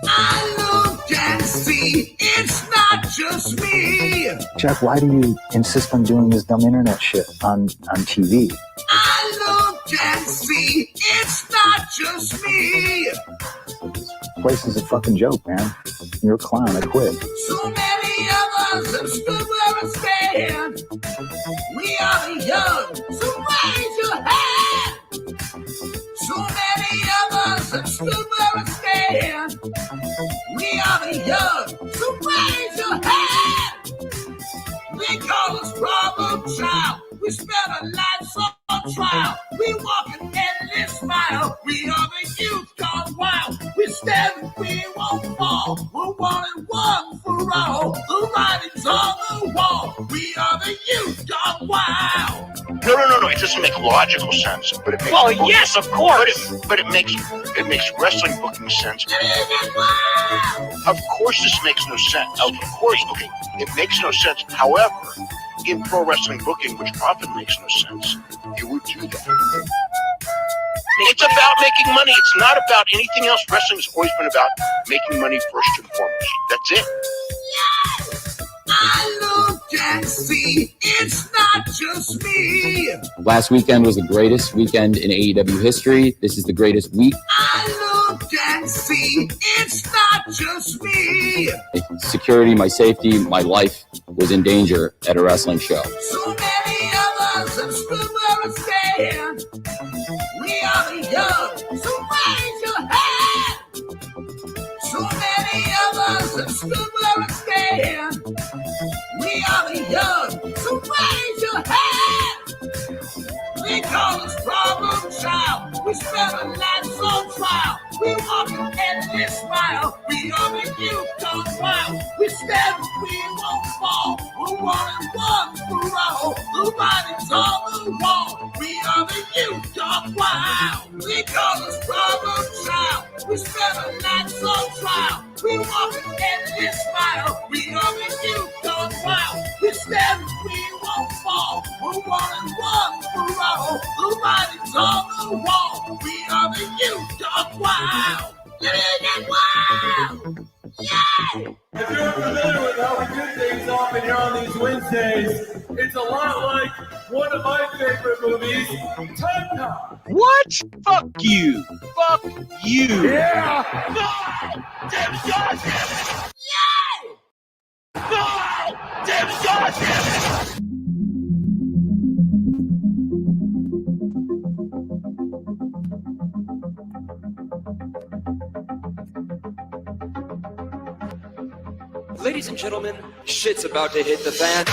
I look and see it's not just me. Jack, why do you insist on doing this dumb internet shit on TV? I look and see it's not just me. This place is a fucking joke, man. You're a clown. I quit. So many of us have stood where we stand. We are the young, so raise your hand. So many of us have stood where we stand. We are the young, so raise your hand. They call us problem child. We spend our lives on trial. We walk an endless mile. We are the youth gone wild. We stand, we won't fall. We're one and one for all. The writing's on the wall. We are the youth gone wild. No. It doesn't make logical sense, but it makes. Well, yes, of course. But it makes wrestling booking sense. Of course, this makes no sense. Of course, okay, it makes no sense. However, in pro wrestling booking, which often makes no sense, you would do that. It's about making money. It's not about anything else. Wrestling's always been about making money first and foremost. That's it. Yes! I look and see it's not just me. Last weekend was the greatest weekend in AEW history. This is the greatest week. I look and see it's not just me. Security, my safety, my life was in danger at a wrestling show. So many of us have stood where we stand. We are the young, so raise your hand. So many of us have stood where we stand. We are the young, so raise your hand. They call us problem child. We spend our lives on trial. We walk an endless mile. We are the youth gone wild. We stand, we won't fall. We're one and one for all. The writing's on the wall. We are the youth gone wild. They call us problem child. We spend our lives on trial. We walk an endless mile. We are the youth gone wild. We stand, we won't fall. We're one and one for all. The writing's on the wall. We are the youth gone wild. Get wild! Yay! If you're familiar with how we do things often here on these Wednesdays, it's a lot like one of my favorite movies, Time Cop. What? Fuck you. Fuck you. Yeah! No! Damn God! Yay! No! Damn God! Ladies and gentlemen, shit's about to hit the fan.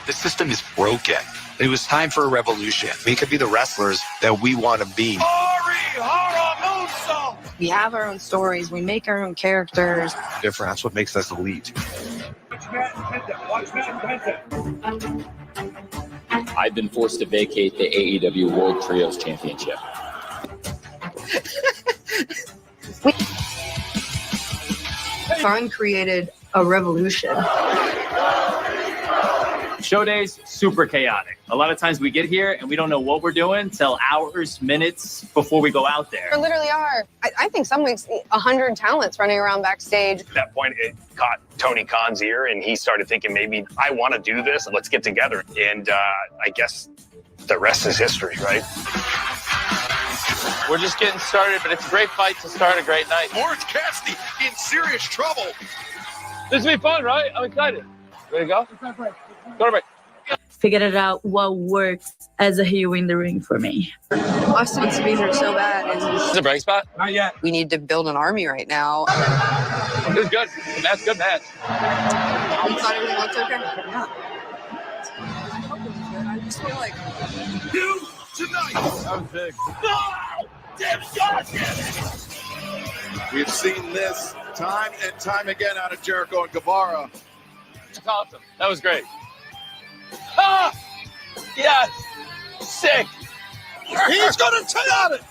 The system is broken. It was time for a revolution. We could be the wrestlers that we want to be. We have our own stories. We make our own characters. Different. That's what makes us elite. I've been forced to vacate the AEW World Trios Championship. Fun created a revolution. Show days, super chaotic. A lot of times we get here and we don't know what we're doing till hours, minutes before we go out there. There literally are, I think some weeks, 100 talents running around backstage. At that point, it caught Tony Khan's ear, and he started thinking, maybe I want to do this, and let's get together. And I guess the rest is history, right? We're just getting started, but it's a great fight to start a great night. Orange Cassidy in serious trouble. This will be fun, right? I'm excited. Ready to go? Go to break. Figured out what works as a heel in the ring for me. Austin wants to be here so bad. Is it a break spot? Not yet. We need to build an army right now. It was good. That's a good match. You thought everything looked okay? Yeah. I just feel like... You tonight. That was big. No! Damn it! We've seen this time and time again out of Jericho and Guevara. That's awesome. That was great. Ah! Yes! Sick! He's going to take it!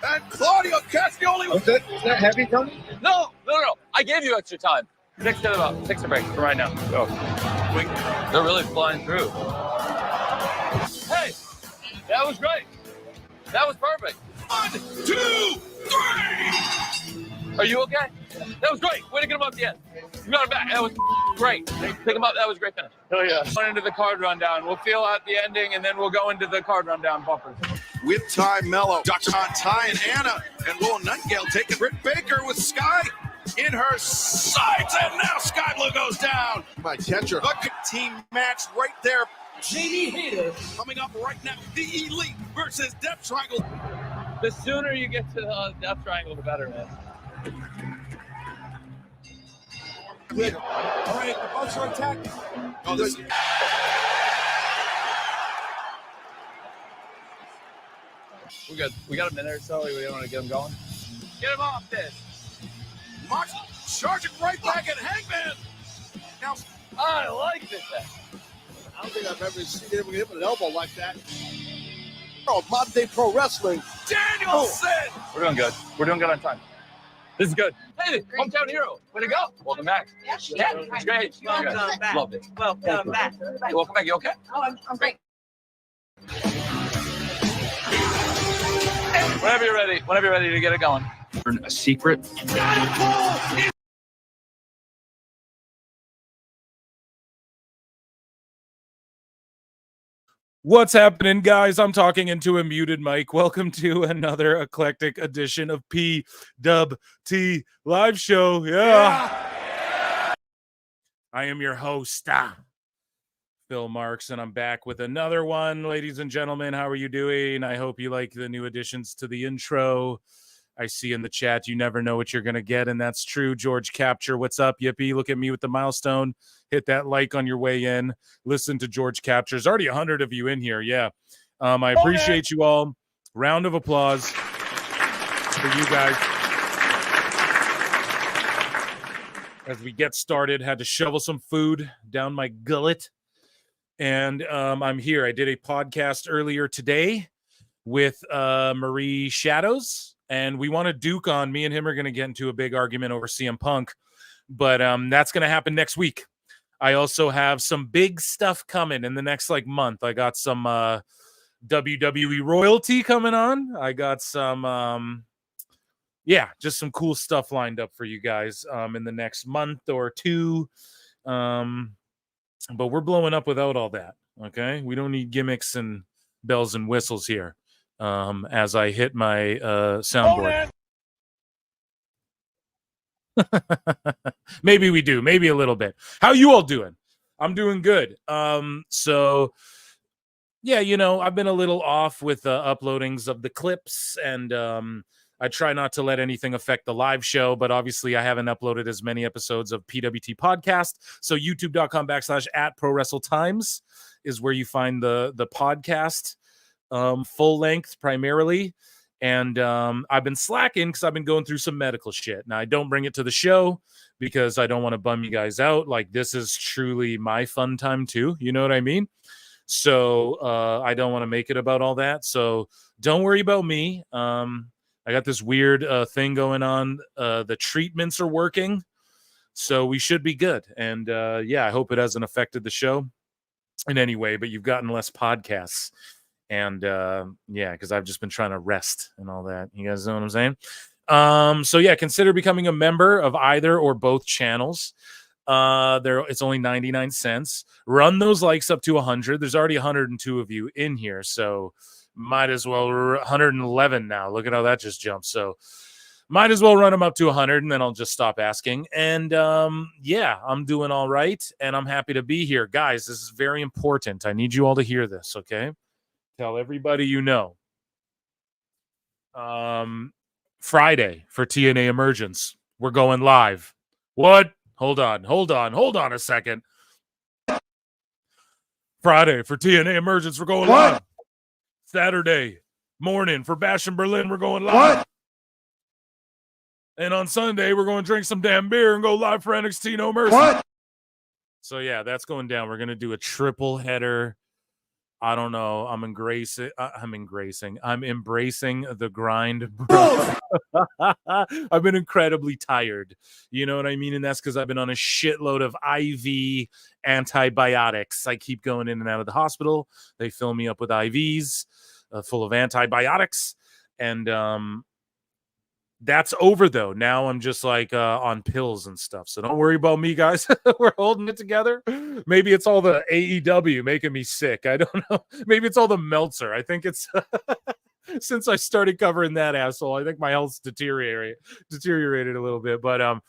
And Claudio Castagnoli. Is that heavy, Tony? No. I gave you extra time. Fix it up. Fix the break for right now. Go. They're really flying through. Hey! That was great. That was perfect. 1, 2, Are you okay? That was great. Way to get him up the end. You got him back. That was great. Pick him up. That was a great finish. Oh, yeah. Going into the card rundown. We'll feel out the ending, and then we'll go into the card rundown bumpers. With Ty Mello, Dr. Ty and Anna, and Will Nightingale taking Britt Baker with Sky in her sights, and now Sky Blue goes down. My catcher, the team match right there. JD Hater coming up right now. The Elite versus Death Triangle. The sooner you get to the Death Triangle, the better, man. Good. All right, the Bucks are attacking. Oh, this. We're good. We got a minute or so. We want to get him going. Get him off this. Mox charging right back at Hangman. Now, I like this. I don't think I've ever seen him hit with an elbow like that. Oh, modern day pro wrestling. Danielson. We're doing good. We're doing good on time. This is good. Hey, hometown hero. Way to go. Welcome back. Yeah, it's great. Welcome back. Loved it. Welcome back. Hey, welcome back. You okay? Oh, I'm great. Whenever you're ready to get it going. A secret. What's happening, guys? I'm talking into a muted mic. Welcome to another eclectic edition of PWT Live Show. Yeah. I am your host, Phil Marks, and I'm back with another one. Ladies and gentlemen, how are you doing? I hope you like the new additions to the intro. I see in the chat, you never know what you're going to get, and that's true. George Capture, what's up, Yippee? Look at me with the milestone. Hit that like on your way in. Listen to George Capture. There's already 100 of you in here, yeah. I appreciate you all. Round of applause for you guys. As we get started, had to shovel some food down my gullet. And I'm here. I did a podcast earlier today with Marie Shadows. And we want to duke on. Me and him are going to get into a big argument over CM Punk. But that's going to happen next week. I also have some big stuff coming in the next month. I got some WWE royalty coming on. I got some, just some cool stuff lined up for you guys in the next month or two. But we're blowing up without all that. Okay, we don't need gimmicks and bells and whistles here. As I hit my soundboard. Maybe we do. Maybe a little bit. How you all doing? I'm doing good. So, yeah, I've been a little off with uploadings of the clips, and I try not to let anything affect the live show, but obviously I haven't uploaded as many episodes of PWT podcast. So youtube.com/@prowrestletimes is where you find the podcast. Full length primarily, and I've been slacking because I've been going through some medical shit. Now I don't bring it to the show because I don't want to bum you guys out. This is truly my fun time too, you know what I mean? So I don't want to make it about all that, so don't worry about me. I got this weird thing going on. The treatments are working, so we should be good. And I hope it hasn't affected the show in any way, but you've gotten less podcasts. And because I've just been trying to rest and all that. You guys know what I'm saying? Consider becoming a member of either or both channels. It's only 99 cents. Run those likes up to 100. There's already 102 of you in here, so might as well 111 now. Look at how that just jumped. So might as well run them up to 100, and then I'll just stop asking. And I'm doing all right, and I'm happy to be here. Guys, this is very important. I need you all to hear this, okay? Tell everybody you know. Friday for TNA Emergence. We're going live. What? Hold on a second. Friday for TNA Emergence. We're going live. Saturday morning for Bash in Berlin. We're going live. What? And on Sunday, we're going to drink some damn beer and go live for NXT No Mercy. What? So, that's going down. We're going to do a triple header. I don't know. I'm embracing the grind, bro. I've been incredibly tired. You know what I mean? And that's because I've been on a shitload of IV antibiotics. I keep going in and out of the hospital. They fill me up with IVs full of antibiotics. And That's over though. Now I'm just like on pills and stuff. So don't worry about me, guys. We're holding it together. Maybe it's all the AEW making me sick. I don't know. Maybe it's all the Meltzer. I think it's since I started covering that asshole, I think my health's deteriorated a little bit. But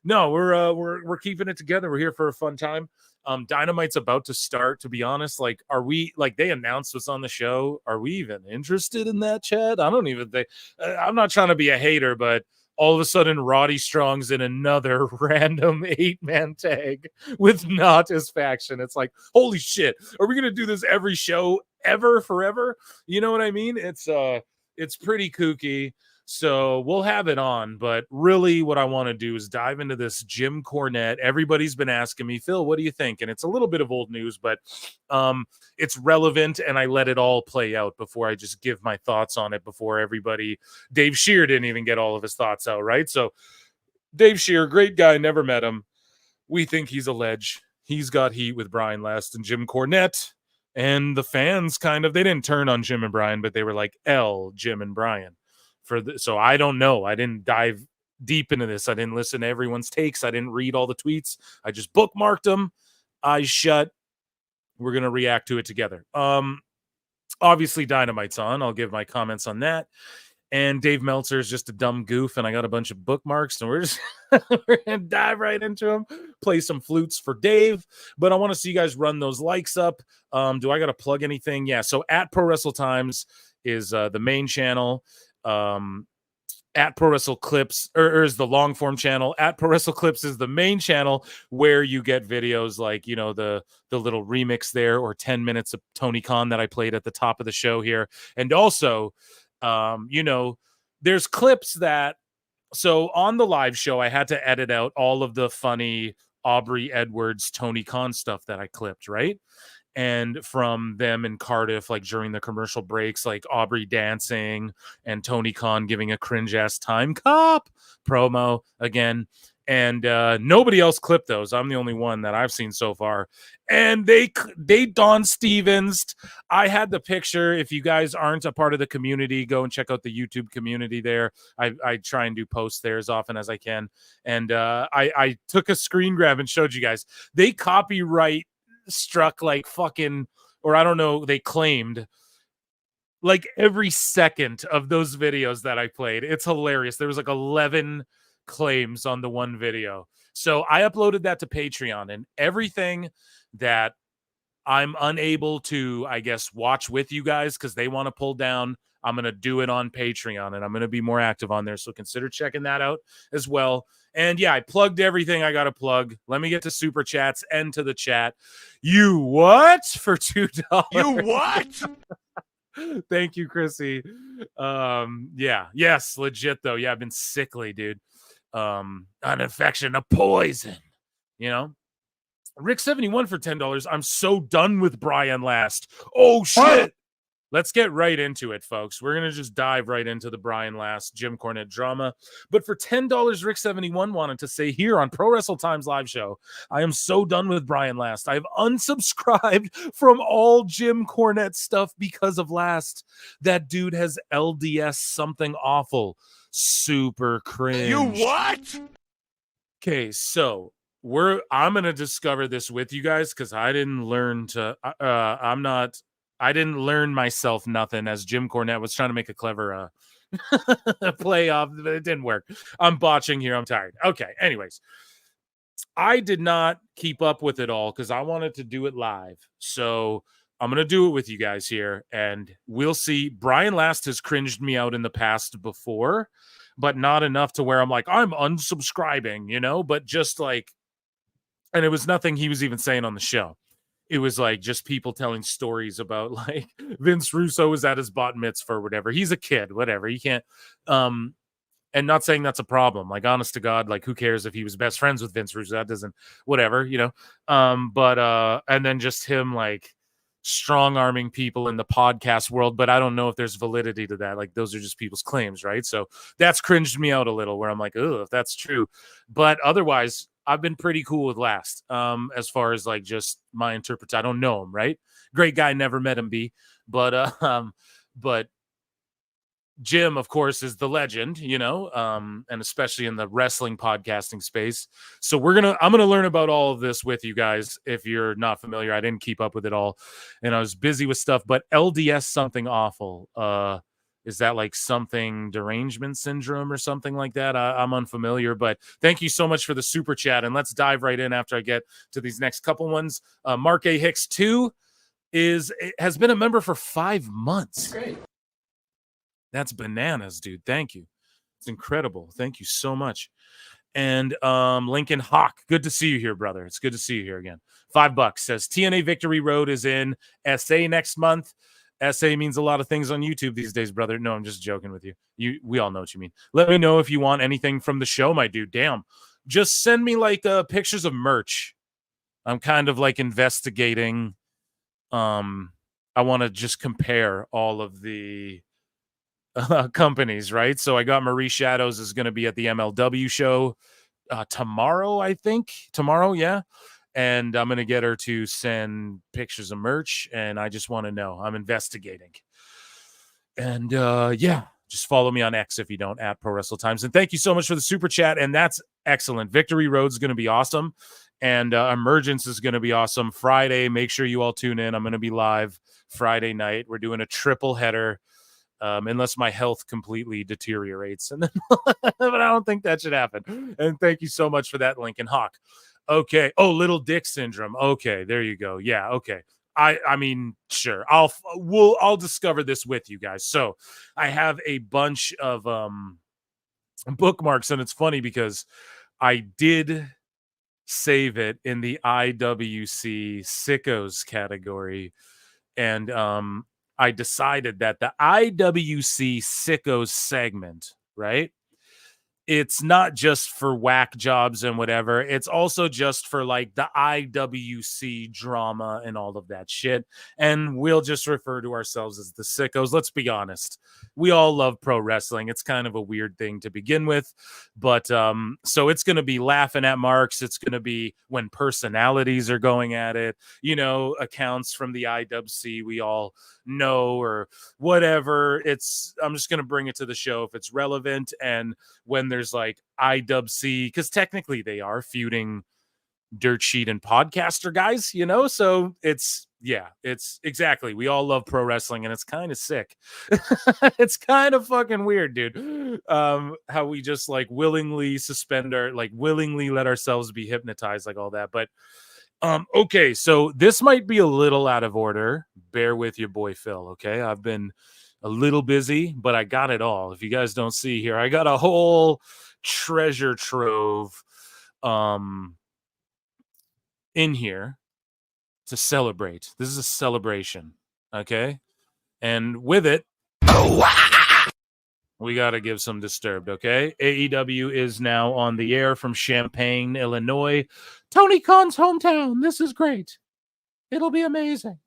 no, we're keeping it together. We're here for a fun time. Dynamite's about to start. To be honest, like, are we like they announced what's on the show? Are we even interested in that, Chad? I don't even think. I'm not trying to be a hater, but all of a sudden, Roddy Strong's in another random 8-man tag with not his faction. It's like, holy shit! Are we gonna do this every show ever, forever? You know what I mean? It's pretty kooky. So we'll have it on, but really what I want to do is dive into this Jim Cornette. Everybody's been asking me, Phil, what do you think? And it's a little bit of old news, but it's relevant, and I let it all play out before I just give my thoughts on it before everybody. Dave Scheer didn't even get all of his thoughts out, right? So Dave Scheer, great guy, never met him. We think he's a ledge. He's got heat with Brian Last and Jim Cornette, and the fans they didn't turn on Jim and Brian, but they were like, Jim and Brian. So I don't know. I didn't dive deep into this. I didn't listen to everyone's takes. I didn't read all the tweets. I just bookmarked them. Eyes shut. We're going to react to it together. Obviously, Dynamite's on. I'll give my comments on that. And Dave Meltzer is just a dumb goof, and I got a bunch of bookmarks, and we're going to dive right into them, play some flutes for Dave. But I want to see you guys run those likes up. Do I got to plug anything? Yeah, so at Pro Wrestle Times is the main channel. At Pro Wrestle Clips or is the long form channel. At Pro Wrestle Clips is the main channel where you get videos like, you know, the little remix there, or 10 minutes of Tony Khan that I played at the top of the show here. And also, you know, there's clips that, so on the live show, I had to edit out all of the funny Aubrey Edwards, Tony Khan stuff that I clipped, right? And from them in Cardiff, like during the commercial breaks, like Aubrey dancing and Tony Khan giving a cringe ass Time Cop promo again. And nobody else clipped those. I'm the only one that I've seen so far. And they Don Stevens. I had the picture. If you guys aren't a part of the community, go and check out the YouTube community there. I try and do posts there as often as I can. And I took a screen grab and showed you guys. They copyright struck like fucking, or I don't know, they claimed like every second of those videos that I played. It's hilarious. There was like 11 claims on the one video. So I uploaded that to Patreon, and everything that I'm unable to, I guess, watch with you guys because they want to pull down, I'm going to do it on Patreon, and I'm going to be more active on there. So consider checking that out as well. And yeah, I plugged everything I got to plug. Let me get to super chats and to the chat. You what? For $2. You what? Thank you, Chrissy. Yeah. Yes, legit though. Yeah, I've been sickly, dude. An infection, a poison, you know. Rick71 for $10. I'm so done with Brian Last. Oh shit. Let's get right into it, folks. We're going to just dive right into the Brian Last, Jim Cornette drama. But for $10, Rick71 wanted to say here on Pro Wrestle Times live show, I am so done with Brian Last. I've unsubscribed from all Jim Cornette stuff because of Last. That dude has LDS something awful. Super cringe. You what? Okay, so I'm going to discover this with you guys because I didn't learn to, I didn't learn myself nothing, as Jim Cornette was trying to make a clever play off, but it didn't work. I'm botching here. I'm tired. Okay. Anyways, I did not keep up with it all because I wanted to do it live. So I'm going to do it with you guys here, and we'll see. Brian Last has cringed me out in the past before, but not enough to where I'm like, I'm unsubscribing, you know, but just like, and it was nothing he was even saying on the show. It was like just people telling stories about like Vince Russo was at his bat mitzvah or whatever. He's a kid, whatever. You can't, and not saying that's a problem. Like, honest to God, like, who cares if he was best friends with Vince Russo? That doesn't, whatever, you know. And then just him like strong arming people in the podcast world, but I don't know if there's validity to that. Like, those are just people's claims, right? So that's cringed me out a little, where I'm like, oh, if that's true. But otherwise, I've been pretty cool with Last, as far as like just my interpretation. I don't know him, right? Great guy, never met him, but Jim, of course, is the legend, and especially in the wrestling podcasting space. So I'm gonna learn about all of this with you guys. If you're not familiar, I didn't keep up with it all, and I was busy with stuff. But LDS something awful. Is that like something derangement syndrome or something like that? I'm unfamiliar, but thank you so much for the super chat, and let's dive right in after I get to these next couple ones. Mark A. Hicks 2 has been a member for 5 months. Great. That's bananas, dude. Thank you. It's incredible. Thank you so much. And Lincoln Hawk, good to see you here, brother. It's good to see you here again. $5 says TNA Victory Road is in SA next month. SA means a lot of things on YouTube these days, brother. No, I'm just joking with you. We all know what you mean. Let me know if you want anything from the show, my dude. Damn. Just send me like pictures of merch. I'm kind of like investigating. I want to just compare all of the companies, right? So I got Marie Shadows is going to be at the MLW show tomorrow, I think. Tomorrow, yeah. And I'm going to get her to send pictures of merch, and I just want to know. I'm investigating. And yeah, just follow me on X if you don't, at Pro Wrestle Times. And thank you so much for the super chat, and that's excellent. Victory Road's going to be awesome, and Emergence is going to be awesome. Friday, make sure you all tune in. I'm going to be live Friday night. We're doing a triple header. Unless my health completely deteriorates. And then, but I don't think that should happen. And thank you so much for that, Lincoln Hawk. Okay. Oh, little dick syndrome. Okay, there you go. Yeah. Okay. I mean, sure. I'll discover this with you guys. So I have a bunch of bookmarks, and it's funny because I did save it in the IWC sickos category, and I decided that the IWC sickos segment, right? It's not just for whack jobs and whatever. It's also just for like the IWC drama and all of that shit. And we'll just refer to ourselves as the sickos. Let's be honest. We all love pro wrestling. It's kind of a weird thing to begin with. But so it's going to be laughing at marks. It's going to be when personalities are going at it, accounts from the IWC we all know or whatever. I'm just going to bring it to the show if it's relevant. And when there's like IWC, because technically they are feuding Dirt Sheet and Podcaster guys, so it's exactly. We all love pro wrestling, and it's kind of sick. It's kind of fucking weird, dude. How we just like willingly willingly let ourselves be hypnotized, like all that. But okay, so this might be a little out of order. Bear with your boy Phil, okay? I've been a little busy, but I got it all. If you guys don't see here, I got a whole treasure trove in here to celebrate. This is a celebration, okay? And with it, we got to give some Disturbed, okay? AEW is now on the air from Champaign, Illinois. Tony Khan's hometown. This is great. It'll be amazing.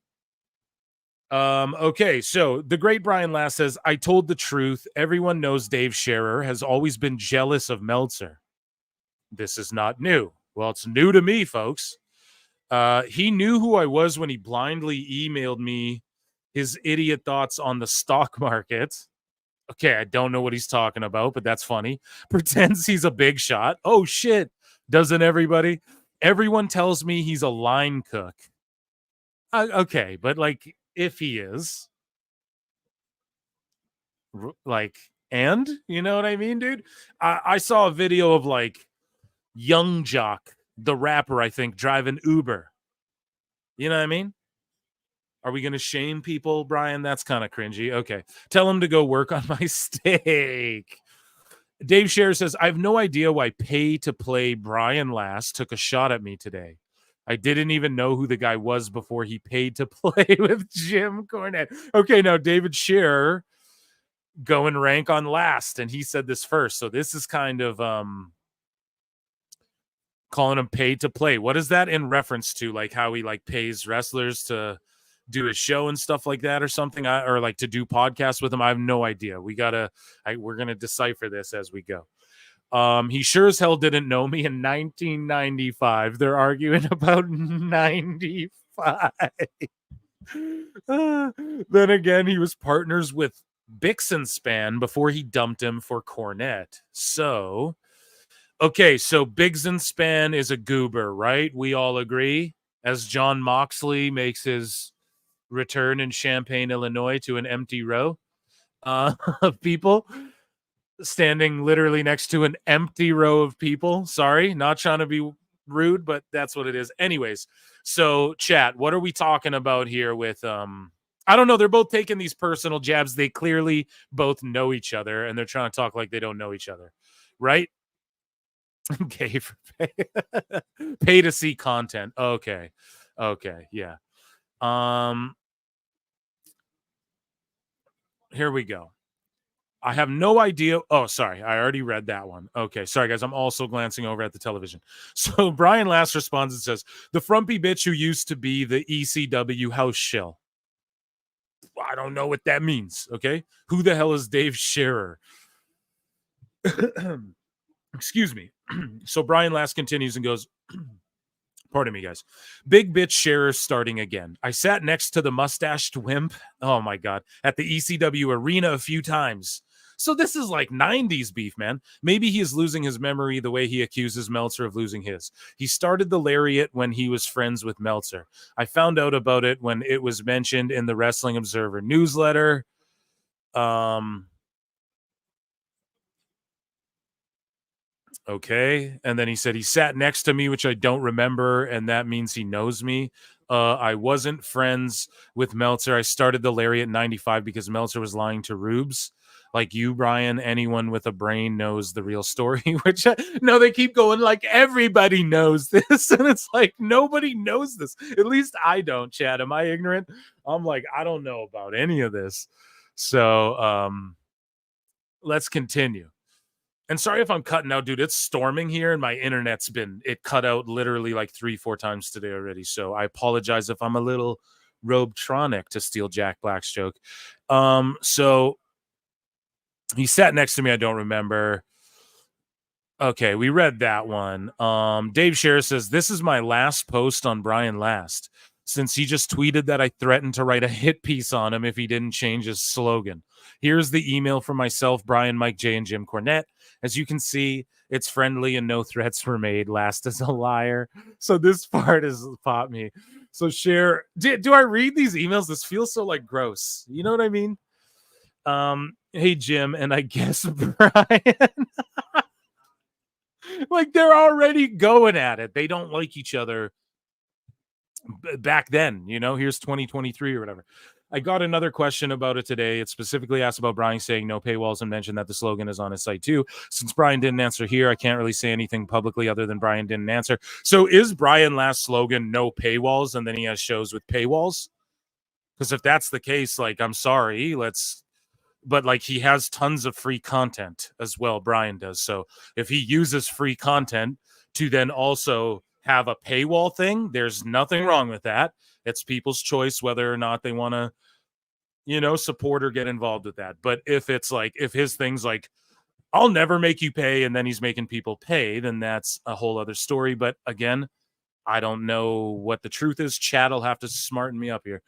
Okay, so the great Brian Last says, I told the truth. Everyone knows Dave Scherer has always been jealous of Meltzer. This is not new. Well, it's new to me, folks. He knew who I was when he blindly emailed me his idiot thoughts on the stock market. Okay, I don't know what he's talking about, but that's funny. Pretends he's a big shot. Oh, shit. Doesn't everybody? Everyone tells me he's a line cook. Okay, but like, if he is, like, and you know what I mean, dude? I saw a video of like Young Jock, the rapper, I think, driving Uber. You know what I mean? Are we going to shame people, Brian? That's kind of cringy. Okay. Tell him to go work on my steak. Dave Scherer says, I have no idea why pay-to-play Brian Last took a shot at me today. I didn't even know who the guy was before he paid to play with Jim Cornette. Okay, now David Scherer going rank on Last, and he said this first. So this is kind of calling him paid to play. What is that in reference to? Like how he like pays wrestlers to do a show and stuff like that or something, or like to do podcasts with him? I have no idea. We're going to decipher this as we go. He sure as hell didn't know me in 1995. They're arguing about 95. Then again, he was partners with Bixenspan before he dumped him for Cornette. So, okay, so Bixenspan is a goober, right? We all agree? As John Moxley makes his return in Champaign, Illinois to an empty row of people standing literally next to an empty row of people. Sorry, not trying to be rude, but that's what it is. Anyways, so chat, what are we talking about here with I don't know, they're both taking these personal jabs. They clearly both know each other and they're trying to talk like they don't know each other, right? Okay, for pay to see content. Okay, yeah. Here we go. I have no idea. Oh, sorry. I already read that one. Okay. Sorry, guys. I'm also glancing over at the television. So Brian last responds and says, the frumpy bitch who used to be the ECW house shill. I don't know what that means. Okay. Who the hell is Dave Scherer? Excuse me. So Brian last continues and goes, pardon me, guys. Big bitch Scherer starting again. I sat next to the mustached wimp. Oh my God. At the ECW arena a few times. So this is like 90s beef, man. Maybe he is losing his memory the way he accuses Meltzer of losing his. He started the lariat when he was friends with Meltzer. I found out about it when it was mentioned in the Wrestling Observer newsletter. Okay. And then he said he sat next to me, which I don't remember, and that means he knows me. I wasn't friends with Meltzer. I started the lariat 95 because Meltzer was lying to Rubes. Like you, Brian, anyone with a brain knows the real story, which no, they keep going like everybody knows this. And it's like, nobody knows this. At least I don't, Chad. Am I ignorant? I'm like, I don't know about any of this. So let's continue. And sorry if I'm cutting out, dude. It's storming here and my internet's it cut out literally like 3-4 times today already. So I apologize if I'm a little Robetronic, to steal Jack Black's joke. So he sat next to me. I don't remember. Okay, we read that one. Dave Scherer says, this is my last post on Brian Last, since he just tweeted that I threatened to write a hit piece on him if he didn't change his slogan. Here's the email from myself, Brian, Mike J, and Jim Cornette. As you can see, it's friendly and no threats were made. Last is a liar. So this part has popped me. So Scherer, do I read these emails? This feels so like gross. You know what I mean? Hey, Jim, and I guess Brian. Like they're already going at it. They don't like each other back then, you know. Here's 2023 or whatever. I got another question about it today. It specifically asked about Brian saying no paywalls and mentioned that the slogan is on his site too. Since Brian didn't answer here, I can't really say anything publicly other than Brian didn't answer. So is Brian Last slogan no paywalls and then he has shows with paywalls? Because if that's the case, like, I'm sorry, but like he has tons of free content as well. Brian does. So if he uses free content to then also have a paywall thing, there's nothing wrong with that. It's people's choice whether or not they want to, you know, support or get involved with that. But if it's like, if his thing's like, I'll never make you pay, and then he's making people pay, then that's a whole other story. But again, I don't know what the truth is. Chad will have to smarten me up here.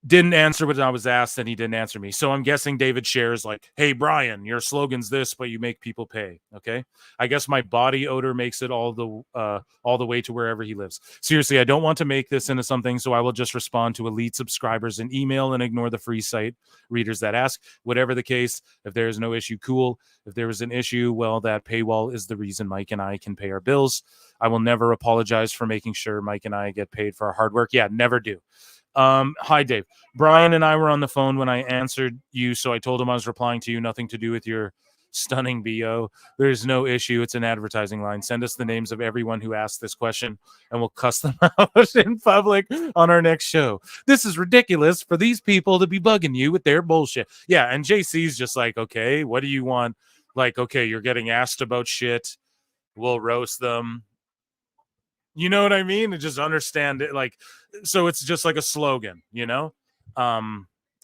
Didn't answer what I was asked, and he didn't answer me. So I'm guessing David shares like, hey, Brian, your slogan's this, but you make people pay. Okay. I guess my body odor makes it all the way to wherever he lives. Seriously, I don't want to make this into something, so I will just respond to elite subscribers in email and ignore the free site readers that ask. Whatever the case, if there is no issue, cool. If there is an issue, well, that paywall is the reason Mike and I can pay our bills. I will never apologize for making sure Mike and I get paid for our hard work. Yeah, never do. Hi, Dave. Brian and I were on the phone when I answered you, so I told him I was replying to you. Nothing to do with your stunning BO. There's no issue. It's an advertising line. Send us the names of everyone who asked this question, and we'll cuss them out in public on our next show. This is ridiculous for these people to be bugging you with their bullshit. Yeah, and JC's just like, okay, what do you want? Like, okay, you're getting asked about shit. We'll roast them. You know what I mean? And just understand it. Like, so it's just like a slogan, you know?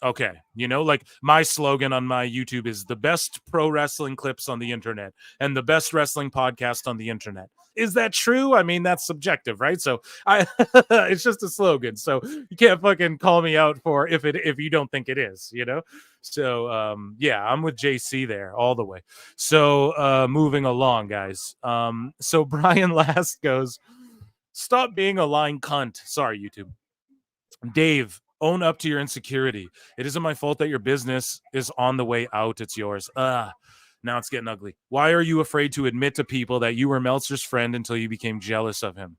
Okay. You know, like my slogan on my YouTube is the best pro wrestling clips on the internet and the best wrestling podcast on the internet. Is that true? I mean, that's subjective, right? So it's just a slogan. So you can't fucking call me out for if you don't think it is, you know? So yeah, I'm with JC there all the way. So moving along, guys. So Brian Last goes, stop being a lying cunt. Sorry, YouTube. Dave, own up to your insecurity. It isn't my fault that your business is on the way out. It's yours. Now it's getting ugly. Why are you afraid to admit to people that you were Meltzer's friend until you became jealous of him?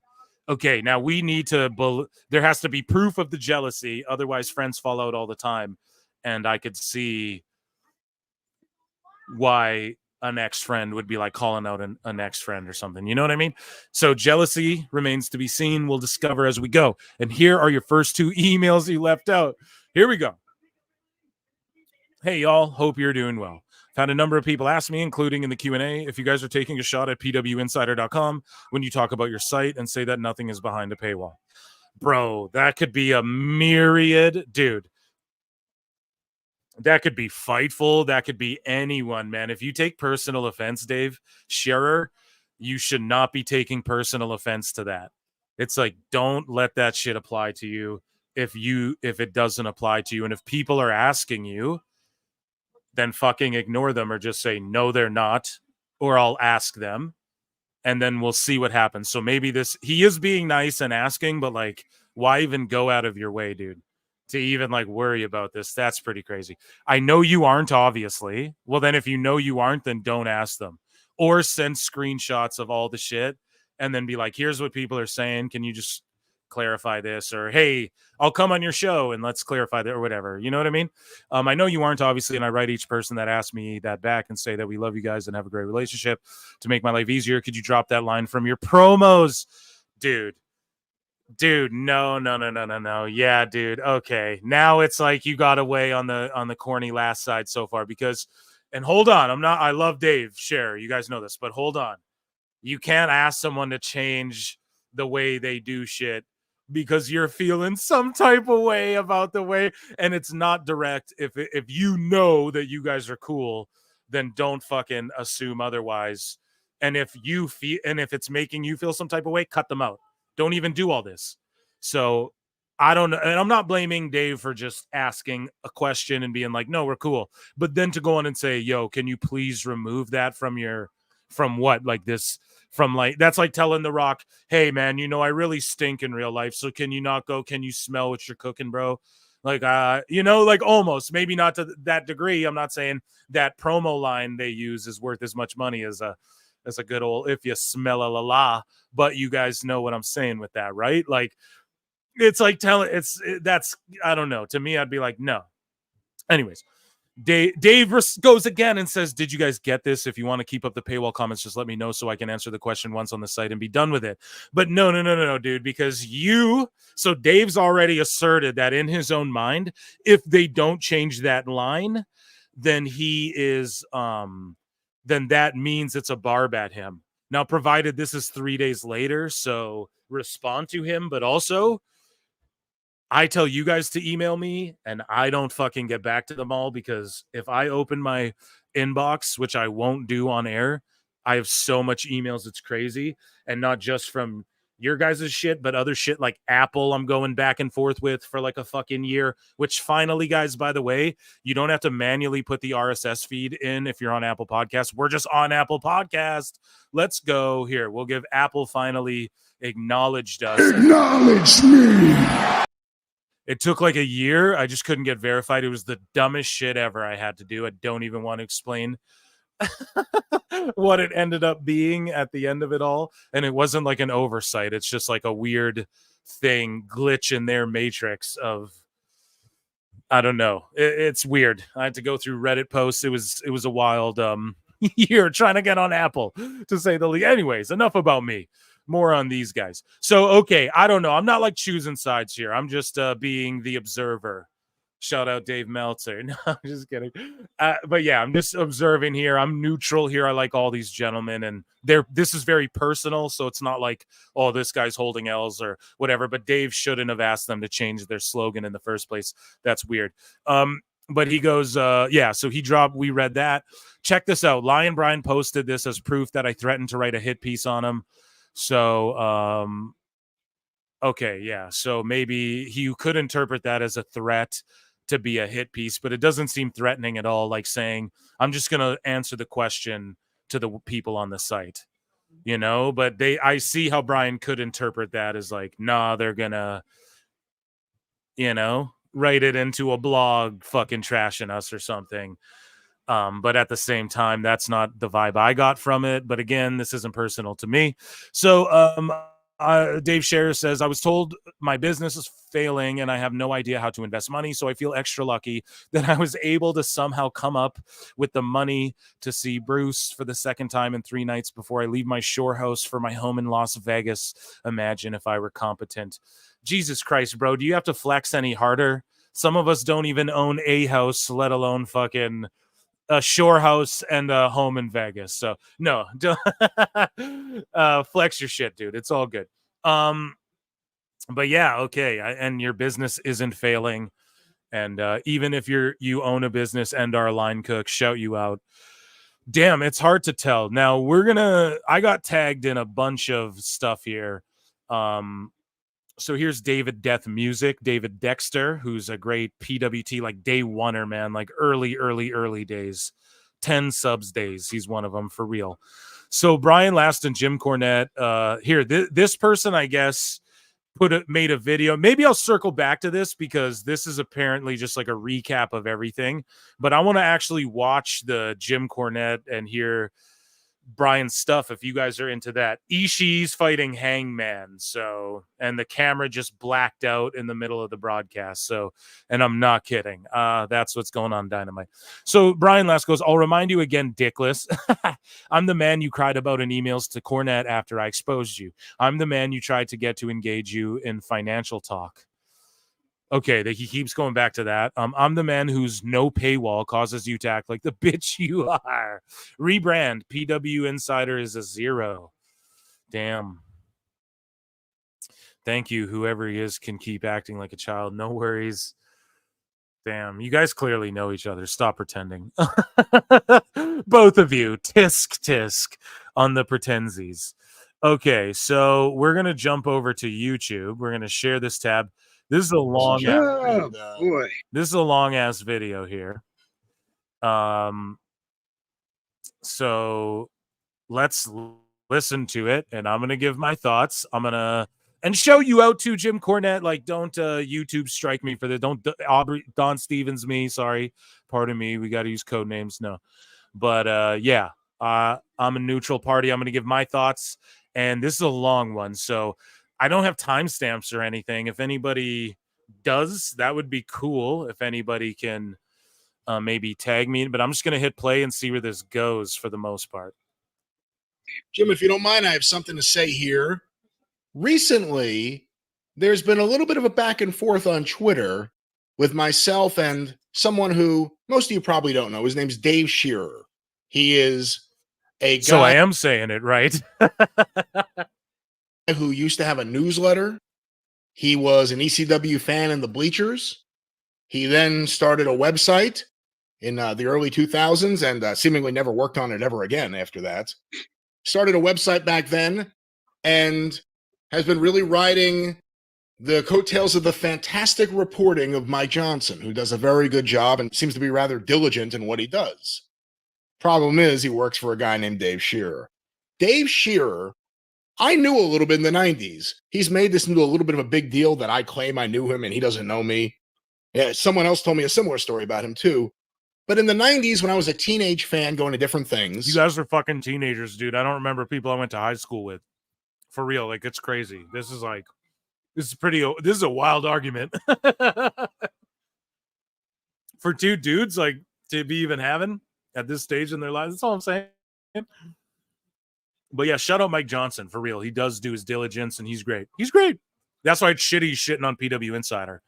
Okay, now we need to, there has to be proof of the jealousy. Otherwise, friends fall out all the time. And I could see why an ex-friend would be like calling out an ex-friend or something. You know what I mean? So jealousy remains to be seen. We'll discover as we go. And here are your first 2 emails you left out. Here we go. Hey, y'all. Hope you're doing well. I've had a number of people ask me, including in the Q&A, if you guys are taking a shot at pwinsider.com when you talk about your site and say that nothing is behind a paywall. Bro, that could be a myriad. Dude, that could be Fightful. That could be anyone, man. If you take personal offense, Dave Scherer, you should not be taking personal offense to that. It's like, don't let that shit apply to you if it doesn't apply to you. And if people are asking you, then fucking ignore them or just say, no, they're not, or I'll ask them. And then we'll see what happens. So maybe he is being nice and asking, but like, why even go out of your way, dude, to even like worry about this? That's pretty crazy. I know you aren't, obviously. Well, then if you know you aren't, then don't ask them, or send screenshots of all the shit and then be like, here's what people are saying. Can you just clarify this? Or, hey, I'll come on your show and let's clarify that, or whatever. You know what I mean? I know you aren't, obviously, and I write each person that asks me that back and say that we love you guys and have a great relationship. To make my life easier, could you drop that line from your promos? Dude, no. Yeah, dude. Okay. Now it's like you got away on the corny last side so far, because, and hold on, I love Dave Scherer, you guys know this, but hold on. You can't ask someone to change the way they do shit because you're feeling some type of way about the way, and it's not direct. If you know that you guys are cool, then don't fucking assume otherwise. And if it's making you feel some type of way, cut them out. Don't even do all this. So I don't know. And I'm not blaming Dave for just asking a question and being like, no, we're cool. But then to go on and say, yo, can you please remove that from what? Like this, from like, that's like telling The Rock, hey man, I really stink in real life. So can you not go, can you smell what you're cooking, bro? Like, like almost, maybe not to that degree. I'm not saying that promo line they use is worth as much money as a good old, if you smell a la, but you guys know what I'm saying with that, right? Like, it's like that's, I don't know. To me, I'd be like, no. Anyways, Dave goes again and says, did you guys get this? If you want to keep up the paywall comments, just let me know so I can answer the question once on the site and be done with it. But no, dude, because so Dave's already asserted that in his own mind, if they don't change that line, then he is, then that means it's a barb at him. Now, provided this is 3 days later, so respond to him, but also I tell you guys to email me and I don't fucking get back to them all, because if I open my inbox, which I won't do on air, I have so much emails, it's crazy. And not just from your guys' shit, but other shit like Apple I'm going back and forth with for like a fucking year, which finally, guys, by the way, you don't have to manually put the RSS feed in if you're on Apple Podcasts. We're just on Apple Podcast. Let's go here. We'll give Apple finally acknowledged us. Acknowledge me. It took like a year. I just couldn't get verified. It was the dumbest shit ever I had to do. I don't even want to explain what it ended up being at the end of it all. And it wasn't like an oversight. It's just like a weird glitch in their matrix of, I don't know. It's weird. I had to go through Reddit posts. It was a wild year trying to get on Apple, to say the least. Anyways, enough about me. More on these guys. So, okay, I don't know. I'm not like choosing sides here. I'm just being the observer. Shout out Dave Meltzer. No, I'm just kidding. But yeah, I'm just observing here. I'm neutral here. I like all these gentlemen, and this is very personal, so it's not like, oh, this guy's holding L's or whatever. But Dave shouldn't have asked them to change their slogan in the first place. That's weird. But he goes, yeah, so he dropped, we read that. Check this out. Lion Brian posted this as proof that I threatened to write a hit piece on him. So, okay, yeah. So maybe you could interpret that as a threat to be a hit piece, but it doesn't seem threatening at all, like saying, I'm just going to answer the question to the people on the site, you know? But I see how Brian could interpret that as like, nah, they're going to, you know, write it into a blog fucking trashing us or something. But at the same time, that's not the vibe I got from it. But again, this isn't personal to me. So Dave Scherer says, I was told my business is failing and I have no idea how to invest money. So I feel extra lucky that I was able to somehow come up with the money to see Bruce for the second time in 3 nights before I leave my shore house for my home in Las Vegas. Imagine if I were competent. Jesus Christ, bro. Do you have to flex any harder? Some of us don't even own a house, let alone fucking a shore house and a home in Vegas. So no, don't flex your shit, dude. It's all good. But yeah, okay. And your business isn't failing. And even if you own a business and are a line cook, shout you out. Damn, it's hard to tell. Now I got tagged in a bunch of stuff here. So here's David Death Music, David Dexter, who's a great PWT, like day oneer, man, like early days, 10 subs days. He's one of them for real. So Brian Last and Jim Cornette, here, this person, I guess, made a video. Maybe I'll circle back to this because this is apparently just like a recap of everything. But I want to actually watch the Jim Cornette and hear Brian's stuff if you guys are into that. Ishii's fighting Hangman, so, and the camera just blacked out in the middle of the broadcast, so, and I'm not kidding. That's what's going on Dynamite. So Brian Last goes, I'll remind you again, dickless. I'm the man you cried about in emails to Cornette after I exposed you. I'm the man you tried to get to engage you in financial talk. Okay, he keeps going back to that. I'm the man whose no paywall causes you to act like the bitch you are. Rebrand. PW Insider is a 0. Damn. Thank you. Whoever he is can keep acting like a child. No worries. Damn. You guys clearly know each other. Stop pretending. Both of you. Tisk on the pretensies. Okay, so we're going to jump over to YouTube. We're going to share this tab. This is a long This is a long ass video here. So let's listen to it, and I'm gonna give my thoughts. I'm gonna show you out to Jim Cornette. Like, don't YouTube strike me for this. Don't Don Stevens me. Sorry, pardon me. We got to use code names. No, but yeah, I'm a neutral party. I'm gonna give my thoughts, and this is a long one, so I don't have timestamps or anything. If anybody does, that would be cool. If anybody can maybe tag me, but I'm just going to hit play and see where this goes for the most part. Jim, if you don't mind, I have something to say here. Recently, there's been a little bit of a back and forth on Twitter with myself and someone who most of you probably don't know. His name's Dave Scherer. He is a guy. So I am saying it right. Who used to have a newsletter. He was an ECW fan in the bleachers. He then started a website in the early 2000s and seemingly never worked on it ever again after that. Started a website back then and has been really riding the coattails of the fantastic reporting of Mike Johnson, who does a very good job and seems to be rather diligent in what he does. Problem is, he works for a guy named Dave Scherer. Dave Scherer, I knew a little bit in the 90s. He's made this into a little bit of a big deal that I claim I knew him and he doesn't know me. Yeah, someone else told me a similar story about him too. But in the 90s, when I was a teenage fan going to different things. You guys are fucking teenagers, dude. I don't remember people I went to high school with. For real, like, it's crazy. This is a wild argument. For two dudes, like, to be even having at this stage in their lives. That's all I'm saying. But yeah, shout out Mike Johnson, for real. He does do his diligence, and he's great. He's great. That's why it's shitty shitting on PW Insider.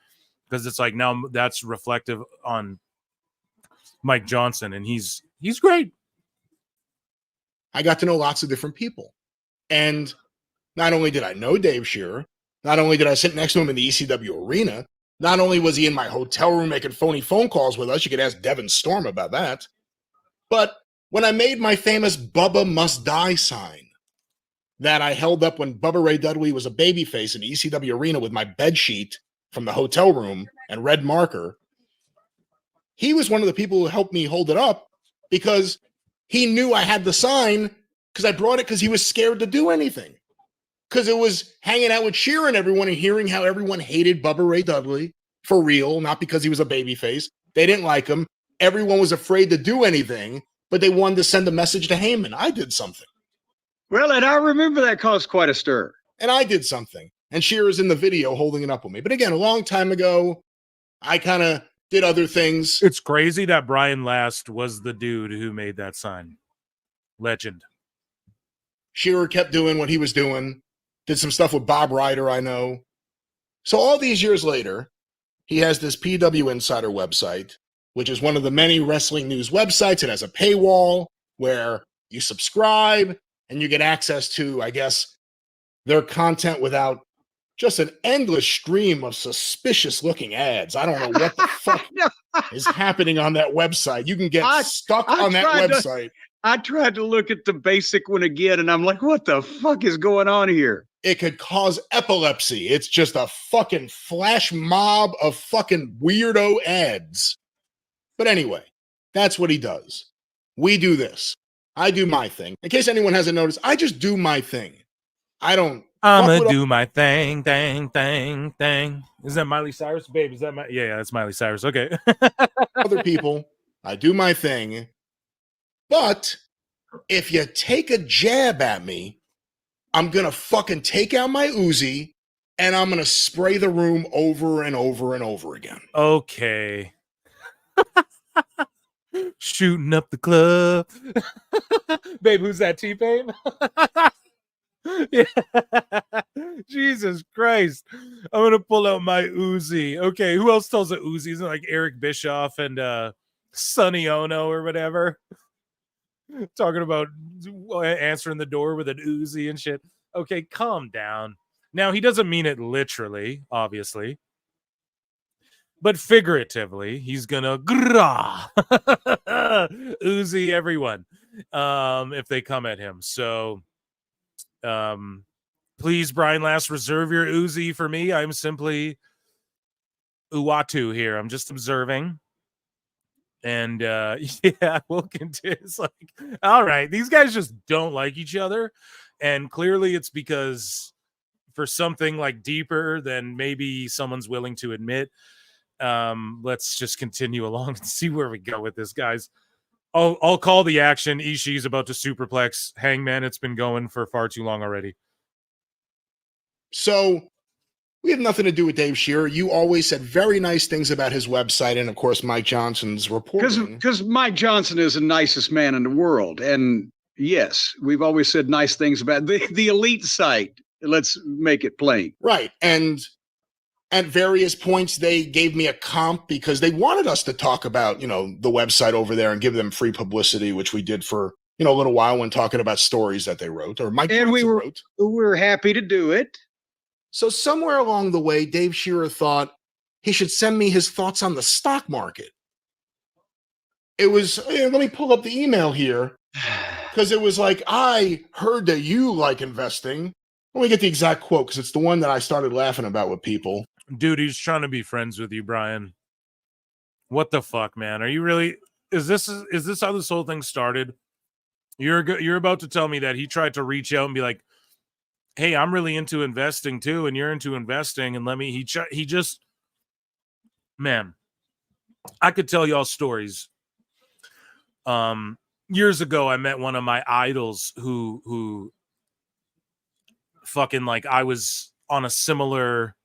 because it's like now that's reflective on Mike Johnson, and he's great. I got to know lots of different people. And not only did I know Dave Shearer, not only did I sit next to him in the ECW arena, not only was he in my hotel room making phony phone calls with us, you could ask Devin Storm about that, but when I made my famous Bubba Must Die sign that I held up when Bubba Ray Dudley was a babyface in the ECW arena with my bed sheet from the hotel room and red marker, he was one of the people who helped me hold it up because he knew I had the sign because I brought it because he was scared to do anything. Because it was hanging out with Shearer and everyone and hearing how everyone hated Bubba Ray Dudley for real, not because he was a babyface. They didn't like him. Everyone was afraid to do anything, but they wanted to send a message to Heyman. I did something. Well, and I remember that caused quite a stir. And I did something. And Shearer's in the video holding it up with me. But again, a long time ago, I kind of did other things. It's crazy that Brian Last was the dude who made that sign. Legend. Shearer kept doing what he was doing. Did some stuff with Bob Ryder, I know. So all these years later, he has this PW Insider website, which is one of the many wrestling news websites. It has a paywall where you subscribe and you get access to, I guess, their content without just an endless stream of suspicious-looking ads. I don't know what the fuck is happening on that website. You can get stuck on that website. I tried to look at the basic one again, and I'm like, what the fuck is going on here? It could cause epilepsy. It's just a fucking flash mob of fucking weirdo ads. But anyway, that's what he does. We do this. I do my thing. In case anyone hasn't noticed, I just do my thing. I don't. I'ma do my thing. Is that Miley Cyrus? Babe, is that my... Yeah, that's Miley Cyrus. Okay. Other people. I do my thing. But if you take a jab at me, I'm going to fucking take out my Uzi and I'm going to spray the room over and over and over again. Okay. Shooting up the club. Babe, who's that, T-Pain? Yeah. Jesus Christ. I'm going to pull out my Uzi. Okay, who else tells a Uzi? Isn't it like Eric Bischoff and Sonny Ono or whatever? Talking about answering the door with an Uzi and shit. Okay, calm down. Now, he doesn't mean it literally, obviously. But figuratively, he's gonna Uzi everyone if they come at him. So please, Brian Last, reserve your Uzi for me. I'm simply Uatu here. I'm just observing. And yeah, we'll continue. It's like, all right, these guys just don't like each other. And clearly it's because for something like deeper than maybe someone's willing to admit. Let's just continue along and see where we go with this, guys. I'll call the action. Ishii's about to superplex Hangman. It's been going for far too long already. So we have nothing to do with Dave Shearer. You always said very nice things about his website and, of course, Mike Johnson's reporting. Because Mike Johnson is the nicest man in the world. And, yes, we've always said nice things about the elite site. Let's make it plain. Right. And at various points, they gave me a comp because they wanted us to talk about, the website over there and give them free publicity, which we did for, a little while when talking about stories that they wrote or Mike Johnson wrote. We were happy to do it. So somewhere along the way, Dave Shearer thought he should send me his thoughts on the stock market. It was, let me pull up the email here, because it was like, I heard that you like investing. Let me get the exact quote, because it's the one that I started laughing about with people. Dude, he's trying to be friends with you, Brian. What the fuck, man? Are you really... Is this how this whole thing started? You're about to tell me that he tried to reach out and be like, hey, I'm really into investing too, and you're into investing, and he just, man, I could tell y'all stories. Years ago, I met one of my idols who fucking, like, I was on a similar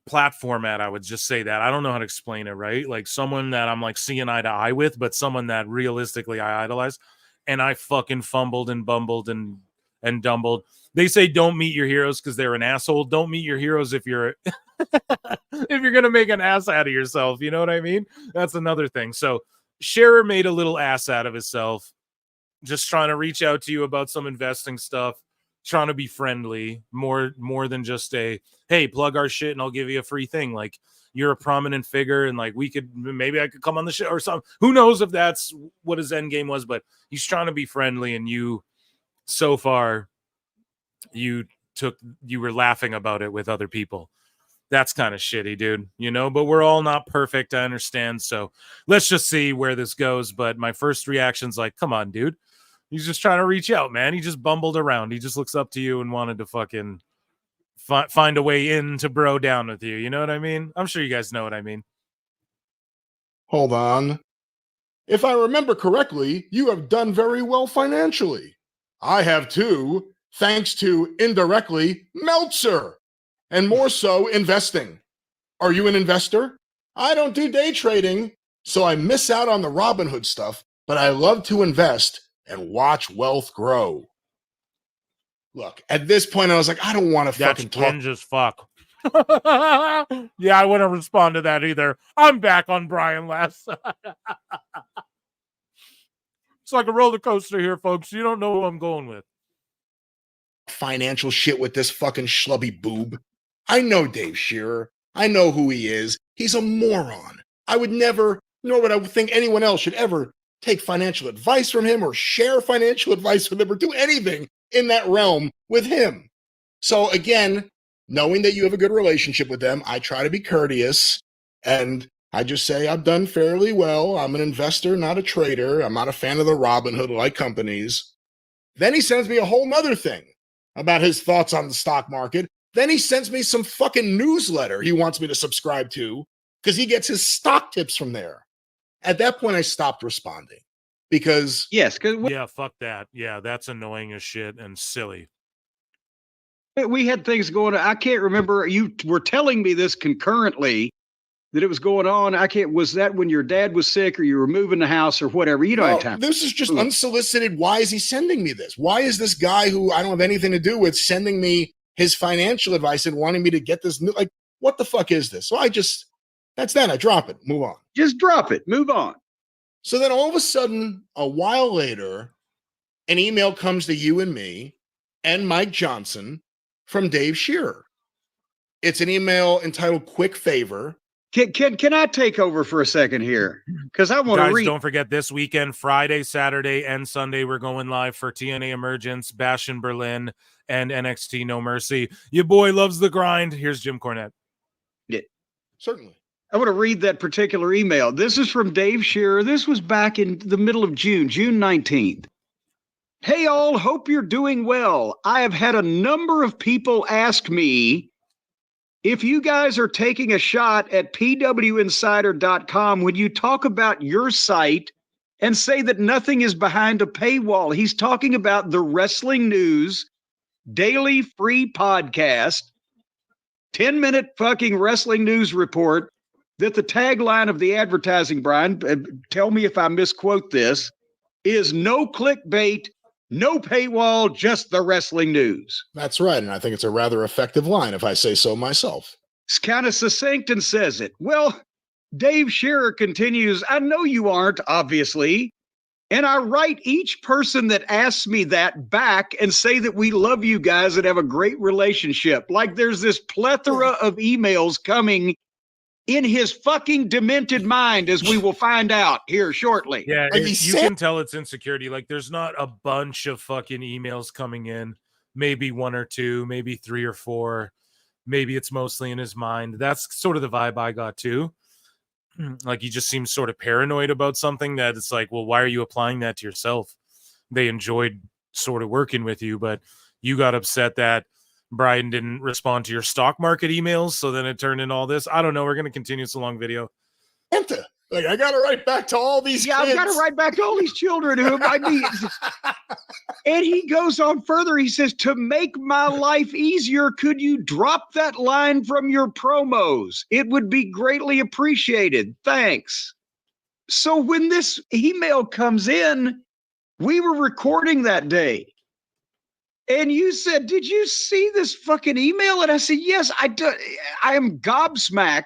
platform at, I would just say that. I don't know how to explain it, right? Like someone that I'm like seeing eye to eye with, but someone that realistically I idolize, and I fucking fumbled and bumbled and and Dumbled. They say don't meet your heroes because they're an asshole. Don't meet your heroes if you're if you're gonna make an ass out of yourself. You know what I mean? That's another thing. So Scherer made a little ass out of himself, just trying to reach out to you about some investing stuff, trying to be friendly, more than just a hey, plug our shit and I'll give you a free thing. Like, you're a prominent figure and like maybe I could come on the show or something. Who knows if that's what his end game was, but he's trying to be friendly, and you so far you were laughing about it with other people. That's kind of shitty, dude, you know, but we're all not perfect. I understand. So let's just see where this goes. But my first reaction's like, come on, dude. He's just trying to reach out, man. He just bumbled around. He just looks up to you and wanted to fucking find a way in to bro down with you. You know what I mean? I'm sure you guys know what I mean. Hold on. If I remember correctly, you have done very well financially. I have too, thanks to, indirectly, Meltzer, and more so, investing. Are you an investor? I don't do day trading, so I miss out on the Robinhood stuff, but I love to invest and watch wealth grow. Look, at this point, I was like, I don't want to fucking talk. That's cringe as fuck. Yeah, I wouldn't respond to that either. I'm back on Brian last. It's like a roller coaster here, folks. You don't know who I'm going with. Financial shit with this fucking schlubby boob. I know Dave Scherer. I know who he is. He's a moron. I would never, nor would I think anyone else should ever take financial advice from him or share financial advice with him or do anything in that realm with him. So again, knowing that you have a good relationship with them, I try to be courteous, and I just say I've done fairly well. I'm an investor, not a trader. I'm not a fan of the Robinhood-like companies. Then he sends me a whole nother thing about his thoughts on the stock market. Then he sends me some fucking newsletter he wants me to subscribe to because he gets his stock tips from there. At that point, I stopped responding because... Yes, because... Yeah, fuck that. Yeah, that's annoying as shit and silly. We had things going on. I can't remember. You were telling me this concurrently that it was going on. Was that when your dad was sick or you were moving the house or whatever? You don't have time. This is just unsolicited. Why is he sending me this? Why is this guy who I don't have anything to do with sending me his financial advice and wanting me to get this new, like, what the fuck is this? So that's that. I drop it. Move on. Just drop it. Move on. So then all of a sudden, a while later, an email comes to you and me and Mike Johnson from Dave Scherer. It's an email entitled Quick Favor. Can I take over for a second here? Because I want to read. Don't forget this weekend, Friday, Saturday, and Sunday, we're going live for TNA Emergence, Bash in Berlin, and NXT No Mercy. Your boy loves the grind. Here's Jim Cornette. Yeah, certainly. I want to read that particular email. This is from Dave Scherer. This was back in the middle of June 19th. Hey all, hope you're doing well. I have had a number of people ask me if you guys are taking a shot at pwinsider.com when you talk about your site and say that nothing is behind a paywall. He's talking about the Wrestling News daily free podcast, 10-minute fucking wrestling news report that the tagline of the advertising, Brian, tell me if I misquote this, is no clickbait, no paywall, just the wrestling news. That's right, and I think it's a rather effective line, if I say so myself. It's kind of succinct and says it. Well, Dave Scherer continues, I know you aren't, obviously, and I write each person that asks me that back and say that we love you guys and have a great relationship. Like there's this plethora of emails coming in his fucking demented mind, as we will find out here shortly. Yeah, you can tell it's insecurity. Like, there's not a bunch of fucking emails coming in. Maybe one or two, maybe three or four. Maybe it's mostly in his mind. That's sort of the vibe I got too. Like, he just seems sort of paranoid about something that it's like, well, why are you applying that to yourself? They enjoyed sort of working with you, but you got upset that Brian didn't respond to your stock market emails, so then it turned into all this. I don't know. We're going to continue. It's a long video. Like, I got to write back to all these kids. I've got to write back to all these children who might be. And he goes on further. He says, to make my life easier, could you drop that line from your promos? It would be greatly appreciated. Thanks. So when this email comes in, we were recording that day. And you said, did you see this fucking email? And I said, yes, I do. I am gobsmacked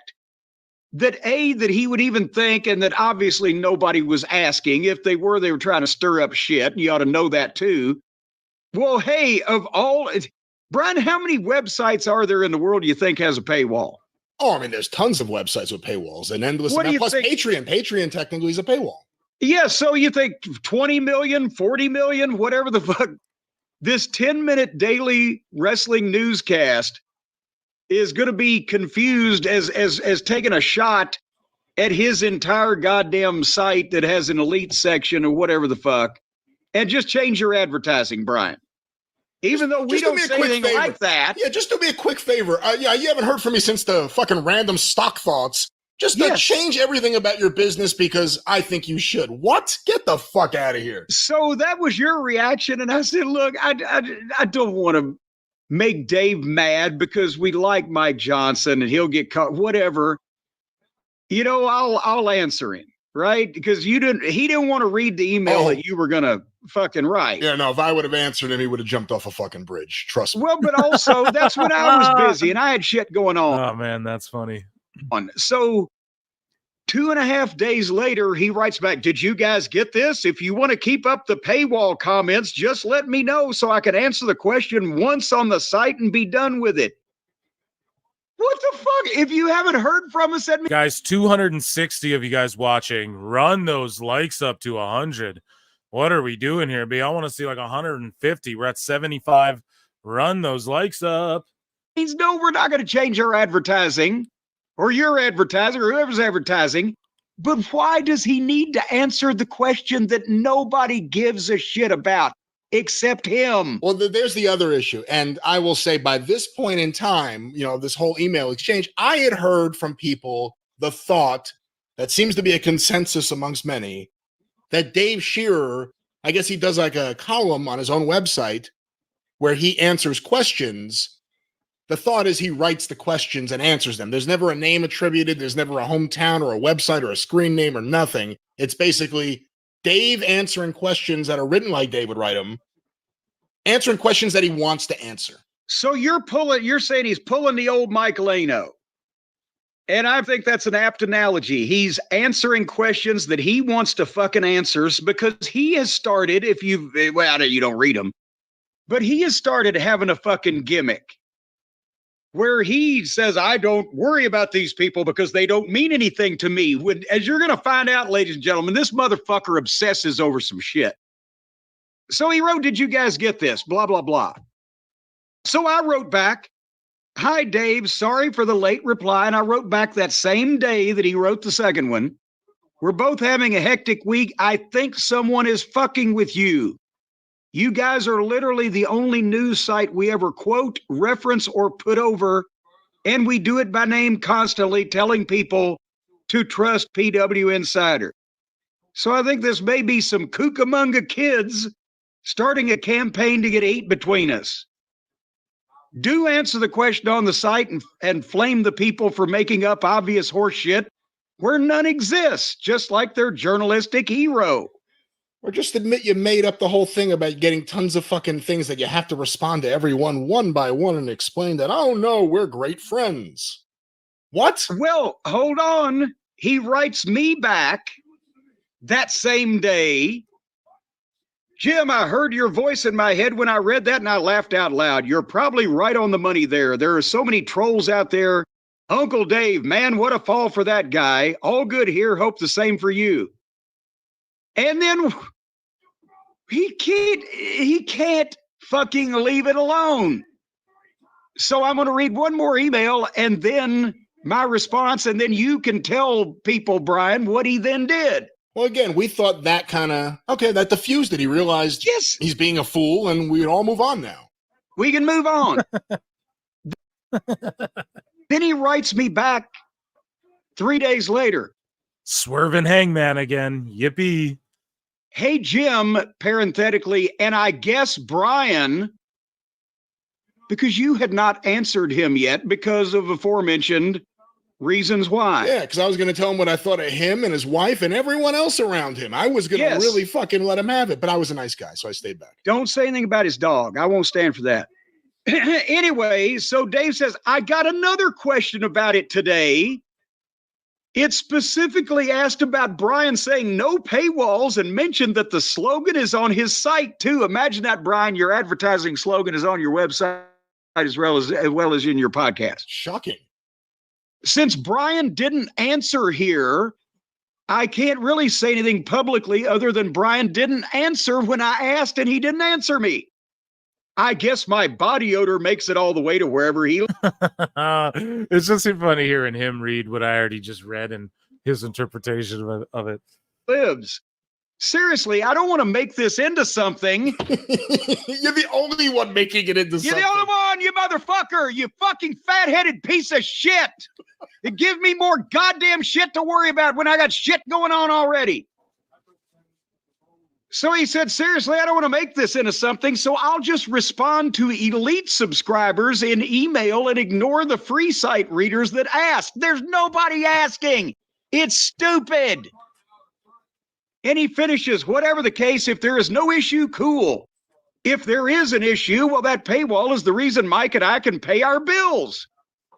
that he would even think, and that obviously nobody was asking. If they were trying to stir up shit. And you ought to know that too. Well, hey, Brian, how many websites are there in the world you think has a paywall? Oh, I mean, there's tons of websites with paywalls and endless. What do you plus think? Patreon technically is a paywall. Yeah, so you think 20 million, 40 million, whatever the fuck. This 10-minute daily wrestling newscast is going to be confused as taking a shot at his entire goddamn site that has an elite section or whatever the fuck, and just change your advertising, Brian. Even though we don't say anything like that. Yeah, just do me a quick favor. Yeah, you haven't heard from me since the fucking random stock thoughts. Just change everything about your business because I think you should. What? Get the fuck out of here. So that was your reaction. And I said, look, I don't want to make Dave mad because we like Mike Johnson and he'll get caught, whatever. You know, I'll answer him, right? Because he didn't want to read the email that you were going to fucking write. Yeah, no, if I would have answered him, he would have jumped off a fucking bridge. Trust me. Well, but also that's when I was busy and I had shit going on. Oh, man, that's funny. So 2.5 days later, he writes back, did you guys get this? If you want to keep up the paywall comments, just let me know so I can answer the question once on the site and be done with it. What the fuck? If you haven't heard from us, guys, 260 of you guys watching, run those likes up to 100. What are we doing here, B? I want to see like 150. We're at 75. Run those likes up. Means no, we're not going to change our advertising. Or your advertising, or whoever's advertising. But why does he need to answer the question that nobody gives a shit about except him? Well, there's the other issue. And I will say by this point in time, you know, this whole email exchange, I had heard from people the thought that seems to be a consensus amongst many that Dave Shearer, I guess he does like a column on his own website where he answers questions. The thought is he writes the questions and answers them. There's never a name attributed. There's never a hometown or a website or a screen name or nothing. It's basically Dave answering questions that are written like Dave would write them, answering questions that he wants to answer. So you're saying he's pulling the old Mike Lano. And I think that's an apt analogy. He's answering questions that he wants to fucking answers because he has started, you don't read them, but he has started having a fucking gimmick where he says, I don't worry about these people because they don't mean anything to me. As you're going to find out, ladies and gentlemen, this motherfucker obsesses over some shit. So he wrote, did you guys get this? Blah, blah, blah. So I wrote back, hi, Dave, sorry for the late reply. And I wrote back that same day that he wrote the second one. We're both having a hectic week. I think someone is fucking with you. You guys are literally the only news site we ever quote, reference, or put over, and we do it by name constantly, telling people to trust PW Insider. So I think this may be some Cucamonga kids starting a campaign to get heat between us. Do answer the question on the site and flame the people for making up obvious horse shit where none exists, just like their journalistic hero. Or just admit you made up the whole thing about getting tons of fucking things that you have to respond to everyone one by one and explain that, oh no, we're great friends. What? Well, hold on. He writes me back that same day. Jim, I heard your voice in my head when I read that and I laughed out loud. You're probably right on the money there. There are so many trolls out there. Uncle Dave, man, what a fall for that guy. All good here. Hope the same for you. And then he can't fucking leave it alone. So I'm going to read one more email and then my response, and then you can tell people, Brian, what he then did. Well, again, we thought that that diffused it. He realized he's being a fool and we'd all move on now. We can move on. Then he writes me back 3 days later. Swerving Hangman again. Yippee. Hey, Jim, parenthetically, and I guess Brian, because you had not answered him yet because of aforementioned Reasons why? Yeah, because I was going to tell him what I thought of him and his wife and everyone else around him. I was going to really fucking let him have it, but I was a nice guy, so I stayed back. Don't say anything about his dog. I won't stand for that. Anyway, so Dave says, I got another question about it today. It specifically asked about Brian saying no paywalls and mentioned that the slogan is on his site too. Imagine that, Brian, your advertising slogan is on your website as well as in your podcast. Shocking. Since Brian didn't answer here, I can't really say anything publicly other than Brian didn't answer when I asked and he didn't answer me. I guess my body odor makes it all the way to wherever he... It's just funny hearing him read what I already just read and his interpretation of it. Lives. Seriously, I don't want to make this into something. You're the only one making it into something. You're the only one, you motherfucker. You fucking fat-headed piece of shit. You give me more goddamn shit to worry about when I got shit going on already. So he said, seriously, I don't want to make this into something, so I'll just respond to elite subscribers in email and ignore the free site readers that ask. There's nobody asking. It's stupid. And he finishes, whatever the case, if there is no issue, cool. If there is an issue, well, that paywall is the reason Mike and I can pay our bills.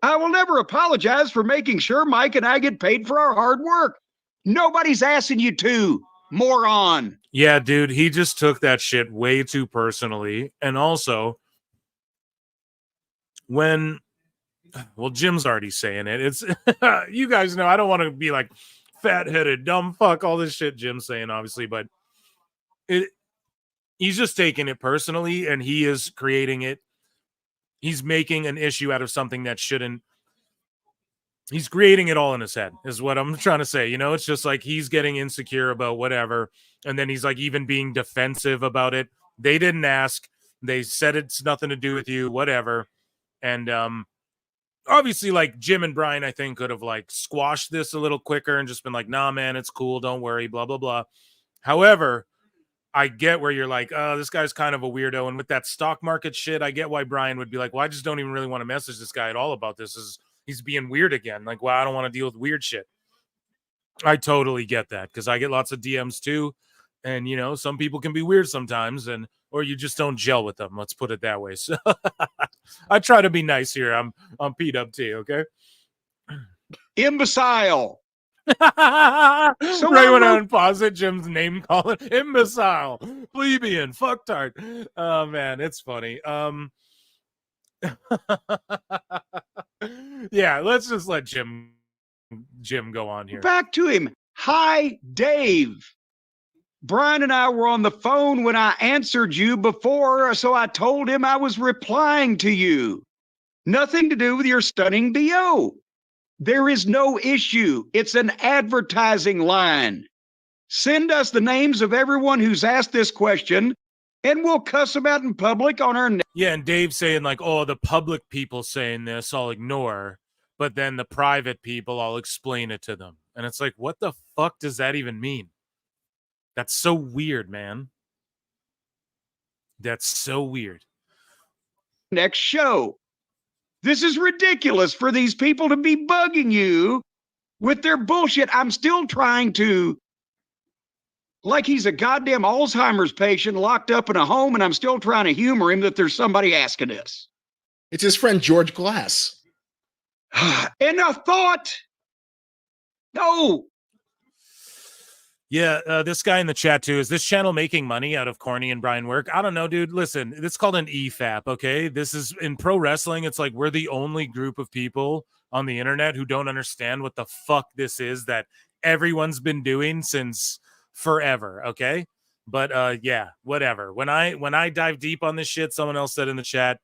I will never apologize for making sure Mike and I get paid for our hard work. Nobody's asking you to, moron. Yeah, dude, he just took that shit way too personally. And also, when, well, Jim's already saying it. It's, you guys know, I don't want to be like, fat-headed, dumb fuck, all this shit Jim's saying, obviously, but he's just taking it personally, and he is creating it. He's making an issue out of something that shouldn't. He's creating it all in his head, is what I'm trying to say. You know, it's just like he's getting insecure about whatever, and then he's like even being defensive about it. They didn't ask. They said it's nothing to do with you, whatever. And obviously, like Jim and Brian, I think could have like squashed this a little quicker and just been like, nah, man, it's cool. Don't worry, blah, blah, blah. However, I get where you're like, oh, this guy's kind of a weirdo. And with that stock market shit, I get why Brian would be like, well, I just don't even really want to message this guy at all about this. He's being weird again. Like, well, I don't want to deal with weird shit. I totally get that because I get lots of DMs too. And, you know, some people can be weird sometimes or you just don't gel with them. Let's put it that way. So I try to be nice here. I'm PWT, okay? Imbecile. So right when I unpause it, Jim's name calling imbecile, plebeian, fucktard. Oh man, it's funny. Yeah, let's just let Jim go on here. Back to him. Hi, Dave. Brian and I were on the phone when I answered you before, so I told him I was replying to you. Nothing to do with your stunning BO. There is no issue. It's an advertising line. Send us the names of everyone who's asked this question, and we'll cuss them out in public on our... Yeah, and Dave saying like, oh, the public people saying this, I'll ignore. But then the private people, I'll explain it to them. And it's like, what the fuck does that even mean? That's so weird, man. That's so weird. Next show. This is ridiculous for these people to be bugging you with their bullshit. I'm still trying to, like he's a goddamn Alzheimer's patient locked up in a home, and I'm still trying to humor him that there's somebody asking this. It's his friend George Glass. And I thought, no. Yeah, this guy in the chat too. Is this channel making money out of Corny and Brian work? I don't know, dude. Listen, it's called an EFAP, okay? This is in pro wrestling. It's like we're the only group of people on the internet who don't understand what the fuck this is that everyone's been doing since forever, okay? But yeah, whatever. When I dive deep on this shit, someone else said in the chat,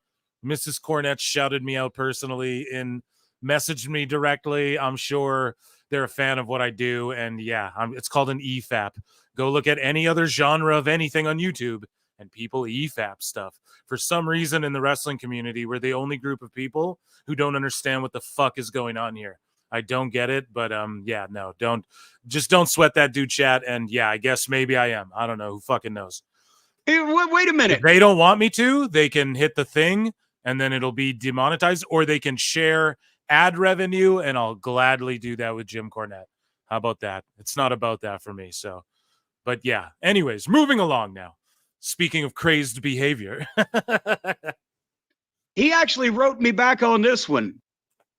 Mrs. Cornette shouted me out personally and messaged me directly. I'm sure they're a fan of what I do. And yeah, it's called an EFAP. Go look at any other genre of anything on YouTube and people EFAP stuff. For some reason in the wrestling community, we're the only group of people who don't understand what the fuck is going on here. I don't get it, but yeah, no, don't sweat that dude, chat. And yeah, I guess maybe I am. I don't know. Who fucking knows? Hey, wait a minute. If they don't want me to, they can hit the thing and then it'll be demonetized, or they can share ad revenue, and I'll gladly do that with Jim Cornette. How about that? It's not about that for me. So, but yeah. Anyways, moving along now. Speaking of crazed behavior. He actually wrote me back on this one.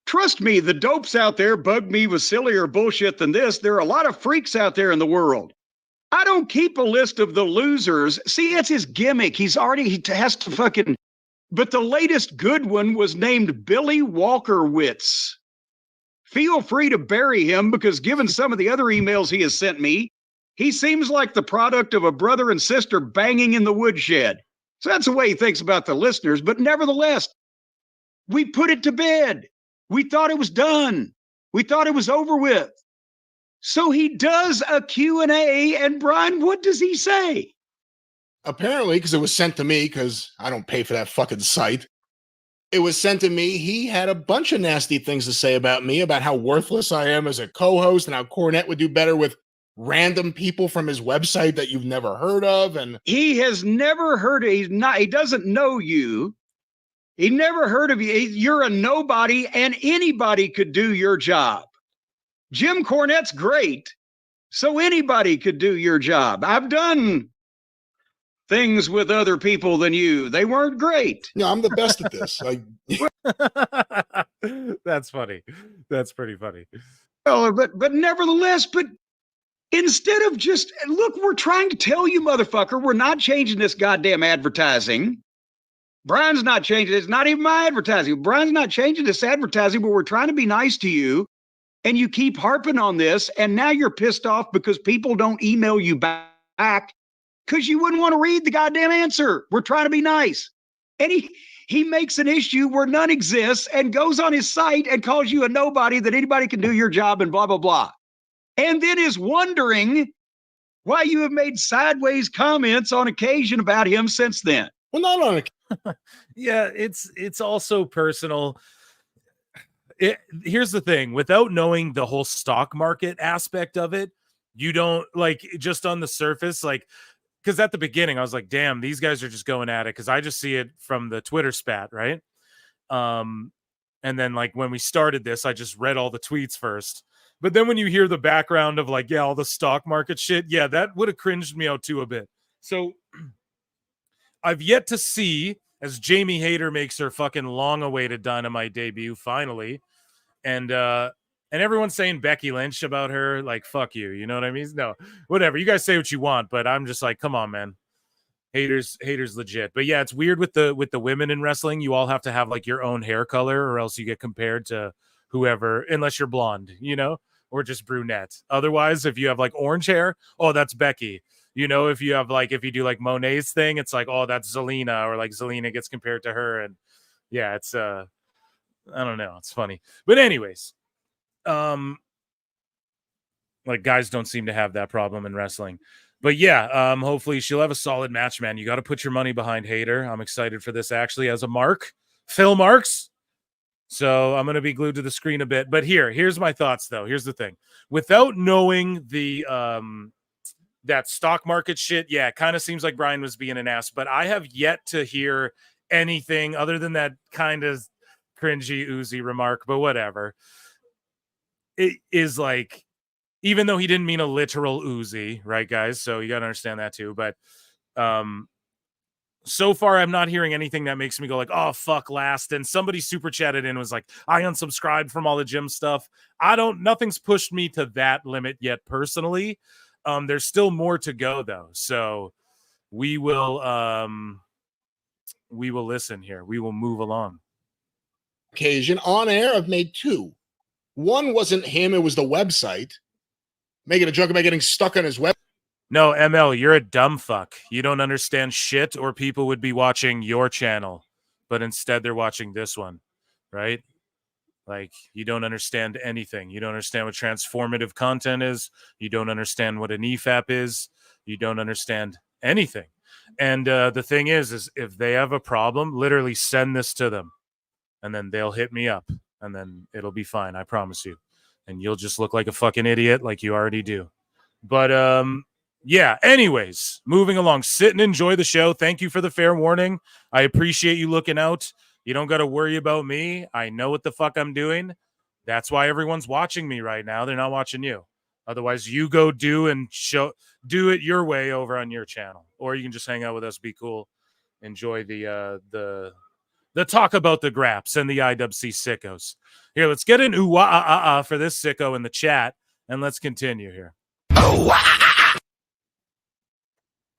Trust me, the dopes out there bug me with sillier bullshit than this. There are a lot of freaks out there in the world. I don't keep a list of the losers. See, it's his gimmick. He has to fucking... But the latest good one was named Billy Walkerwitz. Feel free to bury him because given some of the other emails he has sent me, he seems like the product of a brother and sister banging in the woodshed. So that's the way he thinks about the listeners. But nevertheless, we put it to bed. We thought it was done. We thought it was over with. So he does a Q&A, and Brian, what does he say? Apparently, because it was sent to me, because I don't pay for that fucking site. It was sent to me. He had a bunch of nasty things to say about me, about how worthless I am as a co-host, and how Cornette would do better with random people from his website that you've never heard of. And he has never heard of, he doesn't know you. He never heard of you. You're a nobody, and anybody could do your job. Jim Cornette's great, so anybody could do your job. I've done things with other people than you. They weren't great. No, I'm the best at this. That's funny. That's pretty funny. Well, but nevertheless, but instead of just, look, we're trying to tell you, motherfucker, we're not changing this goddamn advertising. Brian's not changing it. It's not even my advertising. Brian's not changing this advertising, but we're trying to be nice to you. And you keep harping on this. And now you're pissed off because people don't email you back because you wouldn't want to read the goddamn answer. We're trying to be nice. And he makes an issue where none exists and goes on his site and calls you a nobody, that anybody can do your job and blah, blah, blah. And then is wondering why you have made sideways comments on occasion about him since then. Well, not on occasion. Yeah, it's also personal. Here's the thing, without knowing the whole stock market aspect of it, you don't, like, just on the surface, like, because at the beginning I was like, damn, these guys are just going at it, because I just see it from the Twitter spat, right? And then, like, when we started this, I just read all the tweets first. But then when you hear the background of, like, yeah, all the stock market shit, yeah, that would have cringed me out too a bit. So I've yet to see, as Jamie Hayter makes her fucking long-awaited Dynamite debut finally, and everyone's saying Becky Lynch about her, like, fuck you, you know what I mean? No, whatever, you guys say what you want, but I'm just like, come on, man. Haters legit. But yeah, it's weird with the women in wrestling. You all have to have, like, your own hair color, or else you get compared to whoever, unless you're blonde, you know, or just brunette. Otherwise, if you have, like, orange hair, oh, that's Becky. You know, if you have, like, if you do, like, Monet's thing, it's like, oh, that's Zelina, or, like, Zelina gets compared to her. And yeah, it's I don't know, it's funny. But anyways, like, guys don't seem to have that problem in wrestling. But yeah, hopefully she'll have a solid match, man. You got to put your money behind Hayter. I'm excited for this, actually, as a mark. Phil Marks. So I'm going to be glued to the screen a bit. But here's my thoughts, though. Here's the thing. Without knowing the that stock market shit, yeah, it kind of seems like Brian was being an ass. But I have yet to hear anything other than that kind of cringy, oozy remark. But whatever. It is like, even though he didn't mean a literal oozy, right, guys? So you got to understand that too. But so far, I'm not hearing anything that makes me go like, oh, fuck, last. And somebody super chatted in and was like, I unsubscribed from all the gym stuff. Nothing's pushed me to that limit yet personally. There's still more to go, though. So we will listen here. We will move along. Occasion on air, I've made two. One wasn't him, it was the website. Making a joke about getting stuck on his web. No, ML, you're a dumb fuck. You don't understand shit, or people would be watching your channel, but instead they're watching this one, right? Like, you don't understand anything. You don't understand what transformative content is. You don't understand what an EFAP is. You don't understand anything. And the thing is if they have a problem, literally send this to them, and then they'll hit me up, and then it'll be fine. I promise you. And you'll just look like a fucking idiot like you already do. But, yeah, anyways, moving along. Sit and enjoy the show. Thank you for the fair warning. I appreciate you looking out. You don't got to worry about me. I know what the fuck I'm doing. That's why everyone's watching me right now. They're not watching you. Otherwise, you go do it your way over on your channel, or you can just hang out with us, be cool, enjoy the talk about the graps and the IWC sickos. Here, let's get an ooh for this sicko in the chat, and let's continue here.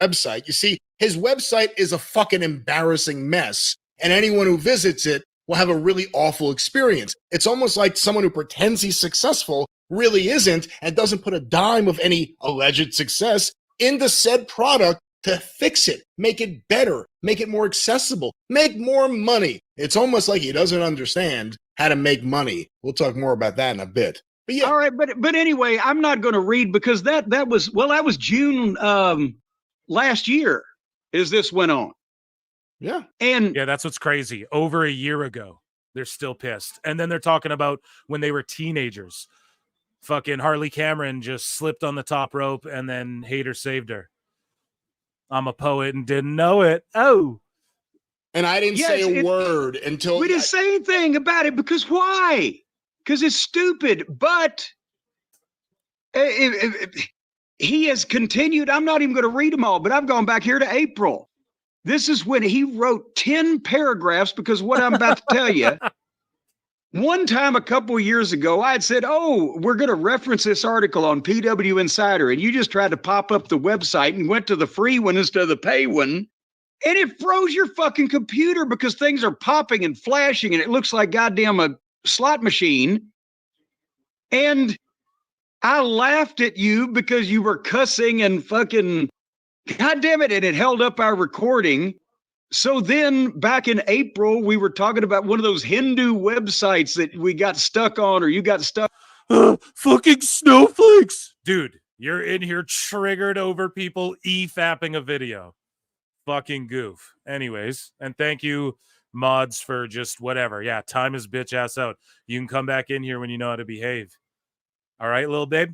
Website. You see, his website is a fucking embarrassing mess, and anyone who visits it will have a really awful experience. It's almost like someone who pretends he's successful really isn't and doesn't put a dime of any alleged success into said product to fix it, make it better, make it more accessible, make more money. It's almost like he doesn't understand how to make money. We'll talk more about that in a bit. But yeah. All right, but anyway, I'm not going to read because that was June last year as this went on. Yeah. And yeah, that's what's crazy. Over a year ago, they're still pissed. And then they're talking about when they were teenagers. Fucking Harley Cameron just slipped on the top rope and then Hater saved her. I'm a poet and didn't know it. Oh. And I didn't say a word until we didn't say anything about it because why? Because it's stupid. But he has continued. I'm not even going to read them all, but I've gone back here to April. This is when he wrote 10 paragraphs because what I'm about to tell you. One time a couple of years ago, I had said, oh, we're going to reference this article on PW Insider. And you just tried to pop up the website and went to the free one instead of the pay one. And it froze your fucking computer because things are popping and flashing and it looks like goddamn a slot machine. And I laughed at you because you were cussing and fucking, goddamn it, and it held up our recording. So then back in April, we were talking about one of those Hindu websites that we got stuck on or you got stuck. Fucking snowflakes. Dude, you're in here triggered over people e-fapping a video. Fucking goof. Anyways, and thank you, mods, for just whatever. Yeah, time is bitch ass out. You can come back in here when you know how to behave. All right, little babe?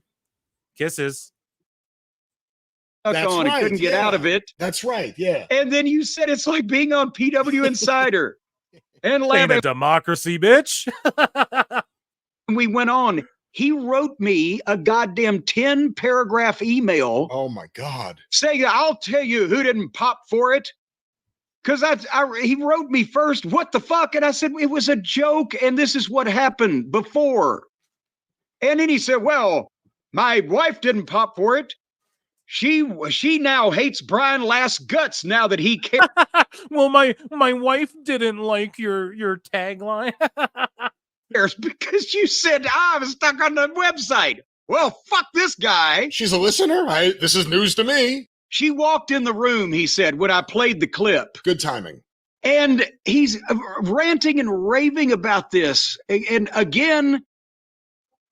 Kisses. That's on. Right, He couldn't get out of it. That's right. Yeah. And then you said it's like being on PW Insider. And Ain't a democracy, bitch. We went on. He wrote me a goddamn 10-paragraph email. Oh my God. Saying, I'll tell you who didn't pop for it. Because he wrote me first, what the fuck? And I said, it was a joke. And this is what happened before. And then he said, well, my wife didn't pop for it. She now hates Brian Last Guts now that he cares. Well, my wife didn't like your tagline. Because you said I was stuck on the website. Well, fuck this guy. She's a listener. This is news to me. She walked in the room, he said, when I played the clip. Good timing. And he's ranting and raving about this. And again,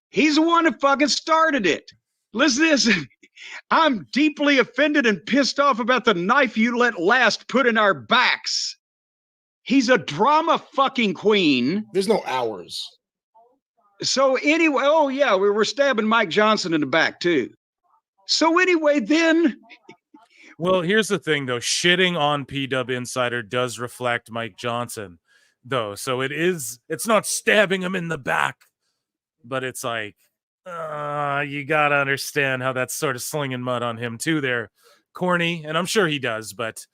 he's the one who fucking started it. Listen to this. I'm deeply offended and pissed off about the knife you let Last put in our backs. He's a drama fucking queen. There's no hours. So anyway, oh yeah, we were stabbing Mike Johnson in the back too. So anyway, then. Well, here's the thing though. Shitting on PW Insider does reflect Mike Johnson though. So it's not stabbing him in the back, but it's like, you got to understand how that's sort of slinging mud on him too there, corny. And I'm sure he does, but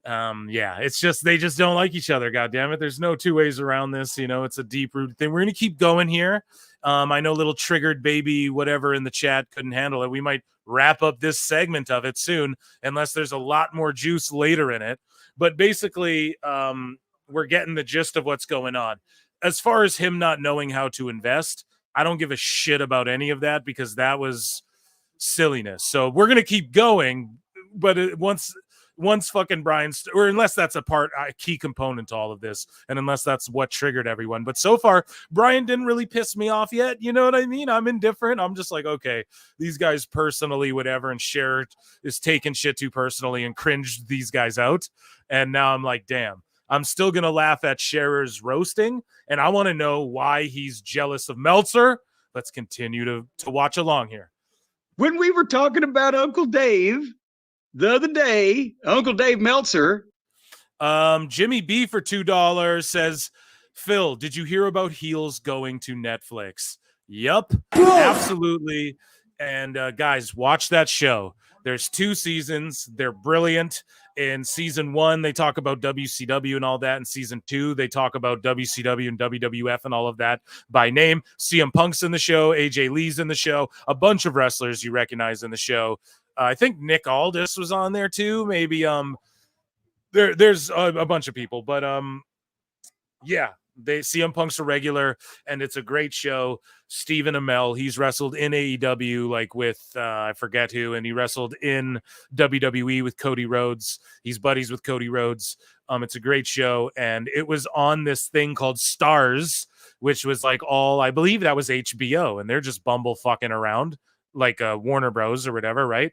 yeah, it's just, they just don't like each other. God damn it. There's no two ways around this. You know, it's a deep rooted thing. We're going to keep going here. I know little triggered baby, whatever in the chat couldn't handle it. We might wrap up this segment of it soon, unless there's a lot more juice later in it. But basically, we're getting the gist of what's going on. As far as him not knowing how to invest, I don't give a shit about any of that because that was silliness. So we're going to keep going. But once fucking Brian, or unless that's a key component to all of this, and unless that's what triggered everyone. But so far, Brian didn't really piss me off yet. You know what I mean? I'm indifferent. I'm just like, okay, these guys personally, whatever, and Cher is taking shit too personally and cringed these guys out. And now I'm like, damn. I'm still going to laugh at Scherer's roasting, and I want to know why he's jealous of Meltzer. Let's continue to watch along here. When we were talking about Uncle Dave the other day, Uncle Dave Meltzer, Jimmy B for $2 says, Phil, did you hear about Heels going to Netflix? Yup, absolutely. And guys, watch that show. There's 2 seasons. They're brilliant. In season 1, they talk about WCW and all that. In season 2, they talk about WCW and WWF and all of that by name. CM Punk's in the show. AJ Lee's in the show. A bunch of wrestlers you recognize in the show. I think Nick Aldis was on there too. Maybe there's a bunch of people, but yeah. CM Punk's a regular, and it's a great show. Stephen Amell, he's wrestled in AEW, like with I forget who, and he wrestled in WWE with Cody Rhodes. He's buddies with Cody Rhodes. It's a great show, and it was on this thing called Stars, which was like I believe that was HBO, and they're just bumble fucking around like Warner Bros or whatever, right?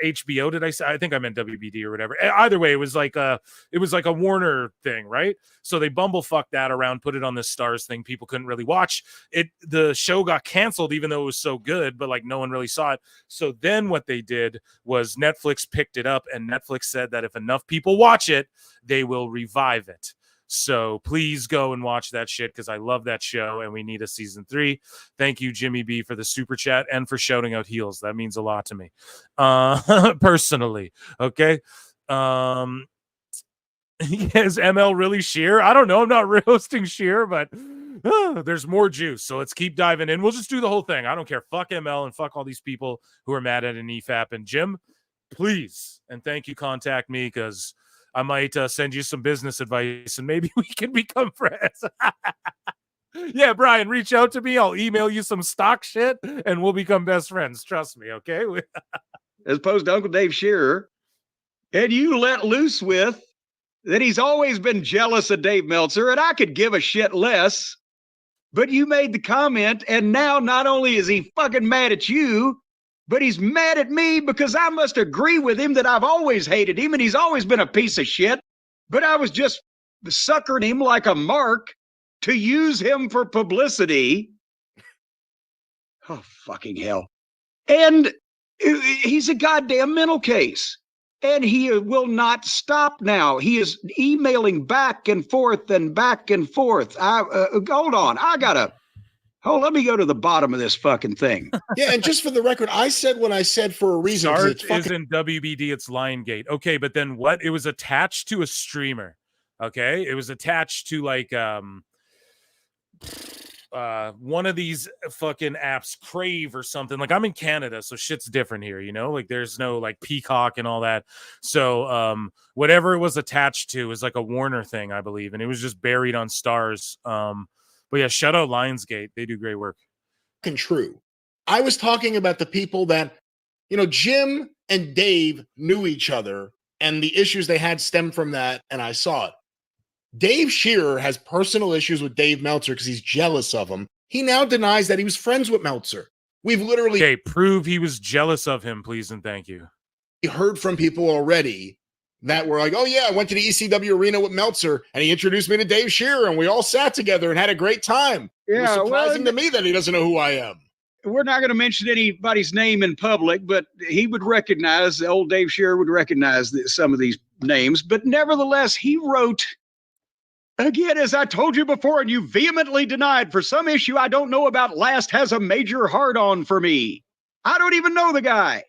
HBO, did I say? I think I meant WBD or whatever. Either way, it was like a Warner thing, right? So they bumblefucked that around, put it on this Stars thing. People couldn't really watch it. The show got canceled, even though it was so good, but like no one really saw it. So then what they did was Netflix picked it up, and Netflix said that if enough people watch it, they will revive it. So please go and watch that shit, because I love that show and we need a season 3. Thank you, Jimmy B, for the super chat and for shouting out Heels. That means a lot to me personally. Okay. Is ML really sheer? I don't know. I'm not roasting sheer, but there's more juice. So let's keep diving in. We'll just do the whole thing. I don't care. Fuck ML and fuck all these people who are mad at an EFAP. And Jim, please and thank you, contact me, because I might send you some business advice and maybe we can become friends. Yeah, Brian, reach out to me. I'll email you some stock shit and we'll become best friends. Trust me, okay? As opposed to Uncle Dave Shearer. And you let loose with that he's always been jealous of Dave Meltzer, and I could give a shit less. But you made the comment, and now not only is he fucking mad at you, but he's mad at me because I must agree with him that I've always hated him and he's always been a piece of shit. But I was just suckering him like a mark to use him for publicity. Oh, fucking hell. And he's a goddamn mental case. And he will not stop now. He is emailing back and forth and back and forth. Hold on. Let me go to the bottom of this fucking thing. Yeah, and just for the record, I said what I said for a reason. Start isn't WBD, it's Liongate. Okay, but then what? It was attached to a streamer. Okay, it was attached to like one of these fucking apps, Crave or something. Like I'm in Canada, so shit's different here, you know? Like there's no like Peacock and all that. So whatever it was attached to is like a Warner thing, I believe, and it was just buried on Stars. But yeah, shout out Lionsgate. They do great work. True. I was talking about the people that, Jim and Dave knew each other and the issues they had stemmed from that, and I saw it. Dave Shearer has personal issues with Dave Meltzer because he's jealous of him. He now denies that he was friends with Meltzer. We've literally... Okay, prove he was jealous of him, please and thank you. Heard from people already that were like, oh yeah, I went to the ECW arena with Meltzer and he introduced me to Dave Shearer and we all sat together and had a great time. Yeah, it was surprising to me that he doesn't know who I am. We're not going to mention anybody's name in public, but he would recognize, old Dave Shearer would recognize some of these names. But nevertheless, he wrote, again, as I told you before, and you vehemently denied, for some issue I don't know about, Last has a major hard-on for me. I don't even know the guy.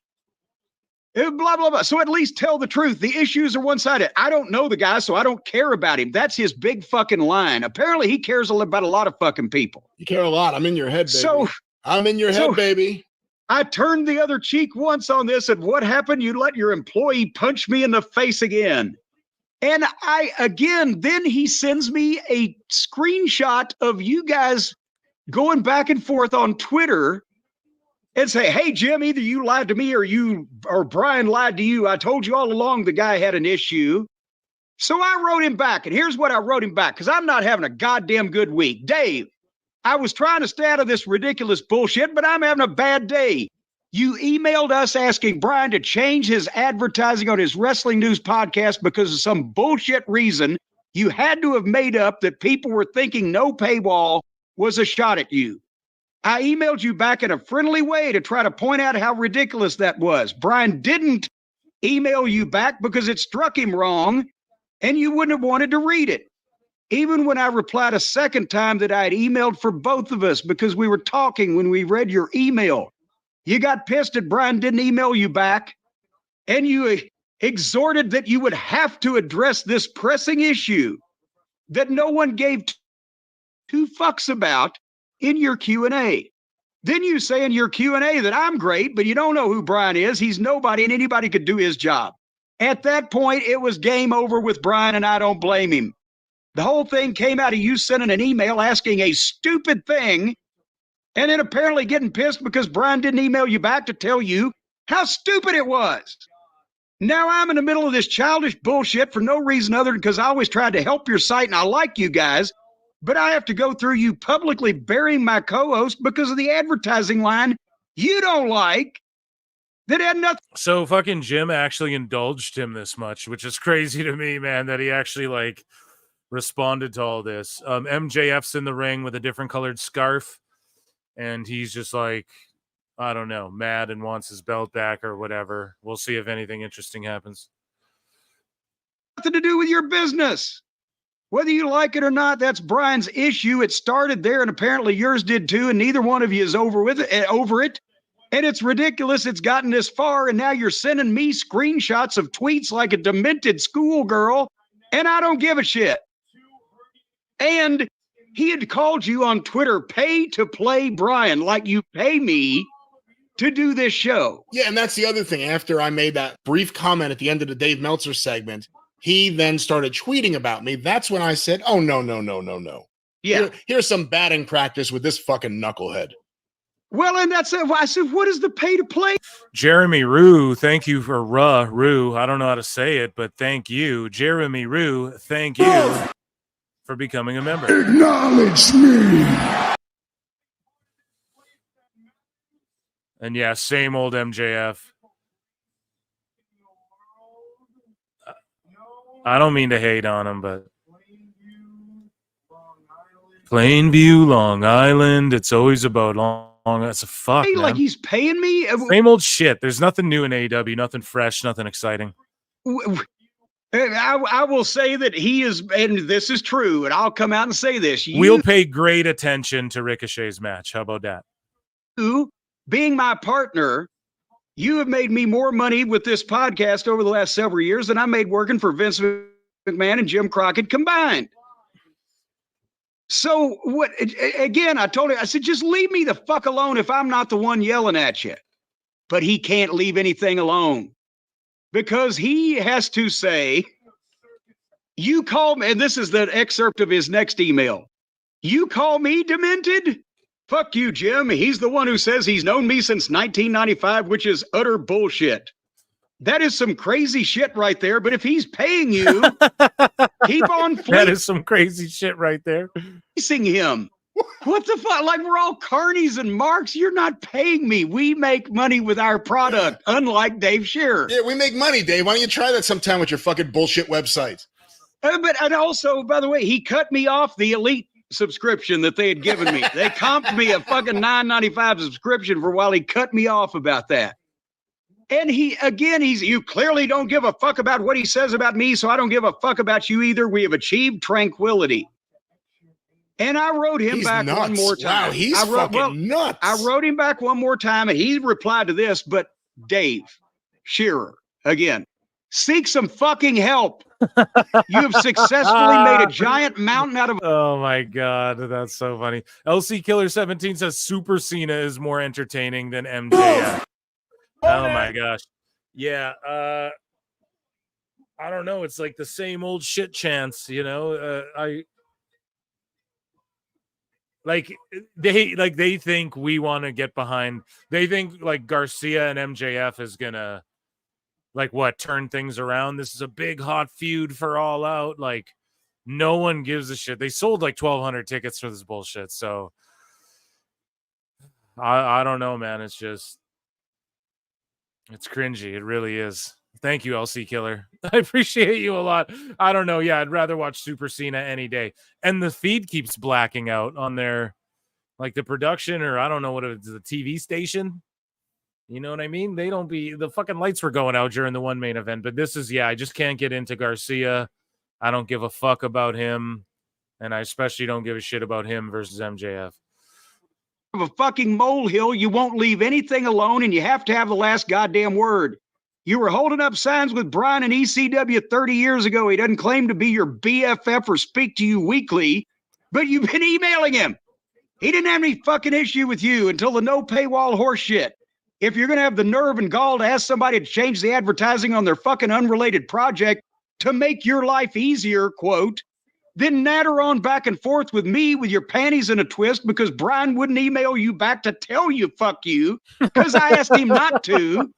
Blah, blah, blah. So at least tell the truth. The issues are one-sided. I don't know the guy, so I don't care about him. That's his big fucking line. Apparently, he cares about a lot of fucking people. You care a lot. I'm in your head, baby. I'm in your head, baby. I turned the other cheek once on this, and what happened? You let your employee punch me in the face again. And then he sends me a screenshot of you guys going back and forth on Twitter and say, hey, Jim, either you lied to me or Brian lied to you. I told you all along the guy had an issue. So I wrote him back, and here's what I wrote him back, because I'm not having a goddamn good week. Dave, I was trying to stay out of this ridiculous bullshit, but I'm having a bad day. You emailed us asking Brian to change his advertising on his Wrestling News podcast because of some bullshit reason you had to have made up that people were thinking no paywall was a shot at you. I emailed you back in a friendly way to try to point out how ridiculous that was. Brian didn't email you back because it struck him wrong. and you wouldn't have wanted to read it. Even when I replied a second time that I had emailed for both of us because we were talking when we read your email, you got pissed that Brian didn't email you back, and you exhorted that you would have to address this pressing issue that no one gave two fucks about in your Q&A. Then you say in your Q&A that I'm great, but you don't know who Brian is. He's nobody, and anybody could do his job. At that point, it was game over with Brian, and I don't blame him. The whole thing came out of you sending an email asking a stupid thing, and then apparently getting pissed because Brian didn't email you back to tell you how stupid it was. Now I'm in the middle of this childish bullshit for no reason other than because I always tried to help your site, and I like you guys, but I have to go through you publicly burying my co-host because of the advertising line you don't like that had nothing. So fucking Jim actually indulged him this much, which is crazy to me, man, that he actually like responded to all this. MJF's in the ring with a different colored scarf, and he's just like, I don't know, mad and wants his belt back or whatever. We'll see if anything interesting happens. Nothing to do with your business. Whether you like it or not, that's Brian's issue. It started there, and apparently yours did too, and neither one of you is over it. And it's ridiculous it's gotten this far, and now you're sending me screenshots of tweets like a demented schoolgirl, and I don't give a shit. And he had called you on Twitter, pay to play Brian, like you pay me to do this show. Yeah, and that's the other thing. After I made that brief comment at the end of the Dave Meltzer segment, he then started tweeting about me. That's when I said, oh, no. Yeah. Here's some batting practice with this fucking knucklehead. Well, and that's it. I said, what is the pay to play? Jeremy Rue, thank you for Rue. I don't know how to say it, but thank you. Jeremy Rue, thank you for becoming a member. Acknowledge me. And yeah, same old MJF. I don't mean to hate on him, but Plainview, Long Island, it's always about long. That's a fuck, Hey, man. like he's paying me? Same old shit. There's nothing new in AEW, nothing fresh, nothing exciting. I will say that he is, and this is true, and I'll come out and say this. We'll pay great attention to Ricochet's match. How about that? You, being my partner, you have made me more money with this podcast over the last several years than I made working for Vince McMahon and Jim Crockett combined. So what? Again, I told him, I said, just leave me the fuck alone if I'm not the one yelling at you. But he can't leave anything alone because he has to say, you call me, and this is the excerpt of his next email. You call me demented? Fuck you, Jim. He's the one who says he's known me since 1995, which is utter bullshit. That is some crazy shit right there. But if he's paying you, keep on That is some crazy shit right there. fleecing him. What the fuck? Like we're all carnies and marks. You're not paying me. We make money with our product, unlike Dave Shearer. Yeah, we make money, Dave. Why don't you try that sometime with your fucking bullshit website? And also, by the way, he cut me off the Elite subscription that they had given me. They comped me a fucking $9.95 subscription for a while. He cut me off about that. And you clearly don't give a fuck about what he says about me, so I don't give a fuck about you either. We have achieved tranquility. And I wrote him back nuts. one more time. Wow, he's fucking nuts. I wrote him back one more time, and he replied to this, but Dave Shearer, again, seek some fucking help. You have successfully made a giant mountain out of... Oh my God, that's so funny. LC Killer 17 says Super Cena is more entertaining than MJF. Oh my gosh. Yeah, I don't know. It's like the same old shit chance, you know. They think we want to get behind. They think like Garcia and MJF is gonna turn things around. This is a big hot feud for All Out. Like no one gives a shit. They sold like 1,200 tickets for this bullshit. So I don't know, man. It's cringy. It really is. Thank you, LC Killer. I appreciate you a lot. I don't know. Yeah, I'd rather watch Super Cena any day. And the feed keeps blacking out on their, like the production, or I don't know what it is, the TV station. You know what I mean? The fucking lights were going out during the one main event. But this is, I just can't get into Garcia I don't give a fuck about him, and I especially don't give a shit about him versus MJF. Of a fucking molehill, you won't leave anything alone, and you have to have the last goddamn word. You were holding up signs with Brian in ECW 30 years ago. He doesn't claim to be your BFF or speak to you weekly, but you've been emailing him. He didn't have any fucking issue with you until the no paywall horse shit. If you're going to have the nerve and gall to ask somebody to change the advertising on their fucking unrelated project to make your life easier, quote, then natter on back and forth with me with your panties in a twist because Brian wouldn't email you back to tell you fuck you because I asked him not to.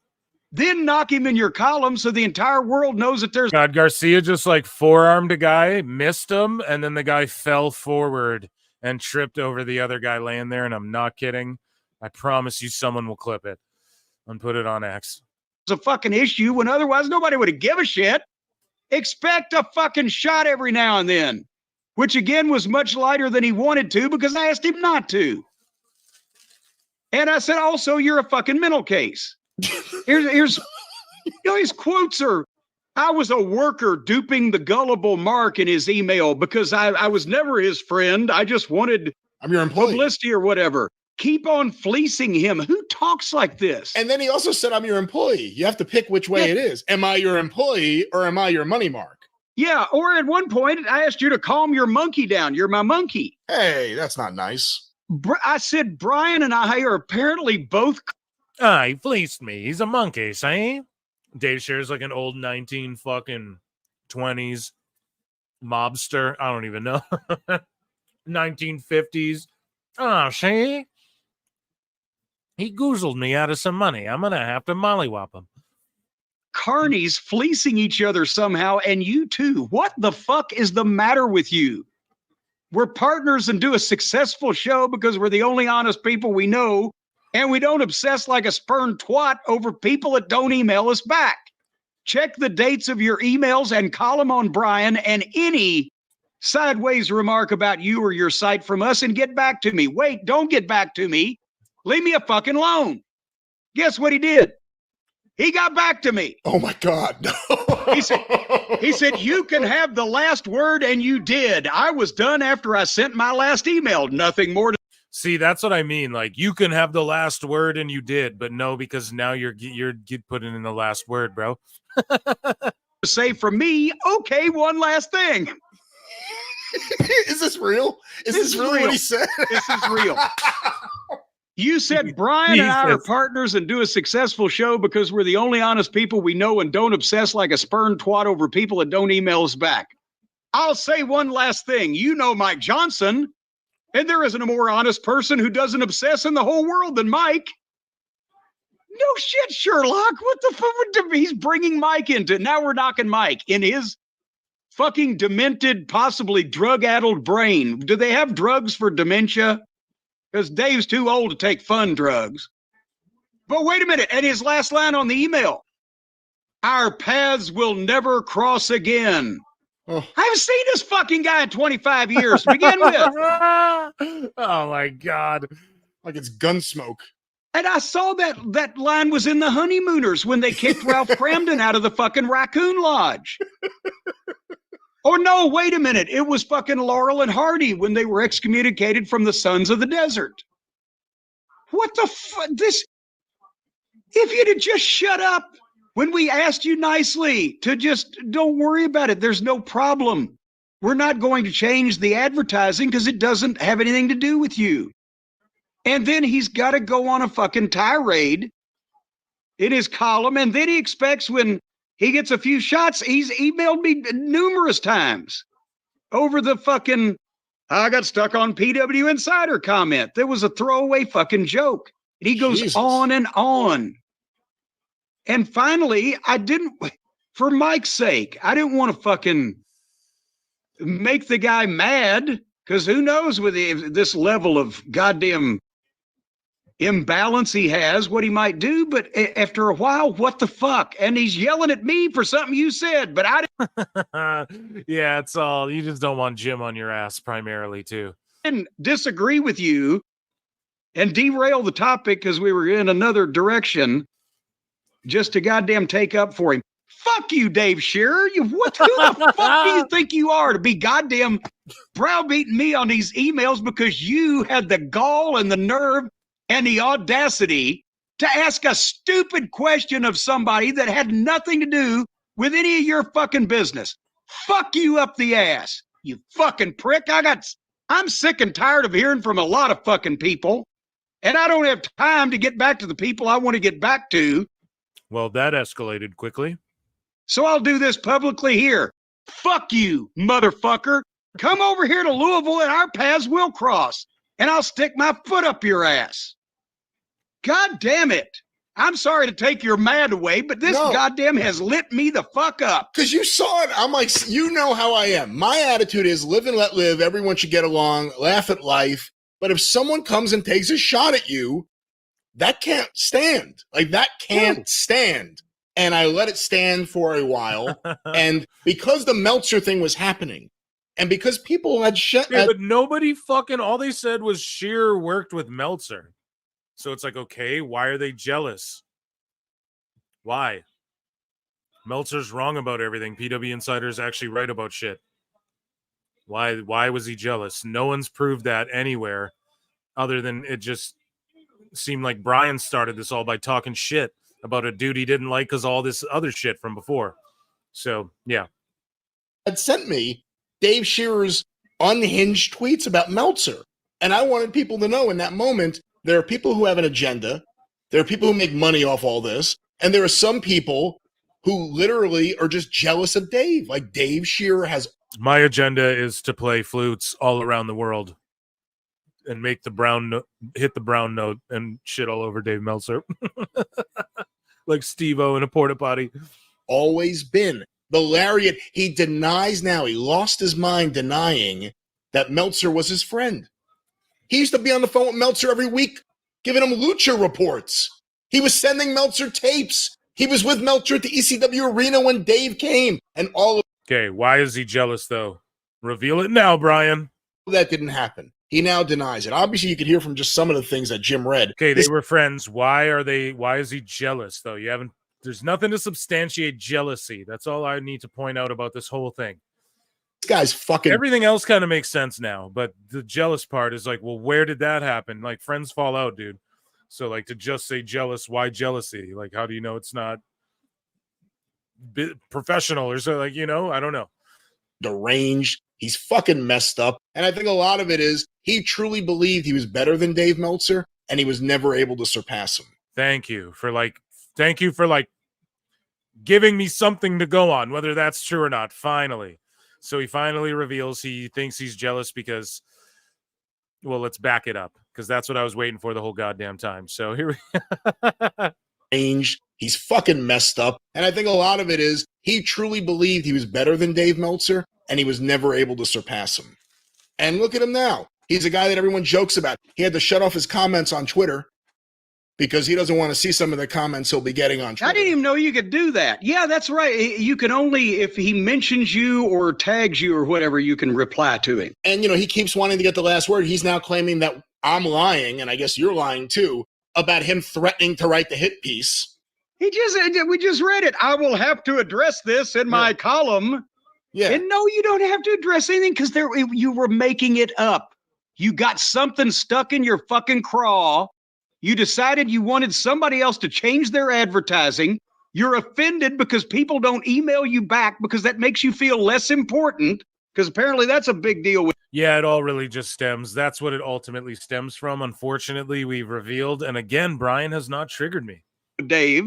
Then knock him in your column so the entire world knows that there's... God, Garcia just like forearmed a guy, missed him, and then the guy fell forward and tripped over the other guy laying there, and I'm not kidding. I promise you someone will clip it and put it on X. It's a fucking issue when otherwise nobody would give a shit. Expect a fucking shot every now and then, which again was much lighter than he wanted to because I asked him not to. And I said, also, you're a fucking mental case. Here's his quotes are, I was a worker duping the gullible Mark in his email because I was never his friend. I just wanted I'm your employee. Publicity or whatever. Keep on fleecing him. Who talks like this? And then he also said, I'm your employee. You have to pick which way it is. Am I your employee or am I your money mark? Yeah, or at one point, I asked you to calm your monkey down. You're my monkey. Hey, that's not nice. I said, Brian and I are apparently both... He fleeced me. He's a monkey, see? Dave shares like an old 1920s mobster. I don't even know. 1950s. Oh, see? He goozled me out of some money. I'm going to have to mollywop him. Carnies fleecing each other somehow, and you too. What the fuck is the matter with you? We're partners and do a successful show because we're the only honest people we know, and we don't obsess like a spurned twat over people that don't email us back. Check the dates of your emails and call them on Brian and any sideways remark about you or your site from us and get back to me. Wait, don't get back to me. Leave me a fucking alone. Guess what he did? He got back to me. Oh my God. He said, you can have the last word, and you did. I was done after I sent my last email. Nothing more to see. That's what I mean. Like, you can have the last word, and you did, but no, because now you're putting in the last word, bro. say from me. Okay, one last thing. Is this real? Is this really real. What he said? This is real. You said Brian and I are partners and do a successful show because we're the only honest people we know and don't obsess like a spurned twat over people that don't email us back. I'll say one last thing. You know Mike Johnson, and there isn't a more honest person who doesn't obsess in the whole world than Mike. No shit, Sherlock. What the fuck? He's bringing Mike into it. Now we're knocking Mike in his fucking demented, possibly drug-addled brain. Do they have drugs for dementia? Because Dave's too old to take fun drugs. But wait a minute. And his last line on the email, our paths will never cross again. Oh. I haven't seen this fucking guy in 25 years to begin with. Oh, my God. Like it's Gunsmoke. And I saw that line was in the Honeymooners when they kicked Ralph Cramden out of the fucking Raccoon Lodge. Or no, wait a minute. It was fucking Laurel and Hardy when they were excommunicated from the Sons of the Desert. What the fuck? This, if you'd have just shut up when we asked you nicely to just don't worry about it. There's no problem. We're not going to change the advertising because it doesn't have anything to do with you. And then he's got to go on a fucking tirade in his column. And then he expects when he gets a few shots, he's emailed me numerous times over the fucking, I got stuck on PW Insider comment. There was a throwaway fucking joke. And he goes on and on. And finally, for Mike's sake, I didn't want to fucking make the guy mad because who knows with this level of goddamn imbalance he has, what he might do, but after a while, what the fuck? And he's yelling at me for something you said, but I didn't. Yeah, it's all, you just don't want Jim on your ass primarily, too. Didn't disagree with you and derail the topic because we were in another direction just to goddamn take up for him. Fuck you, Dave Shearer. Who the fuck do you think you are to be goddamn browbeating me on these emails because you had the gall and the nerve and the audacity to ask a stupid question of somebody that had nothing to do with any of your fucking business? Fuck you up the ass, you fucking prick. I'm sick and tired of hearing from a lot of fucking people, and I don't have time to get back to the people I want to get back to. Well, that escalated quickly. So I'll do this publicly here. Fuck you, motherfucker. Come over here to Louisville and our paths will cross, and I'll stick my foot up your ass. God damn it. I'm sorry to take your mad away, but this goddamn has lit me the fuck up. Because you saw it. I'm like, you know how I am. My attitude is live and let live. Everyone should get along, laugh at life. But if someone comes and takes a shot at you, that can't stand. Like, that can't stand. And I let it stand for a while. And because the Meltzer thing was happening, and because people had but nobody fucking, all they said was Shearer worked with Meltzer. So it's like, okay, why are they jealous? Why? Meltzer's wrong about everything. PW Insider's actually right about shit. Why was he jealous? No one's proved that anywhere other than it just seemed like Brian started this all by talking shit about a dude he didn't like because all this other shit from before. So, yeah. Had sent me Dave Shearer's unhinged tweets about Meltzer. And I wanted people to know in that moment, there are people who have an agenda. There are people who make money off all this. And there are some people who literally are just jealous of Dave. Like, Dave Shearer has... My agenda is to play flutes all around the world and make the hit the brown note and shit all over Dave Meltzer. Like Steve-O in a porta potty. Always been. The lariat, he denies now. He lost his mind denying that Meltzer was his friend. He used to be on the phone with Meltzer every week, giving him lucha reports. He was sending Meltzer tapes. He was with Meltzer at the ECW arena when Dave came. And all of Okay, why is he jealous, though? Reveal it now, Brian. that didn't happen. He now denies it. Obviously, you could hear from just some of the things that Jim read. Okay, they were friends. Why is he jealous, though? There's nothing to substantiate jealousy. That's all I need to point out about this whole thing. This guy's fucking... Everything else kind of makes sense now, but the jealous part is like, well, where did that happen? Like, friends fall out, dude. So, like, to just say jealous, why jealousy? Like, how do you know it's not professional or so? Like, I don't know. Deranged. He's fucking messed up. And I think a lot of it is he truly believed he was better than Dave Meltzer, and he was never able to surpass him. Thank you for giving me something to go on, whether that's true or not, finally. So he finally reveals he thinks he's jealous because, well, let's back it up, because that's what I was waiting for the whole goddamn time. So here we He's fucking messed up. And I think a lot of it is he truly believed he was better than Dave Meltzer, and he was never able to surpass him. And look at him now. He's a guy that everyone jokes about. He had to shut off his comments on Twitter because he doesn't want to see some of the comments he'll be getting on Twitter. I didn't even know you could do that. Yeah, that's right. You can only, if he mentions you or tags you or whatever, you can reply to him. And, he keeps wanting to get the last word. He's now claiming that I'm lying, and I guess you're lying too, about him threatening to write the hit piece. We just read it. I will have to address this in my column. Yeah. And no, you don't have to address anything because you were making it up. You got something stuck in your fucking craw. You decided you wanted somebody else to change their advertising. You're offended because people don't email you back because that makes you feel less important, because apparently that's a big deal. Yeah, it all really just stems. That's what it ultimately stems from. Unfortunately, we've revealed. And again, Brian has not triggered me. Dave.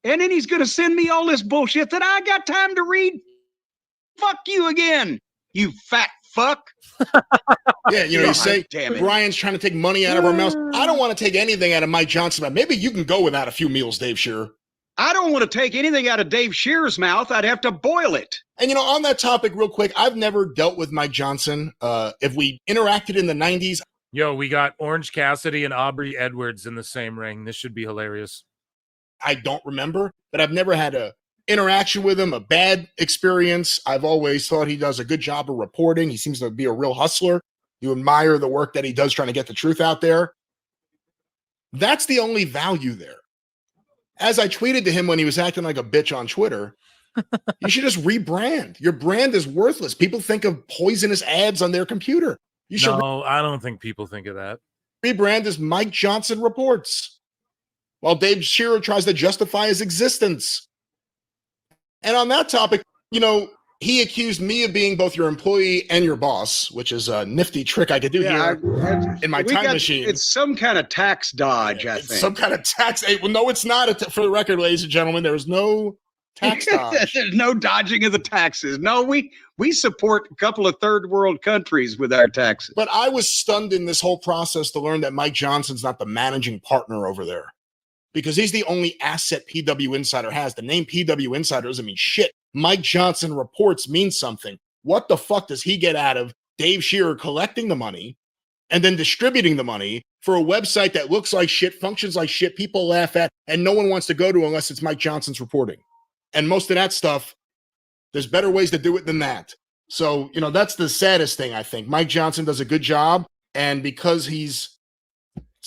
And then he's going to send me all this bullshit that I got time to read. Fuck you again, you fat fuck. Yeah, you say Brian's trying to take money out of our mouths. I don't want to take anything out of Mike Johnson, but maybe you can go without a few meals, Dave Shearer. I don't want to take anything out of Dave Shearer's mouth. I'd have to boil it. And, on that topic, real quick, I've never dealt with Mike Johnson. If we interacted in the 90s. Yo, we got Orange Cassidy and Aubrey Edwards in the same ring. This should be hilarious. I don't remember, but I've never had a interaction with him, a bad experience. I've always thought he does a good job of reporting. He seems to be a real hustler. You admire the work that he does trying to get the truth out there. That's the only value there. as I tweeted to him when he was acting like a bitch on Twitter, you should just rebrand. Your brand is worthless. People think of poisonous ads on their computer. You should I don't think people think of that. rebrand as Mike Johnson Reports, while Dave Shearer tries to justify his existence. And on that topic, he accused me of being both your employee and your boss, which is a nifty trick I could do here in my time machine. It's some kind of tax dodge, I think. Some kind of tax. Well, no, it's not. For the record, ladies and gentlemen, there is no tax dodge. There's no dodging of the taxes. No, we support a couple of third world countries with our taxes. But I was stunned in this whole process to learn that Mike Johnson's not the managing partner over there, because he's the only asset PW Insider has. The name PW Insider doesn't mean shit. Mike Johnson Reports means something. What the fuck does he get out of Dave Shearer collecting the money and then distributing the money for a website that looks like shit, functions like shit, people laugh at, and no one wants to go to unless it's Mike Johnson's reporting? And most of that stuff, there's better ways to do it than that. So, that's the saddest thing, I think. Mike Johnson does a good job, and because it's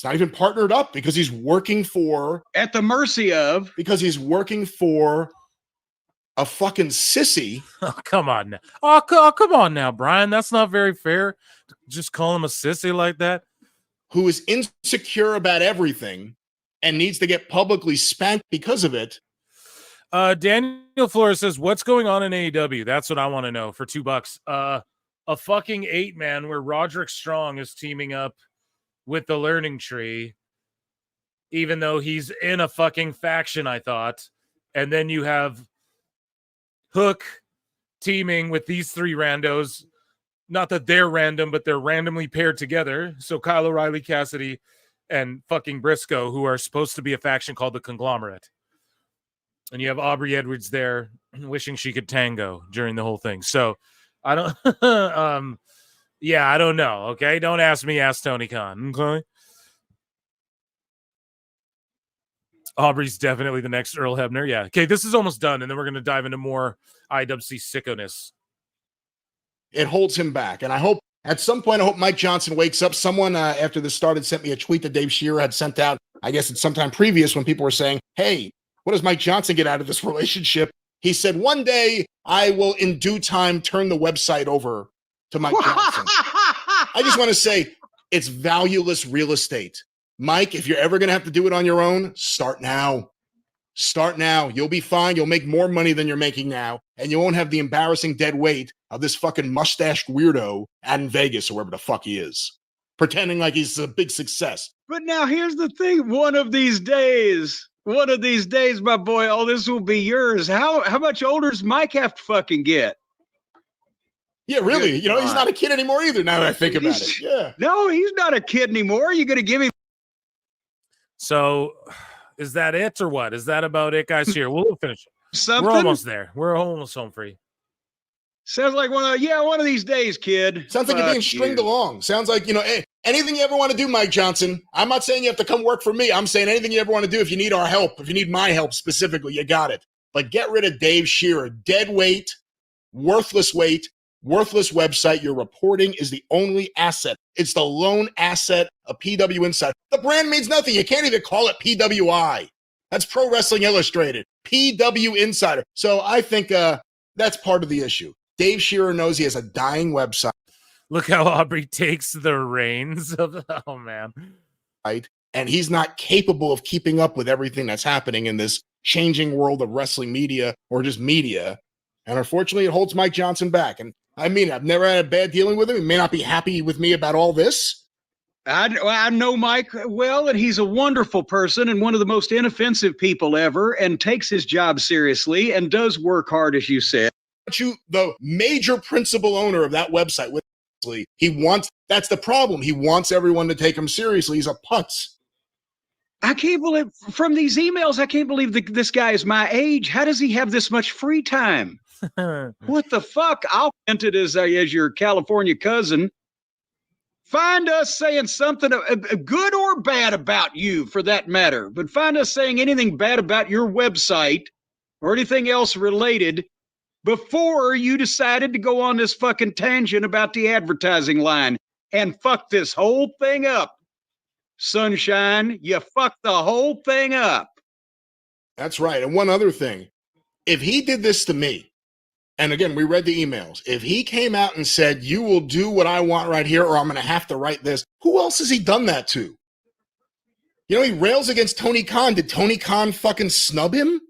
not even partnered up, because he's working for... At the mercy of... Because he's working for a fucking sissy. Oh, come on now. Oh, come on now, Brian. That's not very fair. Just call him a sissy like that. Who is insecure about everything and needs to get publicly spanked because of it. Daniel Flores says, what's going on in AEW? That's what I want to know for $2. A fucking 8-man where Roderick Strong is teaming up with the Learning Tree, even though he's in a fucking faction, I thought. And then you have Hook teaming with these three randos. Not that they're random, but they're randomly paired together. So Kyle O'Reilly, Cassidy, and fucking Briscoe, who are supposed to be a faction called the Conglomerate. And you have Aubrey Edwards there wishing she could tango during the whole thing. So I don't, I don't know. Okay. Don't ask me, ask Tony Khan. Okay. Aubrey's definitely the next Earl Hebner. Yeah. Okay. This is almost done. And then we're going to dive into more IWC sickoness. It holds him back. And I hope at some point, I hope Mike Johnson wakes up. Someone after this started sent me a tweet that Dave Shearer had sent out. I guess it's sometime previous when people were saying, hey, what does Mike Johnson get out of this relationship? He said, one day I will in due time turn the website over to Mike Johnson. I just want to say it's valueless real estate. Mike, if you're ever going to have to do it on your own, start now. Start now. You'll be fine. You'll make more money than you're making now. And you won't have the embarrassing dead weight of this fucking mustached weirdo out in Vegas or wherever the fuck he is, pretending like he's a big success. But now here's the thing. One of these days, my boy, all this will be yours. How much older does Mike have to fucking get? Yeah, really. He's not a kid anymore either, now that I think about it. Yeah. No, he's not a kid anymore. You're going to give him. So is that it or what? Is that about it, guys? Here, we'll finish. Something? We're almost there. We're almost home free. Sounds like one of these days, kid. Sounds like you're being stringed along. Sounds like, anything you ever want to do, Mike Johnson. I'm not saying you have to come work for me. I'm saying anything you ever want to do. If you need our help, if you need my help specifically, you got it. But get rid of Dave Shearer. Dead weight, worthless website. Your reporting is the only asset. It's the lone asset of PW Insider. The brand means nothing. You can't even call it PWI. That's Pro Wrestling Illustrated. PW Insider. So I think that's part of the issue. Dave Shearer knows he has a dying website. Look how Aubrey takes the reins of oh man. Right. And he's not capable of keeping up with everything that's happening in this changing world of wrestling media or just media. And unfortunately, it holds Mike Johnson back. And I mean, I've never had a bad dealing with him. He may not be happy with me about all this. I know Mike well, and he's a wonderful person and one of the most inoffensive people ever, and takes his job seriously and does work hard, as you said. The major principal owner of that website, that's the problem. He wants everyone to take him seriously. He's a putz. I can't believe, from these emails, I can't believe this guy is my age. How does he have this much free time? What the fuck? I'll print it as your California cousin. Find us saying something good or bad about you, for that matter. But find us saying anything bad about your website or anything else related before you decided to go on this fucking tangent about the advertising line and fuck this whole thing up. Sunshine, you fucked the whole thing up. That's right. And one other thing, if he did this to me, and again, we read the emails, if he came out and said, you will do what I want right here, or I'm going to have to write this, who else has he done that to? You know, he rails against Tony Khan. Did Tony Khan fucking snub him?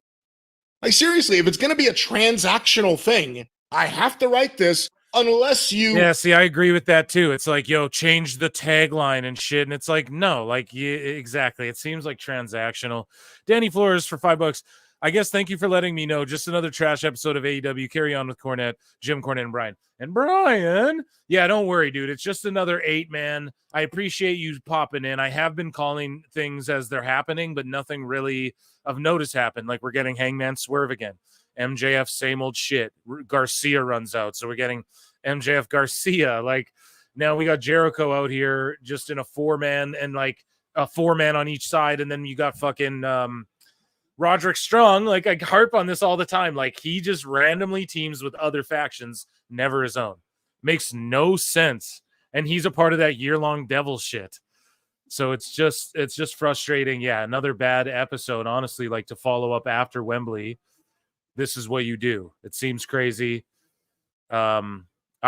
Like, seriously, if it's going to be a transactional thing, I have to write this unless you... Yeah, see, I agree with that too. It's like, yo, change the tagline and shit. And it's like, no, like, yeah, exactly. It seems like transactional. Danny Flores for $5. I guess thank you for letting me know. Just another trash episode of AEW. Carry on with Cornette, Jim Cornette, and Brian. And Brian, yeah, don't worry, dude. It's just another 8-man. I appreciate you popping in. I have been calling things as they're happening, but nothing really of notice happened. Like, we're getting Hangman Swerve again. MJF, same old shit. Garcia runs out, so we're getting MJF Garcia. Like, now we got Jericho out here just in a 4-man and like a 4-man on each side, and then you got fucking Roderick Strong. Like, I harp on this all the time. Like, he just randomly teams with other factions, never his own. Makes no sense. And he's a part of that year-long devil shit. So it's just frustrating. Yeah, another bad episode, honestly. Like, to follow up after Wembley, this is what you do. It seems crazy. I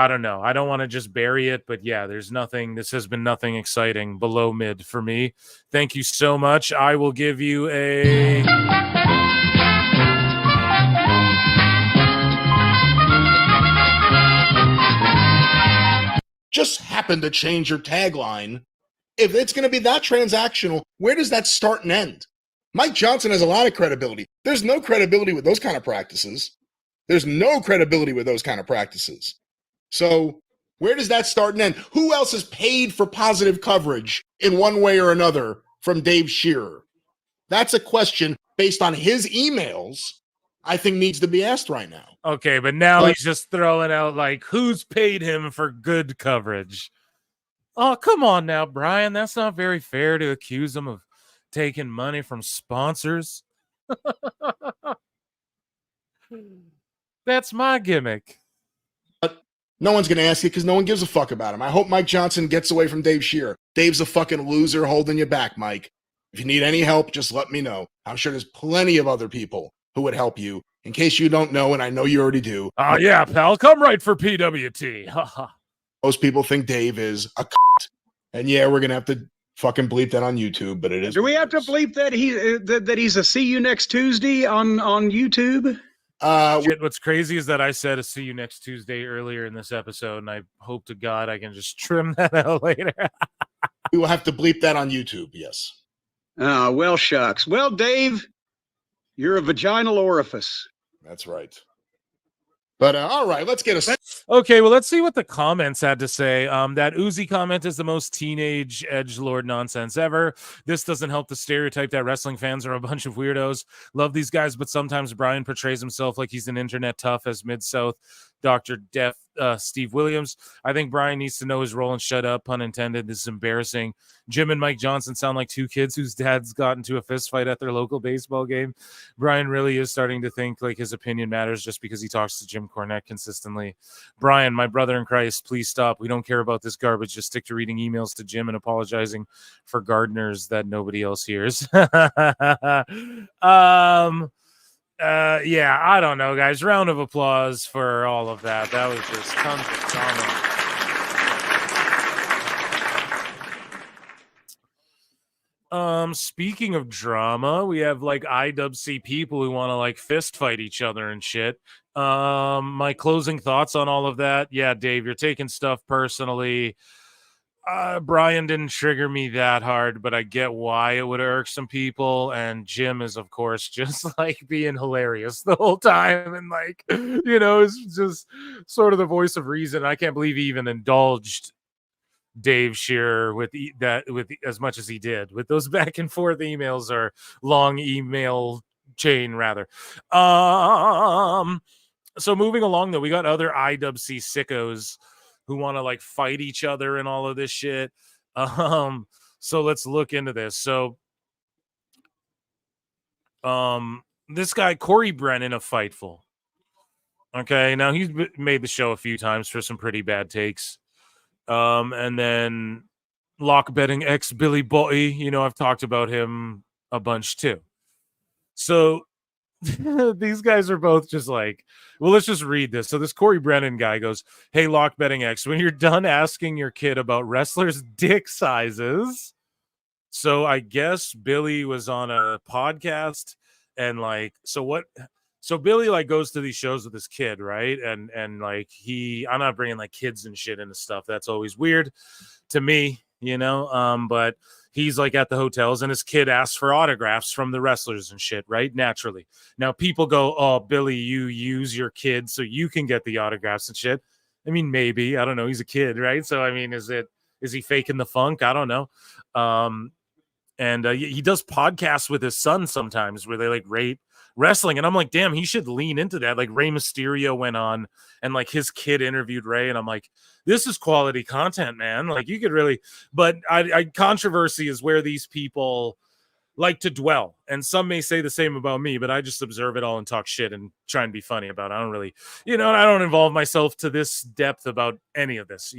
don't know. I don't want to just bury it, but yeah, there's nothing. This has been nothing exciting below mid for me. Thank you so much. I will give you a... Just happen to change your tagline. If it's going to be that transactional, where does that start and end? Mike Johnson has a lot of credibility. There's no credibility with those kind of practices. There's no credibility with those kind of practices. So where does that start and end? Who else is paid for positive coverage in one way or another from Dave Shearer? That's a question based on his emails I think needs to be asked right now. Okay, but now he's just throwing out, like, who's paid him for good coverage? Oh, come on now, Brian. That's not very fair to accuse him of taking money from sponsors. That's my gimmick. But no one's going to ask you because no one gives a fuck about him. I hope Mike Johnson gets away from Dave Shearer. Dave's a fucking loser holding you back, Mike. If you need any help, just let me know. I'm sure there's plenty of other people who would help you. In case you don't know, and I know you already do. Oh, yeah, pal. Come right for PWT. Most people think Dave is a c***. And yeah, we're going to have to fucking bleep that on YouTube, but it is. Do we have to bleep that he's a see you next Tuesday on YouTube? What's crazy is that I said a see you next Tuesday earlier in this episode, and I hope to God I can just trim that out later. We will have to bleep that on YouTube, yes. Well, shucks. Well, Dave, you're a vaginal orifice. That's right. But all right, let's get a... Okay, well, let's see what the comments had to say. That Uzi comment is the most teenage edgelord nonsense ever. This doesn't help the stereotype that wrestling fans are a bunch of weirdos. Love these guys, but sometimes Brian portrays himself like he's an internet tough as Mid-South Dr. Death Steve Williams. I think Brian needs to know his role and shut up, pun intended. This is embarrassing. Jim and Mike Johnson sound like two kids whose dads got into a fist fight at their local baseball game. Brian really is starting to think like his opinion matters just because he talks to Jim Cornette consistently. Brian, my brother in Christ, please stop. We don't care about this garbage. Just stick to reading emails to Jim and apologizing for gardeners that nobody else hears. Yeah, I don't know, guys. Round of applause for all of that. That was just tons of drama. Speaking of drama, we have like IWC people who want to like fist fight each other and shit. My closing thoughts on all of that. Yeah, Dave, you're taking stuff personally. Brian didn't trigger me that hard, but I get why it would irk some people. And Jim is, of course, just like being hilarious the whole time. And like, you know, it's just sort of the voice of reason. I can't believe he even indulged Dave Shearer with as much as he did with those back and forth emails or long email chain rather. So moving along though, we got other IWC sickos who want to like fight each other and all of this shit. So let's look into this. So this guy Corey Brennan of Fightful. Okay, now he's made the show a few times for some pretty bad takes. And then lock betting ex Billy Boy, you know, I've talked about him a bunch too. So these guys are both just like, well, let's just read this. So this Corey Brennan guy goes, hey, Lock Betting X, when you're done asking your kid about wrestlers' dick sizes. So I guess Billy was on a podcast and like, so Billy like goes to these shows with his kid, right? And like I'm not bringing like kids and shit into stuff. That's always weird to me, but he's like at the hotels and his kid asks for autographs from the wrestlers and shit, right? Naturally. Now people go, oh, Billy, you use your kid so you can get the autographs and shit. I mean, maybe, I don't know. He's a kid, right? So, I mean, is he faking the funk? I don't know. And he does podcasts with his son sometimes where they like rate wrestling. And I'm like, damn, he should lean into that. Like Rey Mysterio went on and like his kid interviewed Rey. And I'm like, this is quality content, man. Like you could really, but controversy is where these people like to dwell. And some may say the same about me, but I just observe it all and talk shit and try and be funny about it. I don't really, I don't involve myself to this depth about any of this,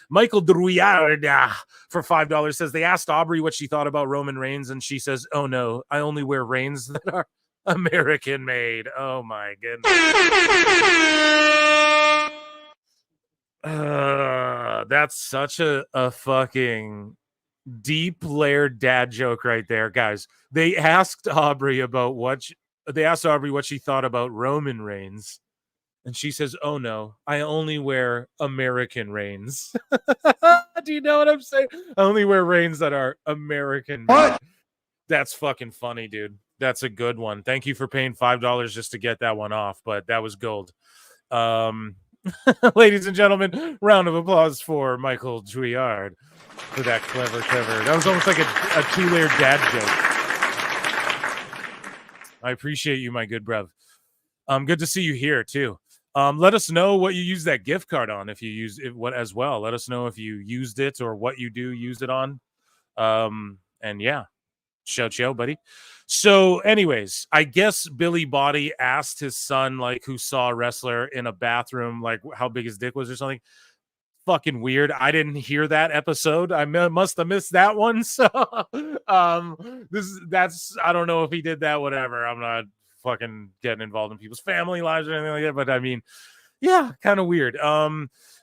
Michael Drouillard for $5 says they asked Aubrey what she thought about Roman Reigns. And she says, oh no, I only wear Reigns that are American made. Oh my goodness. That's such a fucking deep layered dad joke right there, guys. They asked Aubrey what she thought about Roman Reigns, and she says, oh no, I only wear American Reigns. Do you know what I'm saying? I only wear Reigns that are American. What? That's fucking funny, dude. That's a good one. Thank you for paying $5 just to get that one off, but that was gold. Ladies and gentlemen, round of applause for Michael Drouillard for that clever. That was almost like a two-layered dad joke. I appreciate you, my good bruv. Good to see you here too. Let us know what you use that gift card on. If you use it, what as well. Let us know if you used it or what you do use it on. And yeah, shout, buddy. So, anyways, I guess Billy Body asked his son, like, who saw a wrestler in a bathroom, like, how big his dick was or something. Fucking weird. I didn't hear that episode. I must have missed that one. So, that's I don't know if he did that. Whatever. I'm not fucking getting involved in people's family lives or anything like that. But I mean, yeah, kind of weird.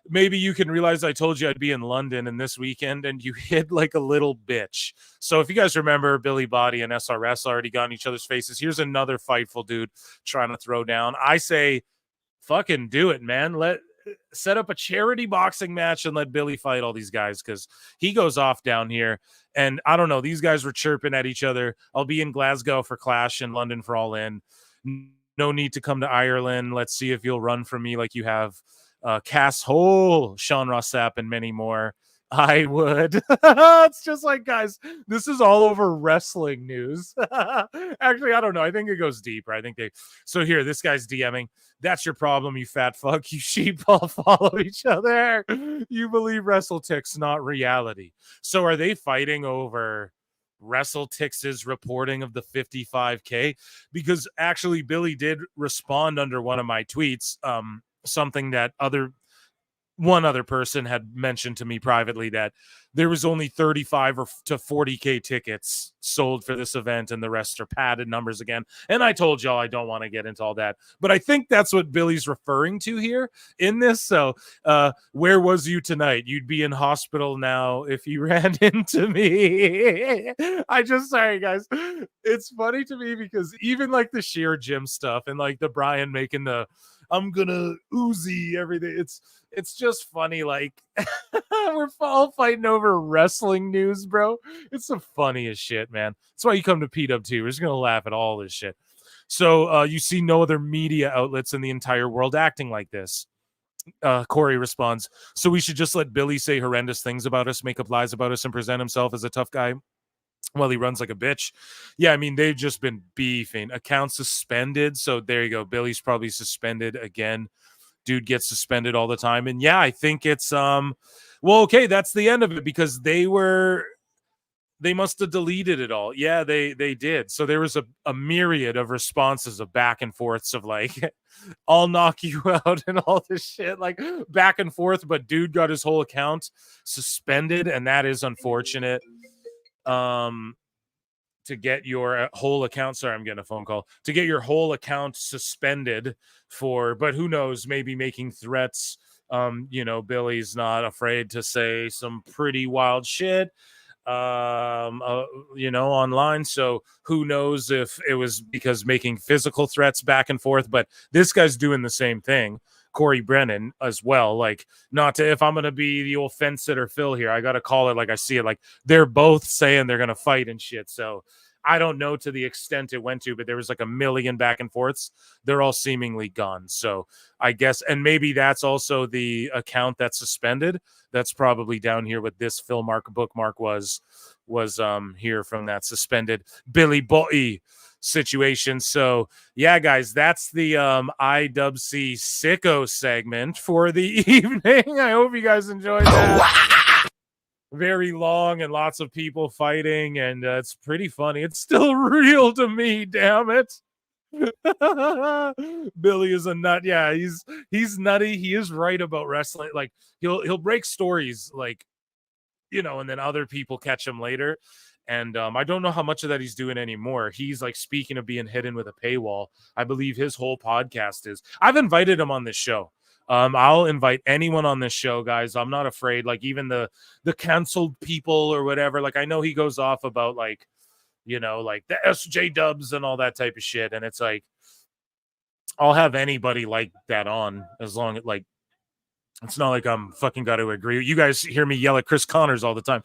Maybe you can realize I told you I'd be in London and this weekend and you hid like a little bitch. So if you guys remember, Billy Body and SRS already got in each other's faces. Here's another fightful dude trying to throw down. I say, fucking do it, man. Set up a charity boxing match and let Billy fight all these guys because he goes off down here. And I don't know, these guys were chirping at each other. I'll be in Glasgow for Clash and London for All In. No need to come to Ireland. Let's see if you'll run for me like you have Cass Hole, Sean Rossap, and many more. I would. It's just like, guys, this is all over wrestling news. Actually, I don't know. I think it goes deeper. So here, this guy's DMing. That's your problem, you fat fuck. You sheep all follow each other. You believe WrestleTix, not reality. So are they fighting over WrestleTix's reporting of the 55K? Because actually, Billy did respond under one of my tweets, something that one other person had mentioned to me privately, that there was only 35 to 40K tickets sold for this event and the rest are padded numbers again. And I told y'all I don't want to get into all that, but I think that's what Billy's referring to here in this. So where was you tonight? You'd be in hospital now if you ran into me. Sorry guys, it's funny to me because even like the sheer gym stuff and like the Brian making the I'm gonna Uzi everything, it's just funny. Like we're all fighting over wrestling news, bro. It's the funniest shit, man. That's why you come to PWT. We're just gonna laugh at all this shit. So you see no other media outlets in the entire world acting like this. Corey responds, so we should just let Billy say horrendous things about us, make up lies about us, and present himself as a tough guy while he runs like a bitch. Yeah, I mean, they've just been beefing. Account suspended. So there you go. Billy's probably suspended again. Dude gets suspended all the time. And yeah, I think it's well, okay, that's the end of it because they must have deleted it all. Yeah, they did. So there was a myriad of responses of back and forths of like, I'll knock you out and all this shit, like back and forth. But dude got his whole account suspended, and that is unfortunate. to get your whole account. Sorry, I'm getting a phone call. To get your whole account suspended for, but who knows, maybe making threats. Billy's not afraid to say some pretty wild shit, online. So who knows if it was because making physical threats back and forth, but this guy's doing the same thing. Corey Brennan as well. Like, not to, if I'm going to be the old fence sitter Phil here, I got to call it like I see it. Like, they're both saying they're going to fight and shit. So I don't know to the extent it went to, but there was like a million back and forths. They're all seemingly gone. So I guess, and maybe that's also the account that's suspended. That's probably down here with this Phil Mark bookmark was here from that suspended Billy Boy situation. So yeah, guys, that's the IWC sicko segment for the evening. I hope you guys enjoyed that. Very long and lots of people fighting, and it's pretty funny. It's still real to me, damn it. Billy is a nut. Yeah, he's nutty. He is right about wrestling. Like, he'll break stories, like, and then other people catch him later. And I don't know how much of that he's doing anymore. He's like, speaking of being hidden with a paywall, I believe his whole podcast is. I've invited him on this show. I'll invite anyone on this show, guys. I'm not afraid. Like, even the canceled people or whatever. Like, I know he goes off about like the SJ dubs and all that type of shit. And it's like, I'll have anybody like that on, as long as, like, it's not like I'm fucking got to agree. You guys hear me yell at Chris Connors all the time.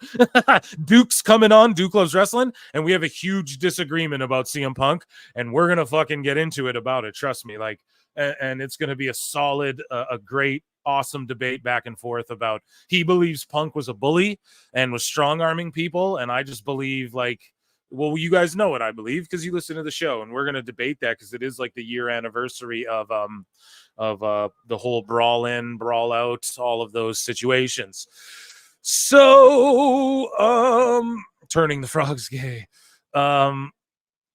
Duke's coming on. Duke Loves Wrestling. And we have a huge disagreement about CM Punk. And we're going to fucking get into it about it. Trust me. Like, and it's going to be a solid, a great, awesome debate back and forth about, he believes Punk was a bully and was strong-arming people. And I just believe, like, well, you guys know what I believe because you listen to the show, and we're going to debate that because it is like the year anniversary of the whole brawl in, brawl out, all of those situations. So, turning the frogs gay.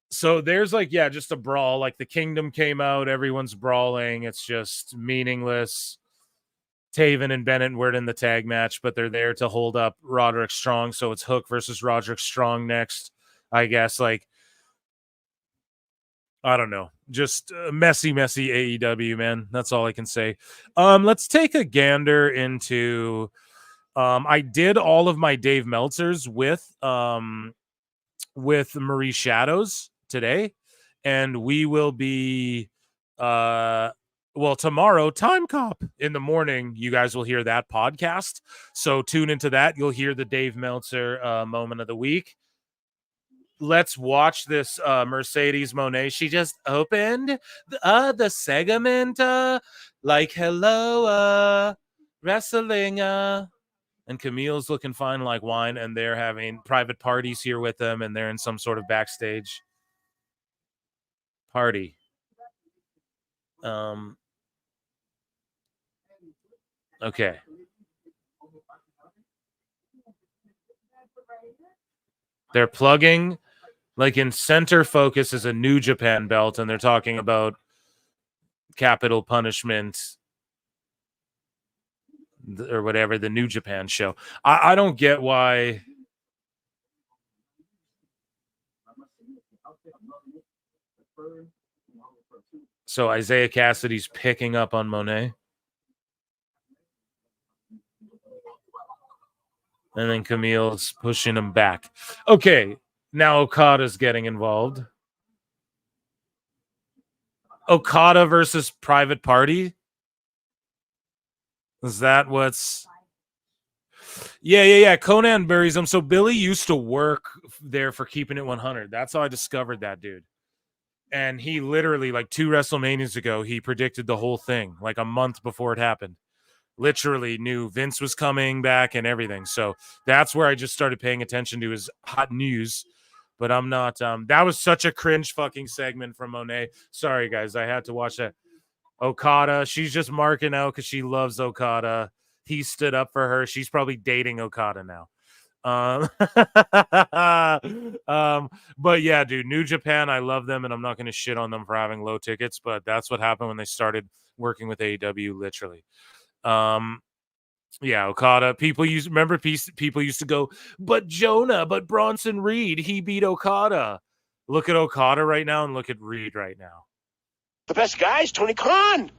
So there's like, yeah, just a brawl. Like, the Kingdom came out, everyone's brawling. It's just meaningless. Taven and Bennett were in the tag match, but they're there to hold up Roderick Strong. So it's Hook versus Roderick Strong next, I guess. Like, I don't know. Just messy AEW, man. That's all I can say. Let's take a gander into. I did all of my Dave Meltzers with Marie Shadows today, and we will be tomorrow, Time Cop in the morning. You guys will hear that podcast, so tune into that. You'll hear the Dave Meltzer moment of the week. Let's watch this Mercedes Moné. She just opened the segment like, hello, wrestling. And Camille's looking fine like wine, and they're having private parties here with them, and they're in some sort of backstage party. Okay. They're plugging, like, in center focus is a New Japan belt, and they're talking about capital punishment or whatever, the New Japan show. I don't get why. So Isaiah Cassidy's picking up on Monet. And then Camille's pushing him back. Okay, now Okada's getting involved. Okada versus Private Party? Is that what's... Yeah. Conan buries him. So Billy used to work there for Keeping It 100. That's how I discovered that dude. And he literally, like 2 WrestleManias ago, he predicted the whole thing, like a month before it happened. Literally knew Vince was coming back and everything. So that's where I just started paying attention to his hot news. But I'm not... that was such a cringe fucking segment from Monet. Sorry, guys. I had to watch that. Okada, she's just marking out because she loves Okada. He stood up for her. She's probably dating Okada now. But yeah, dude, New Japan, I love them, and I'm not going to shit on them for having low tickets, but that's what happened when they started working with AEW, literally. Yeah, Okada. People used to go, but Jonah, but Bronson Reed, he beat Okada. Look at Okada right now and look at Reed right now. The best guy is Tony Khan.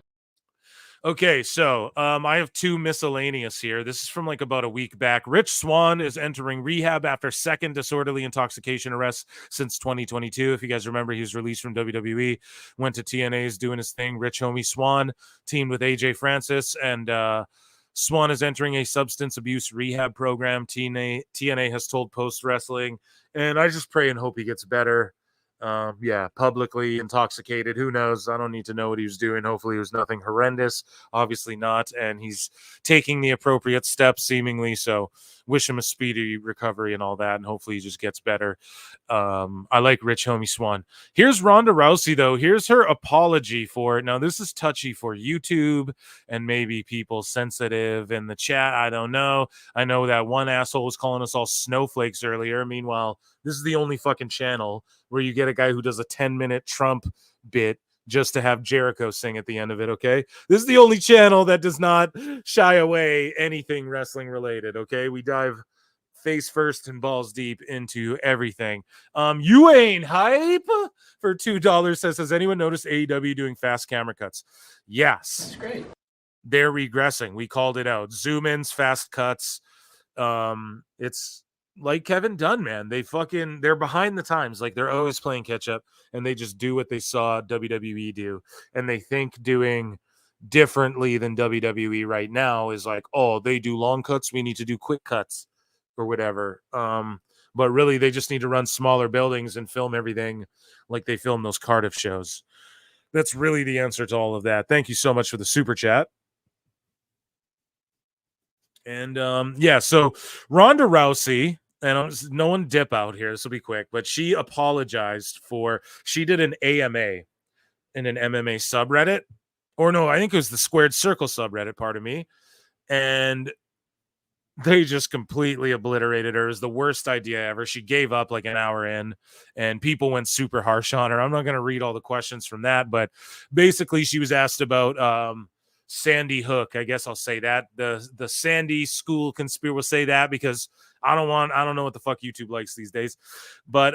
Okay, so I have two miscellaneous here. This is from like about a week back. Rich Swann is entering rehab after second disorderly intoxication arrest since 2022. If you guys remember, he was released from WWE, went to TNA's doing his thing. Rich Homie Swann teamed with AJ Francis, and Swann is entering a substance abuse rehab program. TNA has told Post Wrestling, and I just pray and hope he gets better. Publicly intoxicated. Who knows? I don't need to know what he was doing. Hopefully it was nothing horrendous. Obviously not. And he's taking the appropriate steps seemingly. So wish him a speedy recovery and all that. And hopefully he just gets better. I like Rich Homie Swann. Here's Ronda Rousey though. Here's her apology for it. Now this is touchy for YouTube and maybe people sensitive in the chat. I don't know. I know that one asshole was calling us all snowflakes earlier. Meanwhile, this is the only fucking channel where you get a guy who does a 10-minute Trump bit just to have Jericho sing at the end of it, okay? This is the only channel that does not shy away anything wrestling related, okay? We dive face first and balls deep into everything. You ain't hype for $2 says, has anyone noticed AEW doing fast camera cuts? Yes. That's great. They're regressing. We called it out. Zoom ins, fast cuts. It's like Kevin Dunn, man. They're behind the times. Like they're always playing catch up, and they just do what they saw WWE do. And they think doing differently than WWE right now is like, oh, they do long cuts, we need to do quick cuts or whatever. But really they just need to run smaller buildings and film everything like they film those Cardiff shows. That's really the answer to all of that. Thank you so much for the super chat. And so Ronda Rousey, and no one dip out here, this will be quick, but she apologized she did an AMA in an MMA subreddit, or no, I think it was the Squared Circle subreddit, pardon me, and they just completely obliterated her. It was the worst idea ever. She gave up like an hour in, and people went super harsh on her. I'm not going to read all the questions from that, but basically she was asked about Sandy Hook. I guess I'll say that. The Sandy School conspiracy will say that because I don't know what the fuck YouTube likes these days. But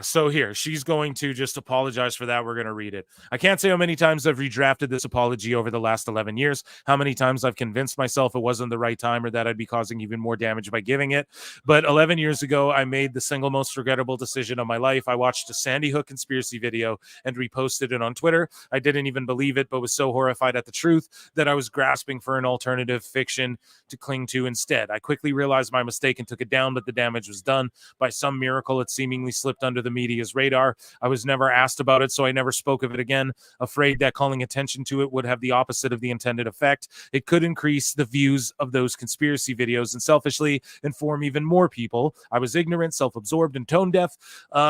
so here, she's going to just apologize for that. We're going to read it. I can't say how many times I've redrafted this apology over the last 11 years, how many times I've convinced myself it wasn't the right time or that I'd be causing even more damage by giving it. But 11 years ago, I made the single most regrettable decision of my life. I watched a Sandy Hook conspiracy video and reposted it on Twitter. I didn't even believe it, but was so horrified at the truth that I was grasping for an alternative fiction to cling to instead. I quickly realized my mistake and took it down, but the damage was done. By some miracle, it seemingly slipped under the media's radar. I was never asked about it, so I never spoke of it again, afraid that calling attention to it would have the opposite of the intended effect. It could increase the views of those conspiracy videos and selfishly inform even more people. I was ignorant, self-absorbed, and tone-deaf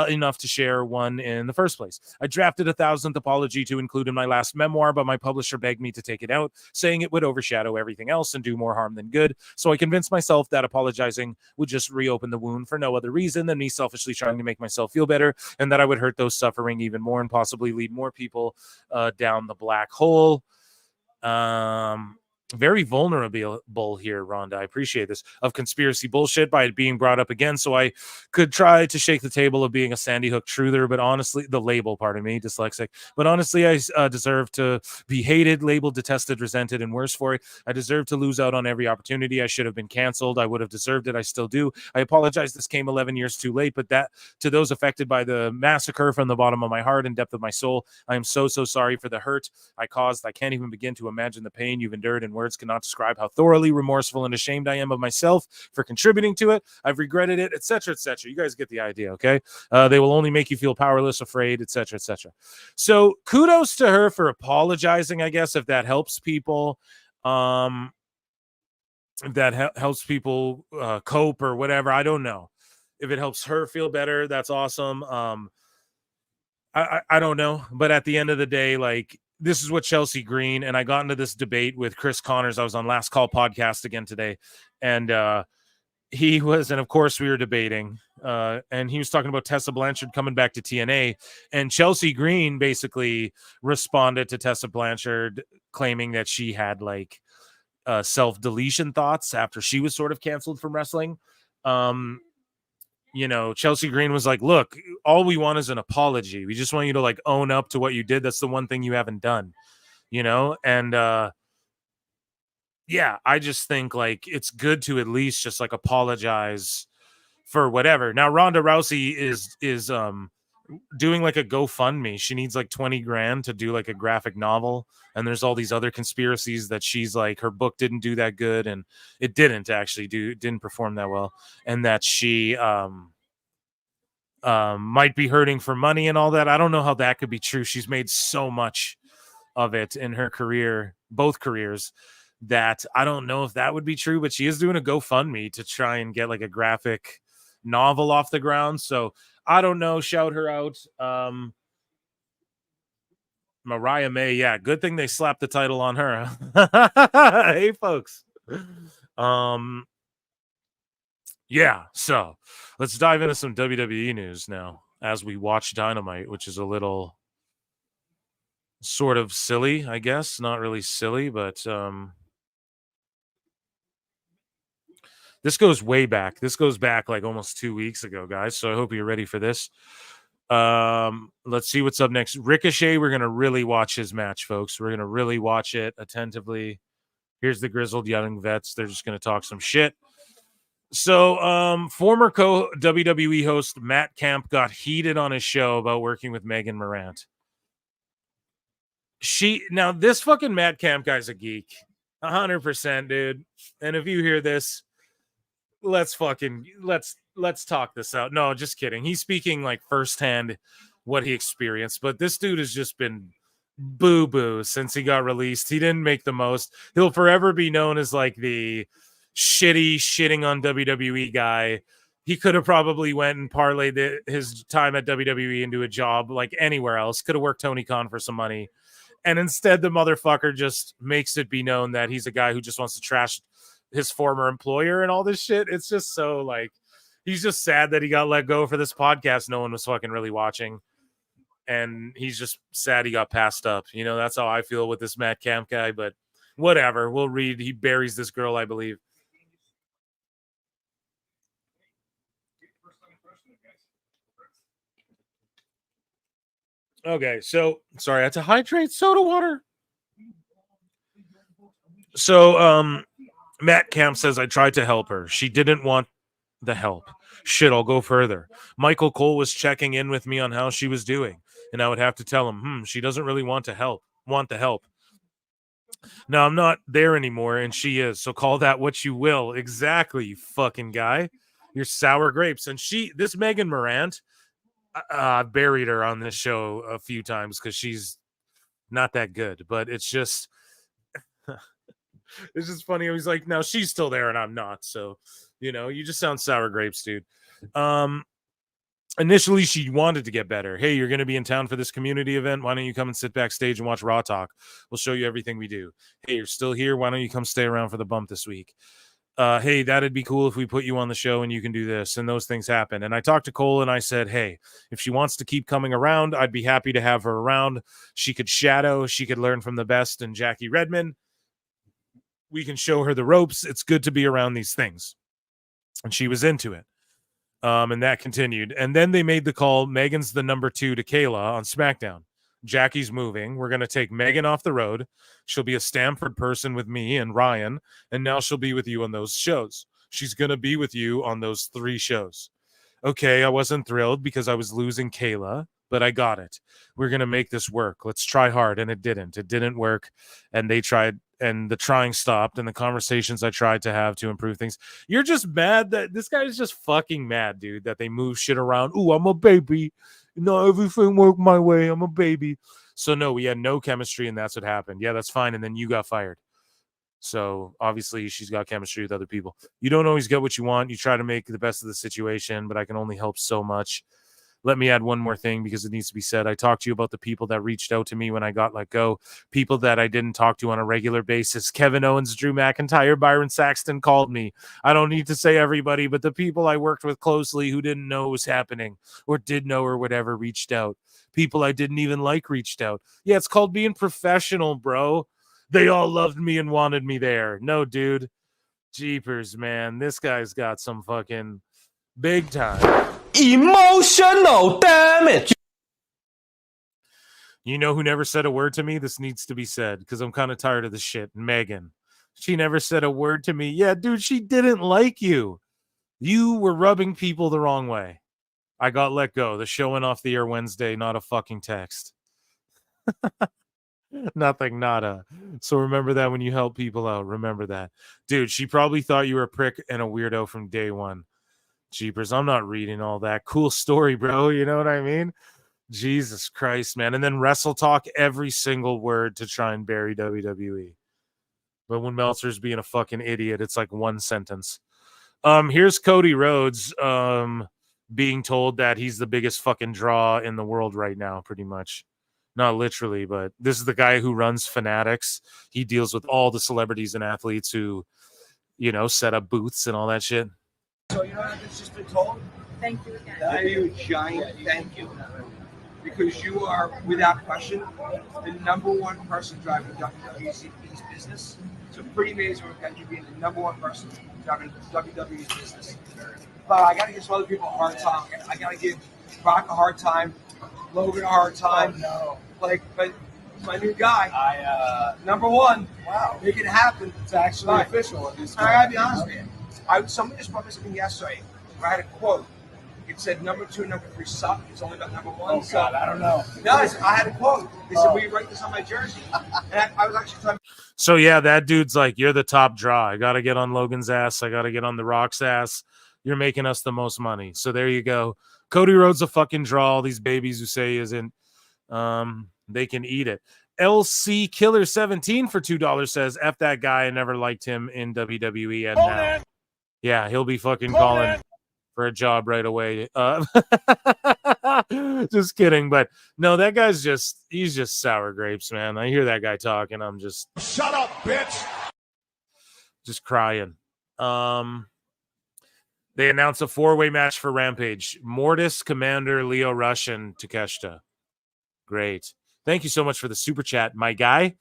enough to share one in the first place. I drafted a 1,000th apology to include in my last memoir, but my publisher begged me to take it out, saying it would overshadow everything else and do more harm than good. So I convinced myself that apologizing would just reopen the wound for no other reason than me selfishly trying to make myself feel better, and that I would hurt those suffering even more and possibly lead more people down the black hole. Very vulnerable here, Rhonda. I appreciate this, of conspiracy bullshit by it being brought up again, so I could try to shake the table of being a Sandy Hook truther, but honestly, the label, pardon me, dyslexic, but honestly, I deserve to be hated, labeled, detested, resented, and worse for it. I deserve to lose out on every opportunity. I should have been canceled. I would have deserved it. I still do. I apologize. This came 11 years too late, but that to those affected by the massacre from the bottom of my heart and depth of my soul, I am so sorry for the hurt I caused. I can't even begin to imagine the pain you've endured, and words cannot describe how thoroughly remorseful and ashamed I am of myself for contributing to it. I've regretted it, etc., etc. You guys get the idea, okay? They will only make you feel powerless, afraid, etc., etc. So kudos to her for apologizing, I guess, if that helps people. If that helps people cope or whatever. I don't know. If it helps her feel better, that's awesome. I don't know. But at the end of the day, like, this is what Chelsea Green, and I got into this debate with Chris Connors. I was on Last Call podcast again today, and he was, and of course we were debating, and he was talking about Tessa Blanchard coming back to TNA, and Chelsea Green basically responded to Tessa Blanchard claiming that she had like self-deletion thoughts after she was sort of canceled from wrestling. You know, Chelsea Green was like, look, all we want is an apology. We just want you to like own up to what you did. That's the one thing you haven't done, you know? And yeah, I just think like it's good to at least just like apologize for whatever. Now Ronda Rousey is doing like a GoFundMe. She needs like 20 grand to do like a graphic novel, and there's all these other conspiracies that she's like her book didn't do that good, and it didn't perform that well, and that she might be hurting for money and all that. I don't know how that could be true. She's made so much of it in her career, both careers, that I don't know if that would be true, but she is doing a GoFundMe to try and get like a graphic novel off the ground. So I don't know. Shout her out. Mariah May. Yeah. Good thing they slapped the title on her. Hey folks. Yeah. So let's dive into some WWE news now as we watch Dynamite, which is a little sort of silly, I guess. Not really silly, but this goes way back. This goes back like almost 2 weeks ago, guys. So I hope you're ready for this. Let's see what's up next. Ricochet, we're going to really watch his match, folks. We're going to really watch it attentively. Here's the grizzled young vets. They're just going to talk some shit. So former WWE host Matt Camp got heated on his show about working with Megan Morant. Now this fucking Matt Camp guy's a geek. 100%, dude. And if you hear this, let's talk this out. No, just kidding. He's speaking like firsthand what he experienced, but this dude has just been boo-boo since he got released. He didn't make the most. He'll forever be known as like the shitting on WWE guy. He could have probably went and parlayed his time at WWE into a job like anywhere else. Could have worked Tony Khan for some money. And instead, the motherfucker just makes it be known that he's a guy who just wants to trash his former employer and all this shit. It's just so like, he's just sad that he got let go for this podcast. No one was fucking really watching. And he's just sad he got passed up. You know, that's how I feel with this Matt Camp guy, but whatever. We'll read. He buries this girl, I believe. Okay, so sorry, I had to hydrate soda water. So Matt Camp says, I tried to help her. She didn't want the help. Shit, I'll go further. Michael Cole was checking in with me on how she was doing, and I would have to tell him, she doesn't really want the help. Now I'm not there anymore, and she is. So call that what you will. Exactly, you fucking guy. You're sour grapes. And this Megan Morant, buried her on this show a few times because she's not that good, but it's just it's just funny. He's like, now she's still there and I'm not. So, you know, you just sound sour grapes, dude. Initially she wanted to get better. Hey, you're going to be in town for this community event. Why don't you come and sit backstage and watch Raw Talk? We'll show you everything we do. Hey, you're still here. Why don't you come stay around for the bump this week? Hey, that'd be cool if we put you on the show and you can do this, and those things happen. And I talked to Cole and I said, hey, if she wants to keep coming around, I'd be happy to have her around. She could shadow, she could learn from the best and Jackie Redmond. We can show her the ropes. It's good to be around these things. And she was into it. And that continued. And then they made the call. Megan's the number 2 to Kayla on SmackDown. Jackie's moving. We're going to take Megan off the road. She'll be a Stamford person with me and Ryan, and now she'll be with you on those shows. She's going to be with you on those 3 shows. Okay, I wasn't thrilled because I was losing Kayla, but I got it. We're going to make this work. Let's try hard, and it didn't. It didn't work, and they tried, and the trying stopped, and the conversations I tried to have to improve things. You're just mad that this guy is just fucking mad, dude, that they move shit around. Ooh, I'm a baby. Not everything worked my way. I'm a baby. So no, we had no chemistry, and that's what happened. Yeah, that's fine. And then you got fired. So obviously she's got chemistry with other people. You don't always get what you want. You try to make the best of the situation, but I can only help so much. Let me add one more thing because it needs to be said. I talked to you about the people that reached out to me when I got let go, people that I didn't talk to on a regular basis. Kevin Owens, Drew McIntyre, Byron Saxton called me. I don't need to say everybody, but the people I worked with closely who didn't know it was happening or did know or whatever reached out. People I didn't even like reached out. Yeah, it's called being professional, bro. They all loved me and wanted me there. No, dude. Jeepers, man. This guy's got some fucking big time emotional damage. You know who never said a word to me? This needs to be said because I'm kind of tired of this shit. Megan. She never said a word to me. Yeah, dude, she didn't like you. You were rubbing people the wrong way. I got let go. The show went off the air Wednesday, not a fucking text. Nothing, nada. So remember that when you help people out. Remember that. Dude, she probably thought you were a prick and a weirdo from day one. Jeepers, I'm not reading all that. Cool story, bro. You know what I mean? Jesus Christ, man. And then Wrestle Talk every single word to try and bury WWE. But when Meltzer's being a fucking idiot, it's like one sentence. Here's Cody Rhodes being told that he's the biggest fucking draw in the world right now, pretty much. Not literally, but this is the guy who runs Fanatics. He deals with all the celebrities and athletes who, you know, set up booths and all that shit. So you know what I've just been told? Thank you again. I owe you a giant thank you. Because you are, without question, the number one person driving WWE's business. So pretty amazing with you being the number one person driving WWE's business. But I got to give some other people a hard time. I got to give Brock a hard time, Logan a hard time. Oh, no. Like, but my new guy, number one. Wow. Make it happen. It's actually official. I got to be honest with you. Somebody just brought this to me yesterday. I had a quote. It said number 2 and number 3 suck. It's only got number 1. Oh, God, I don't know. No, I had a quote. They said, will you write this on my jersey? And I was actually trying. So, yeah, that dude's like, you're the top draw. I got to get on Logan's ass. I got to get on The Rock's ass. You're making us the most money. So there you go. Cody Rhodes a fucking draw. All these babies who say he isn't, they can eat it. LC Killer 17 for $2 says, F that guy. I never liked him in WWE. And now, yeah, he'll be fucking calling for a job right away. Just kidding. But no, that guy's he's just sour grapes, man. I hear that guy talk and I'm just, shut up, bitch. Just crying. They announced a 4-way match for Rampage. Mortis, Commander, Lio Rush, and Takeshita. Great. Thank you so much for the super chat, my guy.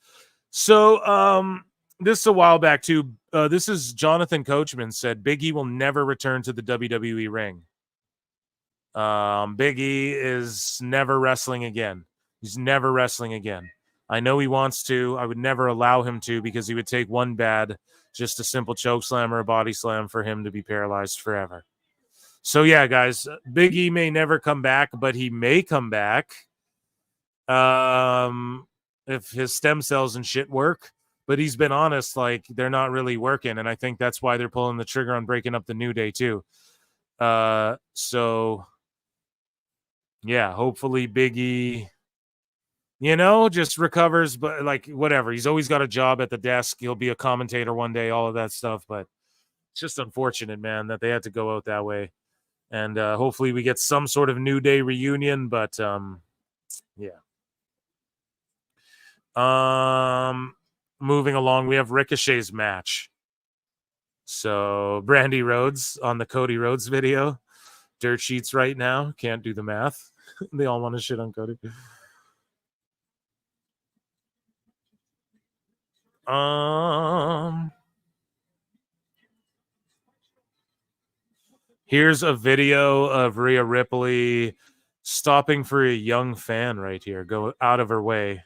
So, this is a while back too. This is Jonathan Coachman said Big E will never return to the WWE ring. Big E is never wrestling again. He's never wrestling again. I know he wants to. I would never allow him to because he would take one bad, just a simple choke slam or a body slam for him to be paralyzed forever. So yeah, guys, Big E may never come back, but he may come back if his stem cells and shit work. But he's been honest, like they're not really working, and I think that's why they're pulling the trigger on breaking up the New Day too. So yeah, hopefully Big E, you know, just recovers, but like whatever. He's always got a job at the desk. He'll be a commentator one day, all of that stuff. But it's just unfortunate, man, that they had to go out that way. And hopefully we get some sort of New Day reunion. But yeah. Moving along, we have Ricochet's match. So Brandy Rhodes on the Cody Rhodes video. Dirt sheets right now. Can't do the math. They all want to shit on Cody. Here's a video of Rhea Ripley stopping for a young fan right here. Go out of her way.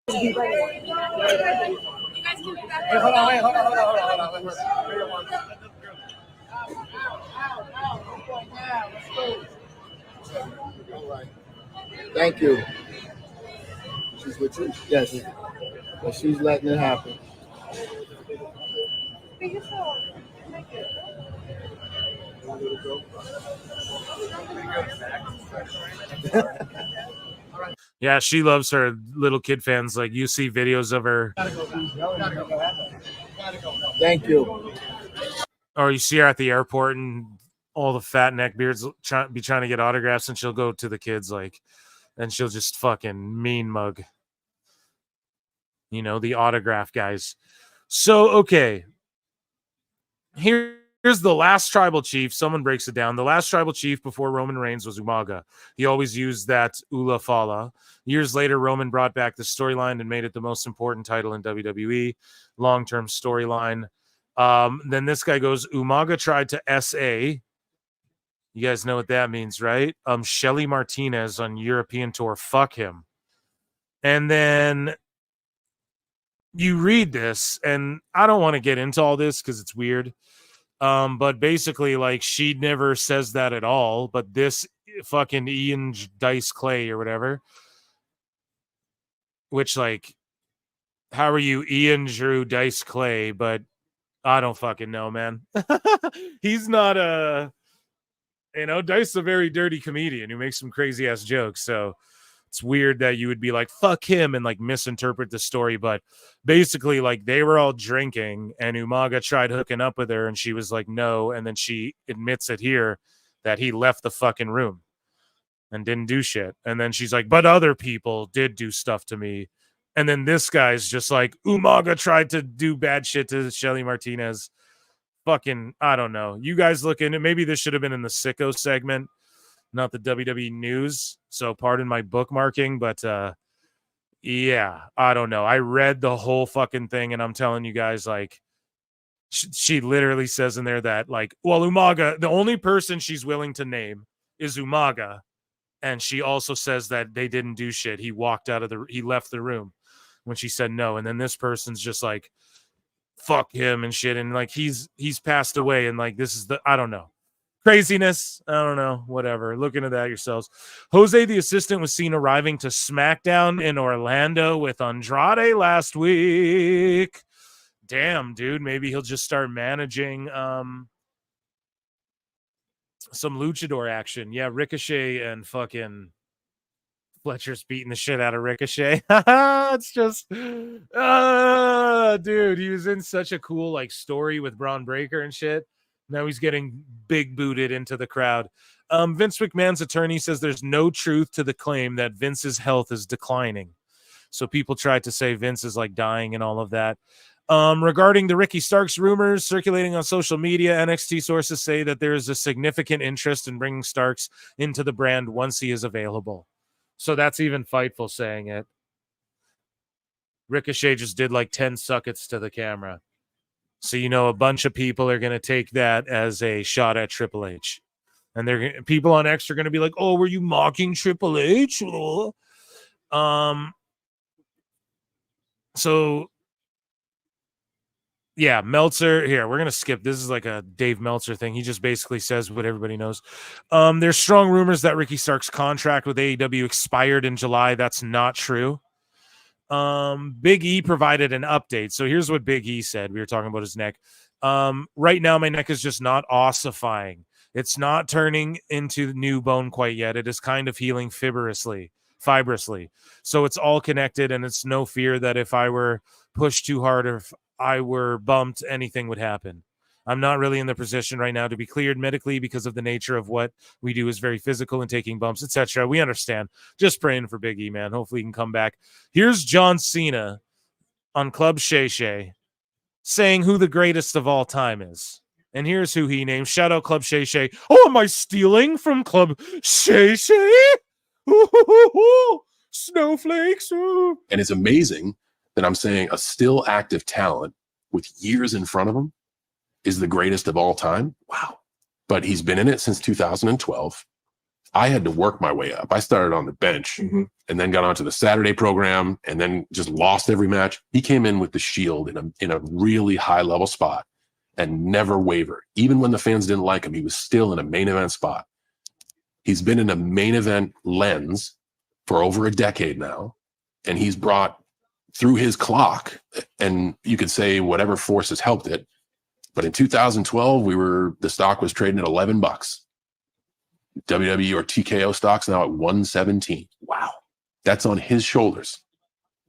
Hey, hold on. Thank you. She's with you? Yes. But she's letting it happen. Yeah, she loves her little kid fans. Like you see videos of her. Thank you. Or you see her at the airport and all the fat neckbeards trying to get autographs, and she'll go to the kids like, and she'll just fucking mean mug. You know, the autograph guys. So, okay. Here's Here's the last tribal chief. Someone breaks it down. The last tribal chief before Roman Reigns was Umaga. He always used that Ula Fala. Years later, Roman brought back the storyline and made it the most important title in WWE. Long-term storyline. Then this guy goes, Umaga tried to SA. You guys know what that means, right? Shelly Martinez on European tour. Fuck him. And then you read this, and I don't want to get into all this because it's weird. But basically, like, she never says that at all. But this fucking Ian Dice Clay or whatever, which, like, how are you Ian Drew Dice Clay? But I don't fucking know, man. He's not Dice is a very dirty comedian who makes some crazy ass jokes. So it's weird that you would be like, fuck him, and like misinterpret the story. But basically, like, they were all drinking and Umaga tried hooking up with her and she was like, no. And then she admits it here that he left the fucking room and didn't do shit. And then she's like, but other people did do stuff to me. And then this guy's just like, Umaga tried to do bad shit to Shelly Martinez. Fucking, I don't know. You guys look into it. Maybe this should have been in the sicko segment, not the WWE news. So pardon my bookmarking, but yeah, I don't know. I read the whole fucking thing, and I'm telling you guys, like, she literally says in there that, like, well, Umaga, the only person she's willing to name is Umaga, and she also says that they didn't do shit. He left the room when she said no, and then this person's just like, fuck him and shit, and like he's passed away, and like this is I don't know. Craziness. I don't know. Whatever. Look into that yourselves. Jose, the assistant, was seen arriving to SmackDown in Orlando with Andrade last week. Damn, dude. Maybe he'll just start managing some luchador action. Yeah, Ricochet and fucking Fletcher's beating the shit out of Ricochet. It's just, dude, he was in such a cool like story with Braun Breaker and shit. Now he's getting big booted into the crowd. Vince McMahon's attorney says there's no truth to the claim that Vince's health is declining. So people tried to say Vince is like dying and all of that. Regarding the Ricky Starks rumors circulating on social media, NXT sources say that there is a significant interest in bringing Starks into the brand once he is available. So that's even Fightful saying it. Ricochet just did like 10 suckets to the camera. So, a bunch of people are going to take that as a shot at Triple H. And people on X are going to be like, oh, were you mocking Triple H? So, yeah, Meltzer. Here, we're going to skip. This is like a Dave Meltzer thing. He just basically says what everybody knows. There's strong rumors that Ricky Starks' contract with AEW expired in July. That's not true. Big E provided an update. So here's what Big E said. We were talking about his neck. Right now, my neck is just not ossifying. It's not turning into new bone quite yet. It is kind of healing fibrously. So it's all connected, and it's no fear that if I were pushed too hard or if I were bumped, anything would happen. I'm not really in the position right now to be cleared medically because of the nature of what we do is very physical and taking bumps, etc. We understand. Just praying for Big E, man. Hopefully he can come back. Here's John Cena on Club Shay Shay saying who the greatest of all time is. And here's who he named. Shout out Club Shay Shay. Oh, am I stealing from Club Shay Shay? Snowflakes. Ooh. And it's amazing that I'm saying a still active talent with years in front of him is the greatest of all time. Wow. But he's been in it since 2012. I had to work my way up. I started on the bench and then got onto the Saturday program and then just lost every match. He came in with the Shield in a really high level spot and never wavered. Even when the fans didn't like him, he was still in a main event spot. He's been in a main event lens for over a decade now, and he's brought through his clock, and you could say whatever force has helped it. But in 2012, the stock was trading at $11. WWE or TKO stock's now at 117. Wow. That's on his shoulders.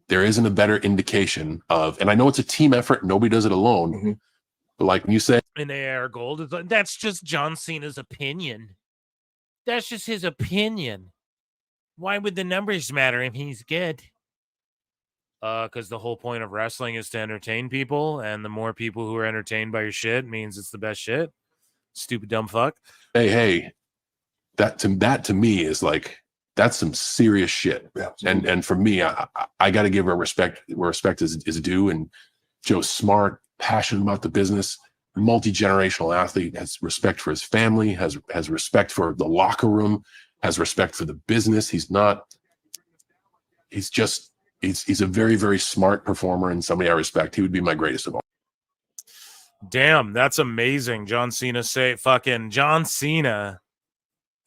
There isn't a better indication of, and I know it's a team effort. Nobody does it alone. But like you say, in AR Gold, that's just John Cena's opinion. That's just his opinion. Why would the numbers matter if he's good? Because the whole point of wrestling is to entertain people, and the more people who are entertained by your shit means it's the best shit. Stupid dumb fuck. Hey, that to me is like, that's some serious shit. Yeah, and for me, I got to give her respect where respect is due. And Joe's smart, passionate about the business, multi-generational athlete, has respect for his family, has respect for the locker room, has respect for the business. He's a very, very smart performer and somebody I respect. He would be my greatest of all. Damn, that's amazing. John Cena fucking John Cena.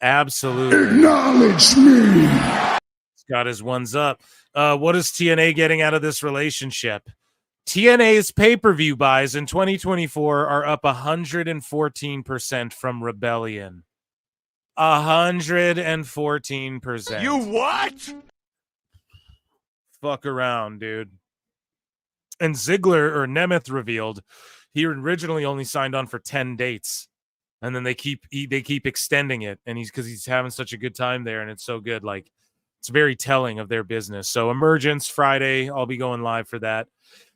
Absolutely. Acknowledge me. He's got his ones up. What is TNA getting out of this relationship? TNA's pay-per-view buys in 2024 are up 114% from Rebellion. 114%. You what? Fuck around, dude. And Nemeth revealed he originally only signed on for 10 dates. And then they keep extending it, and because he's having such a good time there, and it's so good. Like, it's very telling of their business. So Emergence Friday, I'll be going live for that.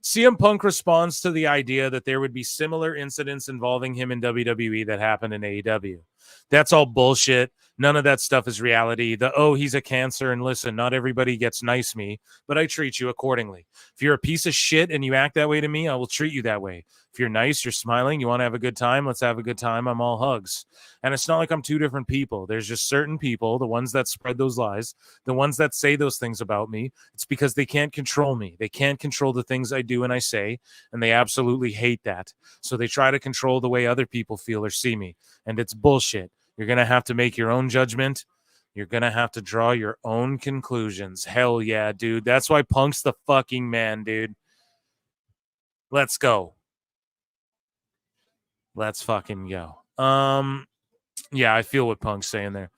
CM Punk responds to the idea that there would be similar incidents involving him in WWE that happened in AEW. That's all bullshit. None of that stuff is reality. He's a cancer, and listen, not everybody gets nice me, but I treat you accordingly. If you're a piece of shit and you act that way to me, I will treat you that way. If you're nice, you're smiling, you want to have a good time, let's have a good time. I'm all hugs. And it's not like I'm two different people. There's just certain people, the ones that spread those lies, the ones that say those things about me. It's because they can't control me. They can't control the things I do and I say, and they absolutely hate that. So they try to control the way other people feel or see me, and it's bullshit. You're going to have to make your own judgment. You're going to have to draw your own conclusions. Hell yeah, dude. That's why Punk's the fucking man, dude. Let's go. Let's fucking go. Yeah, I feel what Punk's saying there.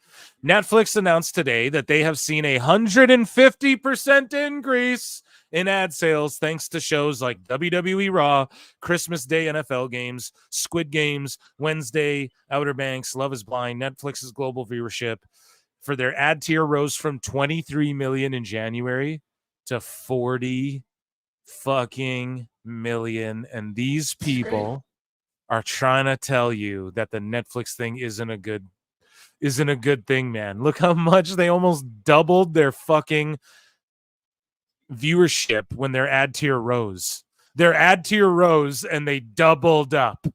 Netflix announced today that they have seen 150% increase in ad sales thanks to shows like WWE Raw, Christmas Day NFL games, Squid Games, Wednesday, Outer Banks, Love is Blind. Netflix's global viewership for their ad tier rose from 23 million in January to 40 fucking million. And these people are trying to tell you that the Netflix thing isn't a good thing, man. Look how much they almost doubled their fucking viewership when their ad tier rose. Their ad tier rose and they doubled up.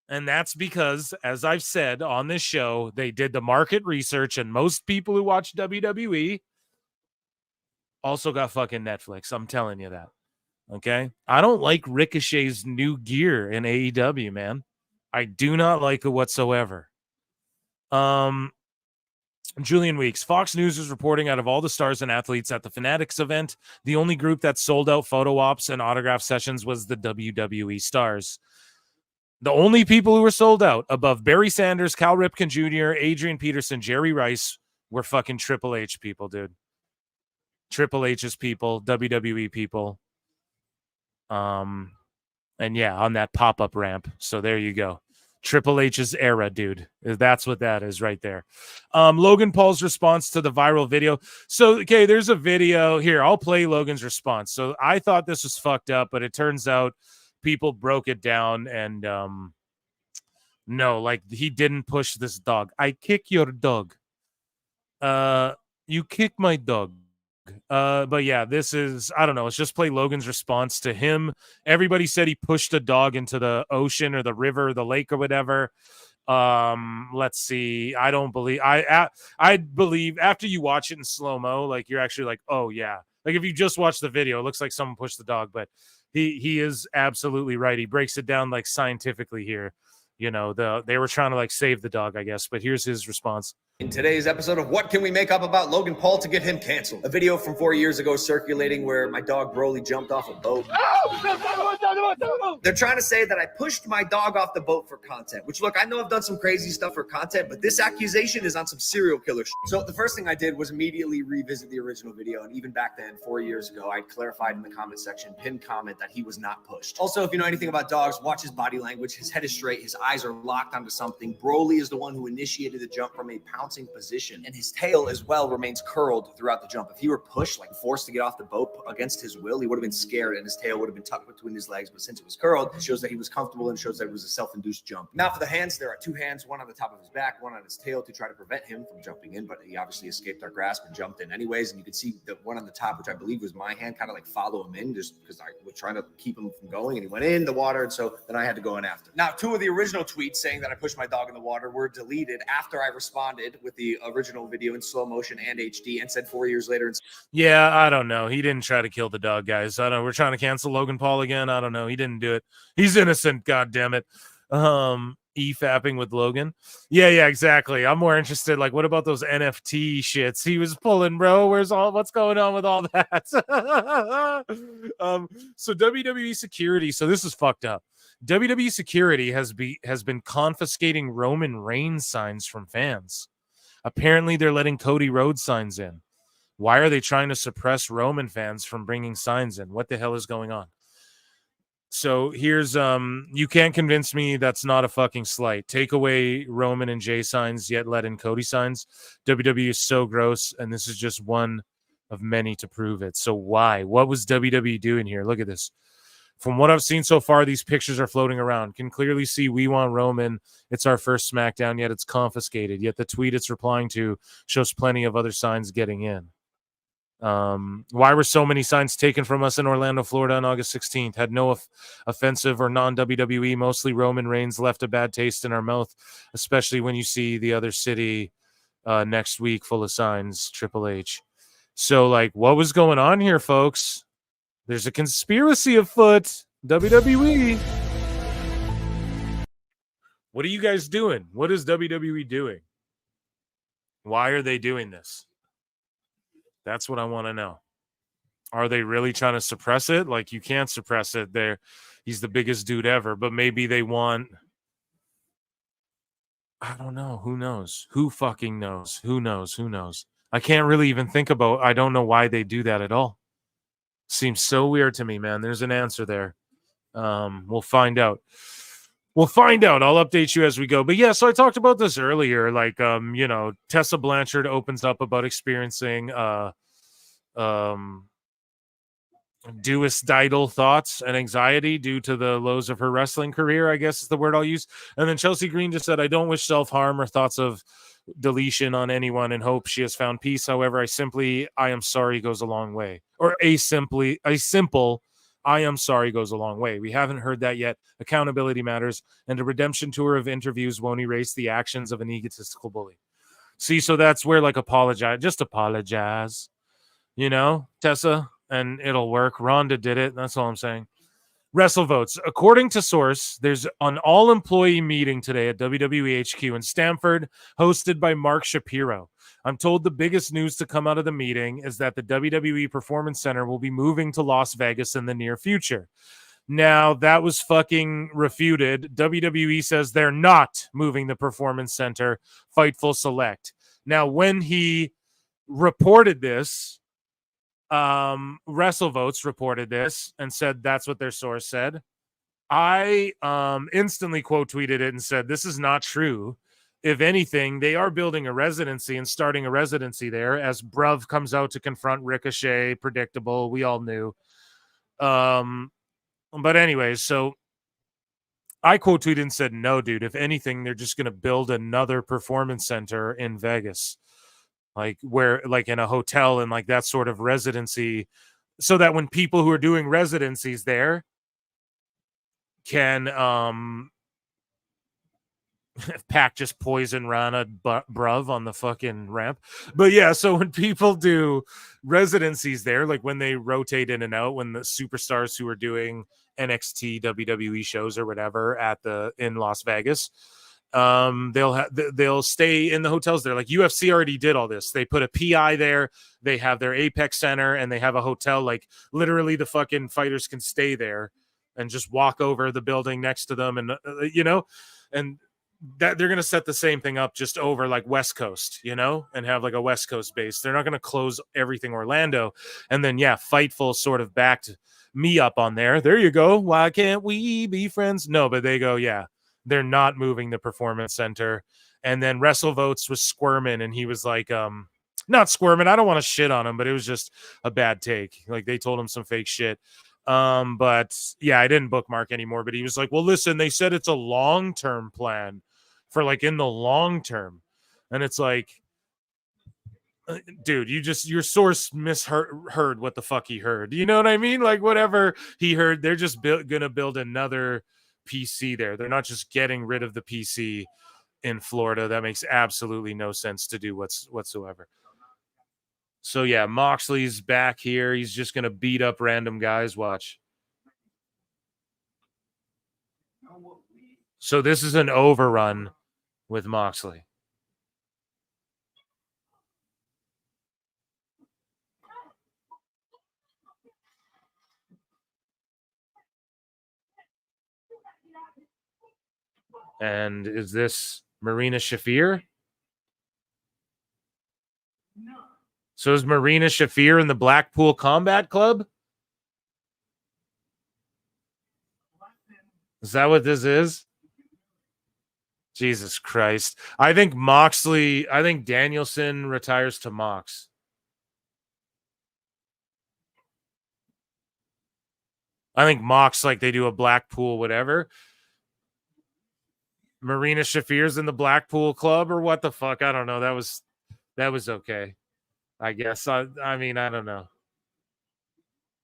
And that's because, as I've said on this show, they did the market research, and most people who watch WWE also got fucking Netflix. I'm telling you that. Okay? I don't like Ricochet's new gear in AEW, man. I do not like it whatsoever. Julian Weeks. Fox News is reporting out of all the stars and athletes at the Fanatics event, the only group that sold out photo ops and autograph sessions was the WWE stars. The only people who were sold out above Barry Sanders, Cal Ripken Jr., Adrian Peterson, Jerry Rice were fucking Triple H people, dude. Triple H's people, WWE people. And yeah, on that pop-up ramp. So there you go. Triple H's era, dude. That's what that is right there. Logan Paul's response to the viral video. So, okay, there's a video here. I'll play Logan's response. So I thought this was fucked up, but it turns out people broke it down and no, like he didn't push this dog. I kick your dog. You kick my dog. But yeah, this is, I don't know. Let's just play Logan's response to him. Everybody said he pushed a dog into the ocean or the river or the lake or whatever. Let's see. I don't believe I believe after you watch it in slow-mo, like you're actually like, oh yeah. Like if you just watch the video, it looks like someone pushed the dog, but he is absolutely right. He breaks it down like scientifically here. You know, they were trying to like save the dog, I guess, but here's his response. In today's episode of What Can We Make Up About Logan Paul to Get Him Canceled? A video from 4 years ago circulating where my dog Broly jumped off a boat. They're trying to say that I pushed my dog off the boat for content, which look, I know I've done some crazy stuff for content, but this accusation is on some serial killer shit. So the first thing I did was immediately revisit the original video. And even back then, 4 years ago, I clarified in the comment section, pinned comment that he was not pushed. Also, if you know anything about dogs, watch his body language. His head is straight. His eyes are locked onto something. Broly is the one who initiated the jump from a pound bouncing position, and his tail as well remains curled throughout the jump. If he were pushed, like forced to get off the boat against his will, he would have been scared and his tail would have been tucked between his legs. But since it was curled, it shows that he was comfortable and shows that it was a self-induced jump. Now for the hands, there are 2 hands, one on the top of his back, one on his tail to try to prevent him from jumping in, but he obviously escaped our grasp and jumped in anyways. And you can see the one on the top, which I believe was my hand, kind of like follow him in just because I was trying to keep him from going, and he went in the water, and so then I had to go in after. Now 2 of the original tweets saying that I pushed my dog in the water were deleted after I responded with the original video in slow motion and HD and said 4 years later. Yeah, I don't know. He didn't try to kill the dog, guys. I don't know. We're trying to cancel Logan Paul again. I don't know. He didn't do it. He's innocent. God damn it. E-fapping with Logan. Yeah, exactly. I'm more interested. Like, what about those NFT shits he was pulling, bro? What's going on with all that? So WWE security. So this is fucked up. WWE security has been confiscating Roman Reigns signs from fans. Apparently, they're letting Cody Rhodes signs in. Why are they trying to suppress Roman fans from bringing signs in? What the hell is going on? So here's you can't convince me that's not a fucking slight. Take away Roman and Jay signs, yet let in Cody signs. WWE is so gross, and this is just one of many to prove it. So why? What was WWE doing here? Look at this. From what I've seen so far, these pictures are floating around. Can clearly see we want Roman. It's our first SmackDown, yet it's confiscated. Yet the tweet it's replying to shows plenty of other signs getting in. Why were so many signs taken from us in Orlando, Florida on August 16th? Had no offensive or non-WWE, mostly Roman Reigns left a bad taste in our mouth, especially when you see the other city next week full of signs, Triple H. So, like, what was going on here, folks? There's a conspiracy afoot. WWE. What are you guys doing? What is WWE doing? Why are they doing this? That's what I want to know. Are they really trying to suppress it? Like, you can't suppress it. He's the biggest dude ever, but maybe they want, I don't know. Who knows? Who fucking knows? Who knows? I can't really even think about, I don't know why they do that at all. Seems so weird to me, man. There's an answer there. We'll find out. I'll update you as we go. But yeah, so I talked about this earlier. Like, Tessa Blanchard opens up about experiencing suicidal thoughts and anxiety due to the lows of her wrestling career, I guess is the word I'll use. And then Chelsea Green just said, I don't wish self-harm or thoughts of deletion on anyone and hope she has found peace. However, I am sorry goes a long way. Or a simple I am sorry goes a long way. We haven't heard that yet. Accountability matters, and a redemption tour of interviews won't erase the actions of an egotistical bully. See, so that's where, like, just apologize, Tessa, and it'll work. Rhonda did it. That's all I'm saying. WrestleVotes. According to source, there's an all-employee meeting today at WWE HQ in Stamford, hosted by Mark Shapiro. I'm told the biggest news to come out of the meeting is that the WWE Performance Center will be moving to Las Vegas in the near future. Now, that was fucking refuted. WWE says they're not moving the Performance Center. Fightful Select. Now, when he reported this, WrestleVotes reported this and said that's what their source said. I instantly quote tweeted it and said, this is not true. If anything, they are building a residency and starting a residency there as Bruv comes out to confront Ricochet. Predictable. We all knew. But anyways, so I quote tweeted and said, no, dude, if anything, they're just going to build another performance center in Vegas, like in a hotel and like that sort of residency, so that when people who are doing residencies there can pack just poison Rana Bruv on the fucking ramp. But yeah, so when people do residencies there, like when they rotate in and out, when the superstars who are doing NXT, WWE shows or whatever in Las Vegas, they'll stay in the hotels there. Like UFC already did all this. They put a PI there, they have their Apex Center, and they have a hotel. Like literally the fucking fighters can stay there and just walk over the building next to them, and and that they're going to set the same thing up just over like West Coast, and have like a West Coast base. They're not going to close everything Orlando. And then, yeah, Fightful sort of backed me up on there. There you go. Why can't we be friends? No, but they go, yeah, they're not moving the Performance Center. And then WrestleVotes was squirming, and he was like, not squirming. I don't want to shit on him, but it was just a bad take. Like they told him some fake shit. But yeah, I didn't bookmark anymore. But he was like, well, listen, they said it's a long-term plan for like in the long term. And it's like, dude, your source misheard what the fuck he heard. You know what I mean? Like whatever he heard, they're just gonna build another PC there. They're not just getting rid of the PC in Florida. That makes absolutely no sense to do whatsoever. So yeah, Moxley's back here. He's just gonna beat up random guys. Watch. So this is an overrun with Moxley. And is this Marina Shafir? No. So is Marina Shafir in the Blackpool Combat Club? Is that what this is? Jesus Christ. I think Danielson retires to Mox. I think Mox, like they do a Blackpool, whatever. Marina Shafir's in the Blackpool Club or what the fuck? I don't know. That was okay. I guess. I mean, I don't know.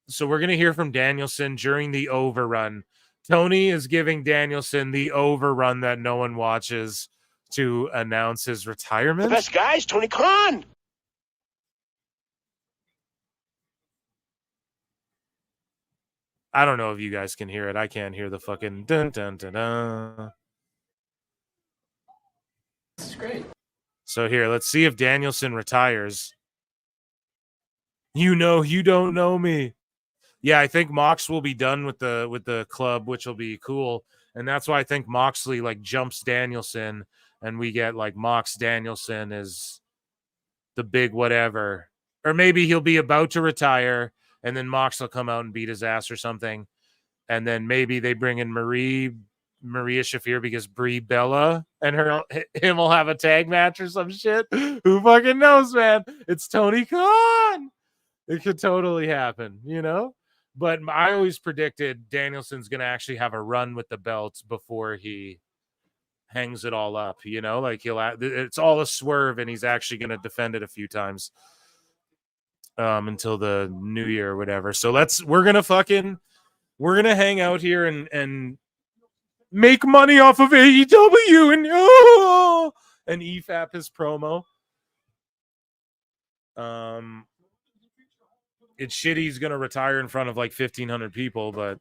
So we're going to hear from Danielson during the overrun. Tony is giving Danielson the overrun that no one watches to announce his retirement. The best guy is Tony Khan. I don't know if you guys can hear it. I can't hear the fucking dun dun dun dun. This is great. So here, let's see if Danielson retires. You know, you don't know me. Yeah, I think Mox will be done with the club, which will be cool. And that's why I think Moxley like jumps Danielson, and we get like Mox Danielson is the big whatever. Or maybe he'll be about to retire, and then Mox will come out and beat his ass or something. And then maybe they bring in Maria Shafir because Brie Bella and him will have a tag match or some shit. Who fucking knows, man? It's Tony Khan. It could totally happen, you know? But I always predicted Danielson's going to actually have a run with the belts before he hangs it all up, you know? Like it's all a swerve, and he's actually going to defend it a few times until the new year or whatever. So we're going to hang out here and make money off of AEW and EFAP his promo. It's shitty he's going to retire in front of like 1,500 people, but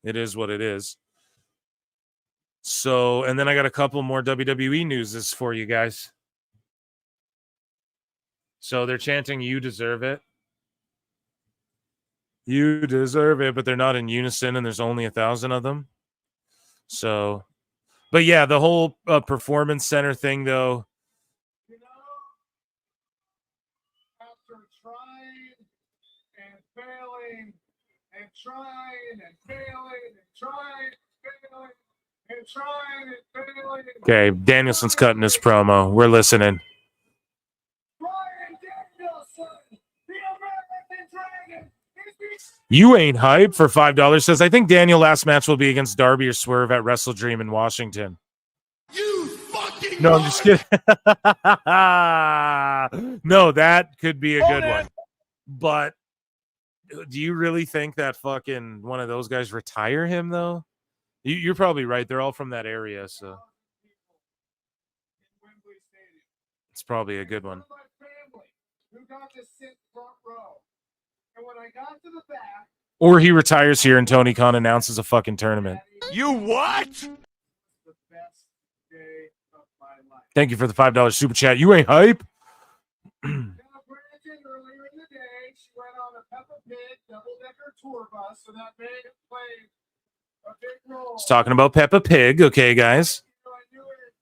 it is what it is. So, and then I got a couple more WWE news for you guys. So they're chanting, "You deserve it. You deserve it," but they're not in unison, and there's only 1,000 of them. So, but yeah, the whole performance center thing, though. After trying and failing and trying and failing and trying and failing and trying and failing. Okay, Danielson's cutting his promo. We're listening. Brian Danielson, the American Dragon. You ain't hype for $5 says, I think Daniel last match will be against Darby or Swerve at Wrestle Dream in Washington. You fucking No, I'm just kidding. No, that could be a good one. But do you really think that fucking one of those guys retire him, though? You're probably right. They're all from that area, so it's probably a good one. Who got to sit front row. And when I got to the back, Or he retires here and Tony Khan announces a fucking tournament. You what? the best day of my life. Thank you for the $5 super chat. You ain't hype. Earlier in the day, she went on a Peppa Pig double-decker tour bus, so that made it play a big role. It's talking about Peppa Pig. Okay, guys. I knew it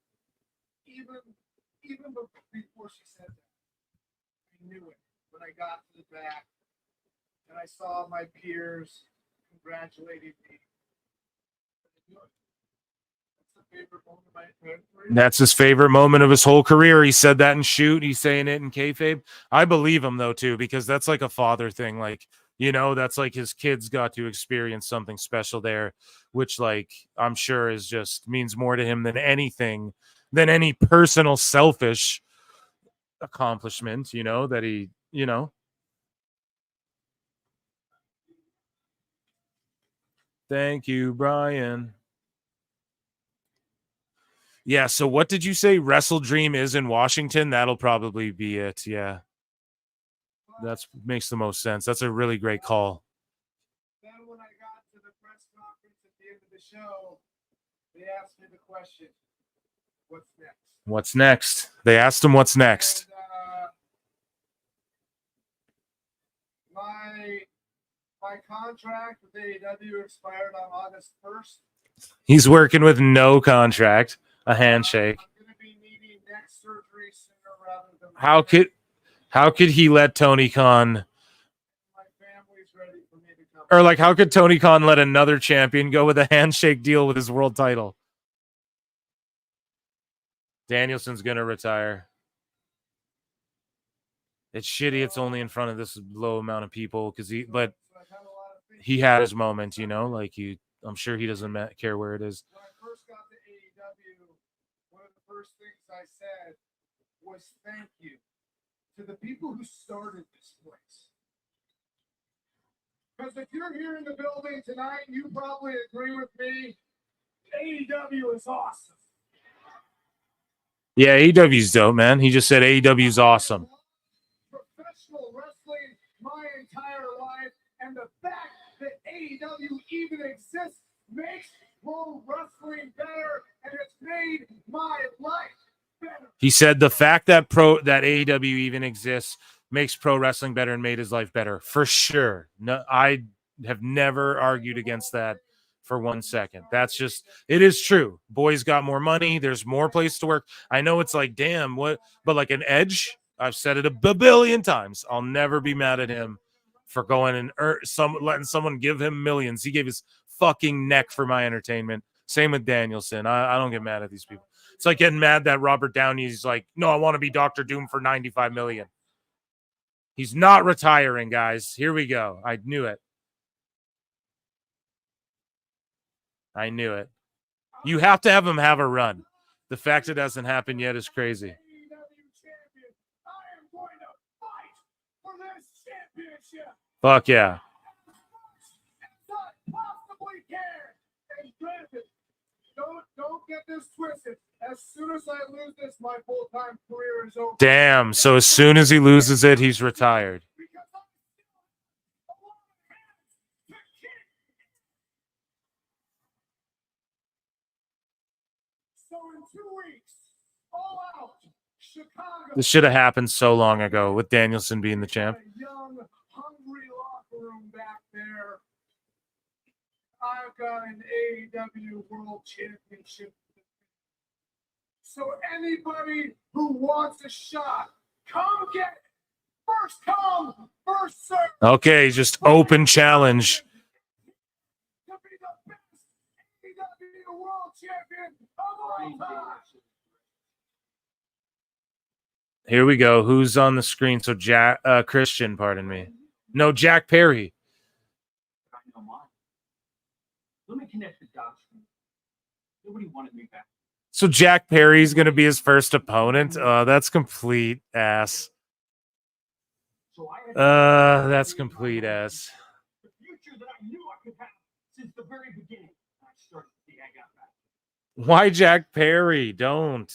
even before she said that. I knew it when I got to the back and I saw my peers congratulating me. That's the That's his favorite moment of his whole career. He said that in Shoot. He's saying it in kayfabe. I believe him though too, because that's like a father thing. Like, you know, that's like his kids got to experience something special there, which like I'm sure is just means more to him than anything, than any personal selfish accomplishment, you know, that he, you know. Thank you, Brian. Yeah, so what did you say Wrestle Dream is in Washington? That'll probably be it. Yeah. That makes the most sense. That's a really great call. Then when I got to the press conference at the end of the show, they asked me the question, what's next? What's next? They asked him what's next. And, my contract with AEW expired on August 1st. He's working with no contract, a handshake. I'm going to be needing neck surgery sooner rather than How could he let Tony Khan, my family's ready for me to come. or like how could Tony Khan let another champion go with a handshake deal with his world title? Danielson's gonna retire. It's shitty. It's only in front of this low amount of people because but he had his moment, you know. Like I'm sure he doesn't care where it is. When I first got to AEW, one of the first things I said was thank you to the people who started this place. Because if you're here in the building tonight, you probably agree with me. AEW is awesome. Yeah, AEW's dope, man. He just said AEW's awesome. Professional wrestling my entire life, and the fact that AEW even exists makes pro wrestling better, and it's made my life better. He said the fact that AEW even exists makes pro wrestling better and made his life better. For sure. No, I have never argued against that for 1 second. That's just, it is true. Boys got more money. There's more place to work. I know it's like, damn, what, but like an Edge, I've said it a billion times. I'll never be mad at him for going and letting someone give him millions. He gave his fucking neck for my entertainment. Same with Danielson. I don't get mad at these people. It's like getting mad that Robert Downey's like, no, I want to be Dr. Doom for $95 million. He's not retiring, guys. Here we go. I knew it. I knew it. You have to have him have a run. The fact it hasn't happened yet is crazy. Fuck yeah. Don't get this twisted. As soon as I lose this, my full-time career is over. Damn. So as soon as he loses it, he's retired. So in 2 weeks, all out, Chicago. This should have happened so long ago with Danielson being the champ. Young, hungry locker room back there. I've got an AEW World Championship. So anybody who wants a shot, come get it. First come, first serve. Okay, just open challenge. To be the best AEW World Champion of all time. Here we go. Who's on the screen? So Christian, pardon me. No, Jack Perry. Let me connect the dots. Nobody wanted me back. So Jack Perry's going to be his first opponent. That's complete ass. That's complete ass. The future that I knew I could have since the very beginning. I started to think I got back. Why Jack Perry? Don't.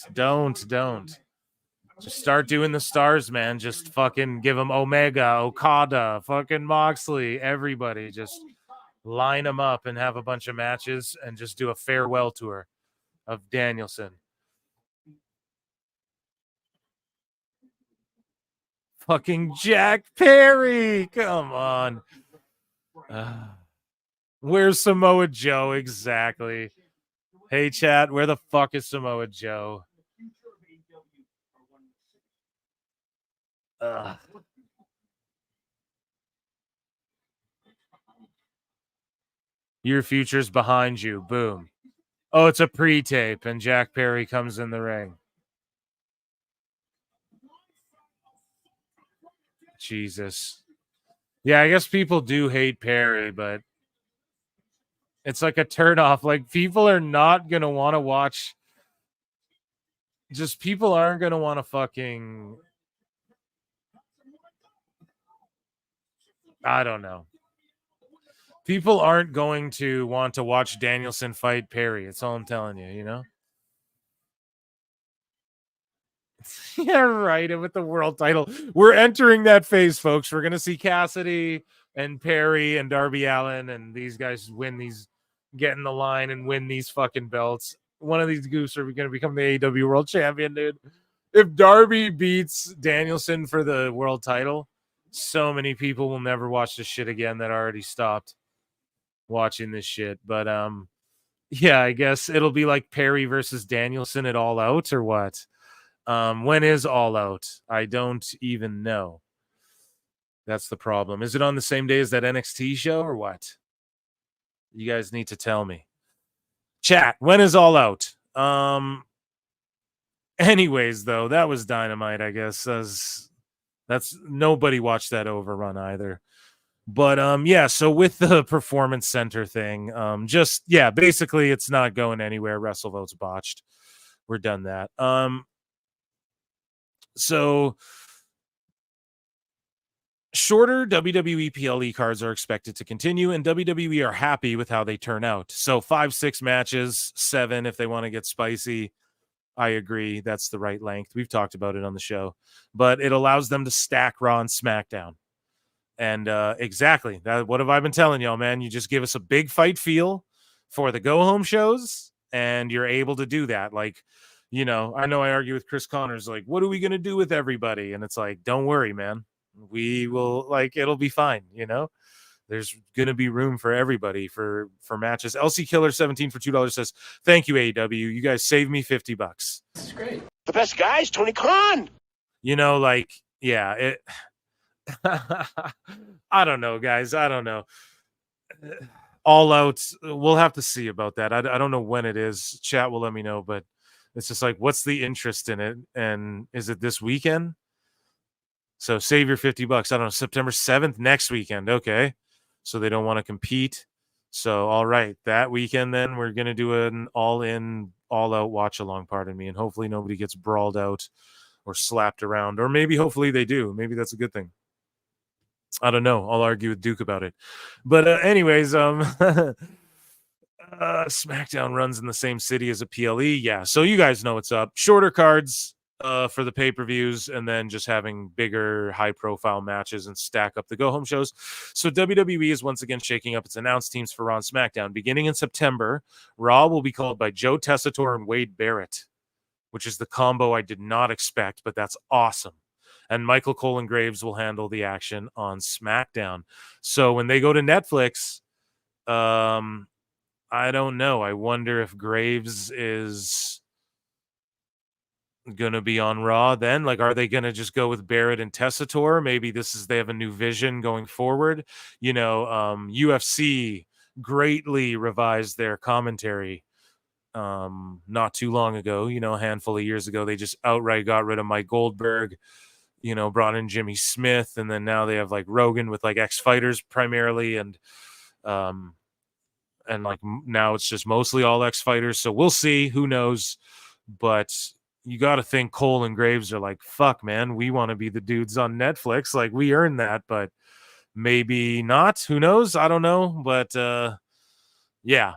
Just start doing the stars, man. Just fucking give him Omega, Okada, fucking Moxley, everybody. Just line them up and have a bunch of matches and just do a farewell tour of Danielson. Fucking Jack Perry. Come on. Where's Samoa Joe exactly? Hey, chat, where the fuck is Samoa Joe? Your future's behind you. Boom. Oh, it's a pre-tape, and Jack Perry comes in the ring. Jesus. Yeah, I guess people do hate Perry, but it's like a turnoff. Like, people are not going to want to watch. Just people aren't going to want to fucking. I don't know. People aren't going to want to watch Danielson fight Perry. That's all I'm telling you, you know? Yeah, right. And with the world title, we're entering that phase, folks. We're going to see Cassidy and Perry and Darby Allin and these guys get in the line and win these fucking belts. One of these goofs are going to become the AEW world champion, dude. If Darby beats Danielson for the world title, so many people will never watch this shit again that already stopped watching this shit. But yeah, I guess it'll be like Perry versus Danielson at All Out, or what? When is All Out? I don't even know. That's the problem. Is it on the same day as that NXT show, or what? You guys need to tell me. Chat, when is All Out? Anyways, though, that was Dynamite, I guess. That's nobody watched that overrun either. But yeah, so with the Performance Center thing, basically it's not going anywhere. WrestleVote's botched. We're done that. So shorter WWE PLE cards are expected to continue, and WWE are happy with how they turn out. So 5-6 matches, 7 if they want to get spicy. I agree. That's the right length. We've talked about it on the show. But it allows them to stack Raw and SmackDown. And exactly. What have I been telling y'all, man? You just give us a big fight feel for the go-home shows, and you're able to do that. Like, I know I argue with Chris Connors, like, what are we going to do with everybody? And it's like, don't worry, man. We will, it'll be fine, There's going to be room for everybody for matches. LC Killer 17 for $2 says, thank you, AEW. You guys saved me $50. This is great. The best guy is Tony Khan. Yeah, I don't know, guys. I don't know. All Out, we'll have to see about that. I don't know when it is. Chat will let me know, but it's just like, what's the interest in it? And is it this weekend? So save your $50. I don't know, September 7th, next weekend. Okay. So they don't want to compete. So, all right, that weekend, then we're going to do an all-in, all-out watch-along, pardon me, and hopefully nobody gets brawled out or slapped around, or maybe hopefully they do. Maybe that's a good thing. I don't know. I'll argue with Duke about it. But anyways, SmackDown runs in the same city as a PLE. Yeah, so you guys know what's up. Shorter cards for the pay-per-views, and then just having bigger, high-profile matches and stack up the go-home shows. So WWE is once again shaking up its announced teams for Raw and SmackDown. Beginning in September, Raw will be called by Joe Tessitore and Wade Barrett, which is the combo I did not expect, but that's awesome. And Michael Cole and Graves will handle the action on SmackDown. So when they go to Netflix, I don't know. I wonder if Graves is going to be on Raw then. Like, are they going to just go with Barrett and Tessitore? Maybe they have a new vision going forward. UFC greatly revised their commentary not too long ago, a handful of years ago. They just outright got rid of Mike Goldberg, brought in Jimmy Smith, and then now they have like Rogan with like ex-fighters primarily, and like now it's just mostly all ex-fighters. So we'll see, who knows. But you got to think Cole and Graves are like, fuck, man, we want to be the dudes on Netflix. Like, we earned that, but maybe not. Who knows? I don't know. But yeah.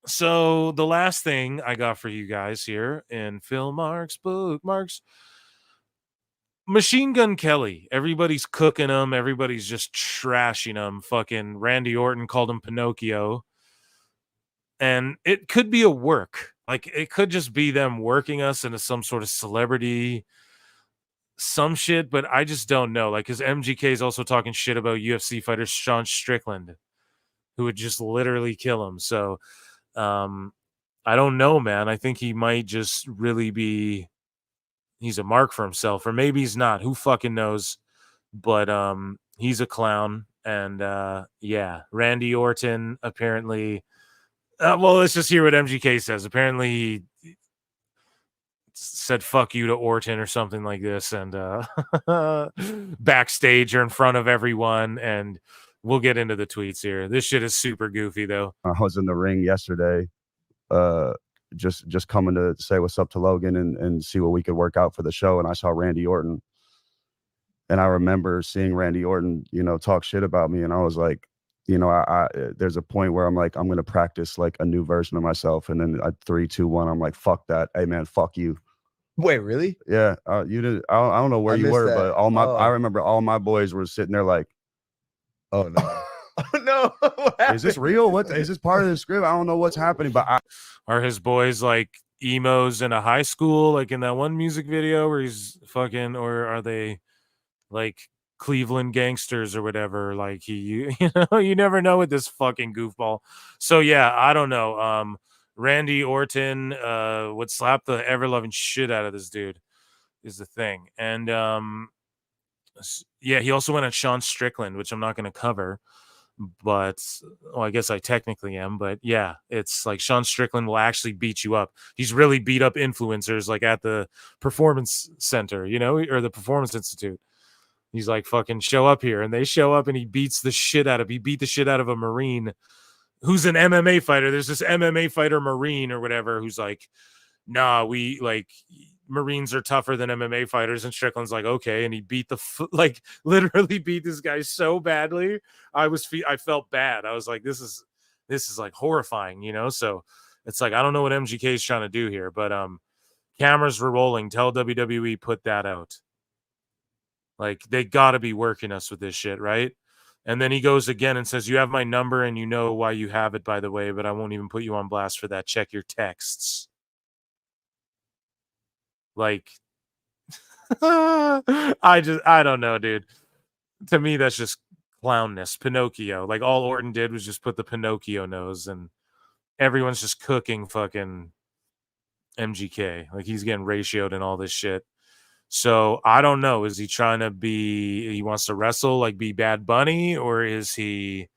So the last thing I got for you guys here in Phil Marks bookmarks, Machine Gun Kelly. Everybody's cooking him. Everybody's just trashing him. Fucking Randy Orton called him Pinocchio. And it could be a work. Like, it could just be them working us into some sort of celebrity, some shit, but I just don't know. Like, because MGK is also talking shit about UFC fighter Sean Strickland, who would just literally kill him. So, I don't know, man. I think he might just really be, he's a mark for himself, or maybe he's not. Who fucking knows? But he's a clown. And yeah, Randy Orton apparently Well, let's just hear what MGK says. Apparently, he said "fuck you" to Orton or something like this, and backstage or in front of everyone. And we'll get into the tweets here. This shit is super goofy, though. I was in the ring yesterday, just coming to say what's up to Logan and see what we could work out for the show. And I saw Randy Orton, and I remember seeing Randy Orton, talk shit about me, and I was like, I there's a point where I'm like, I'm gonna practice like a new version of myself, and then at 3, 2, 1, I'm like, fuck that, hey man, fuck you. Wait, really? Yeah, you did. I don't know where you were, that. but I remember all my boys were sitting there like, oh no. No, is this real? What is this part of the script? I don't know what's happening. But are his boys like emos in a high school, like in that one music video where he's fucking, or are they like Cleveland gangsters or whatever? Like you never know with this fucking goofball. So yeah, I don't know. Randy Orton would slap the ever loving shit out of this dude is the thing, and yeah, he also went on Sean Strickland, which I'm not going to cover. But I guess I technically am, but yeah, it's like Sean Strickland will actually beat you up. He's really beat up influencers like at the Performance Center, or the Performance Institute. He's like, fucking show up here, and they show up, and he beat the shit out of a Marine who's an MMA fighter. There's this MMA fighter Marine or whatever who's like, nah, we like Marines are tougher than MMA fighters, and Strickland's like, okay, and he beat literally beat this guy so badly. I felt bad. I was like, this is like horrifying, So it's like, I don't know what MGK is trying to do here, but cameras were rolling. Tell WWE put that out. Like they got to be working us with this shit, right? And then he goes again and says, you have my number, and you know why you have it, by the way, but I won't even put you on blast for that. Check your texts. Like, I don't know, dude. To me, that's just clownness. Pinocchio. Like, all Orton did was just put the Pinocchio nose, and everyone's just cooking fucking MGK. Like, he's getting ratioed and all this shit. So, I don't know. Is he trying to he wants to wrestle, like be Bad Bunny, or is he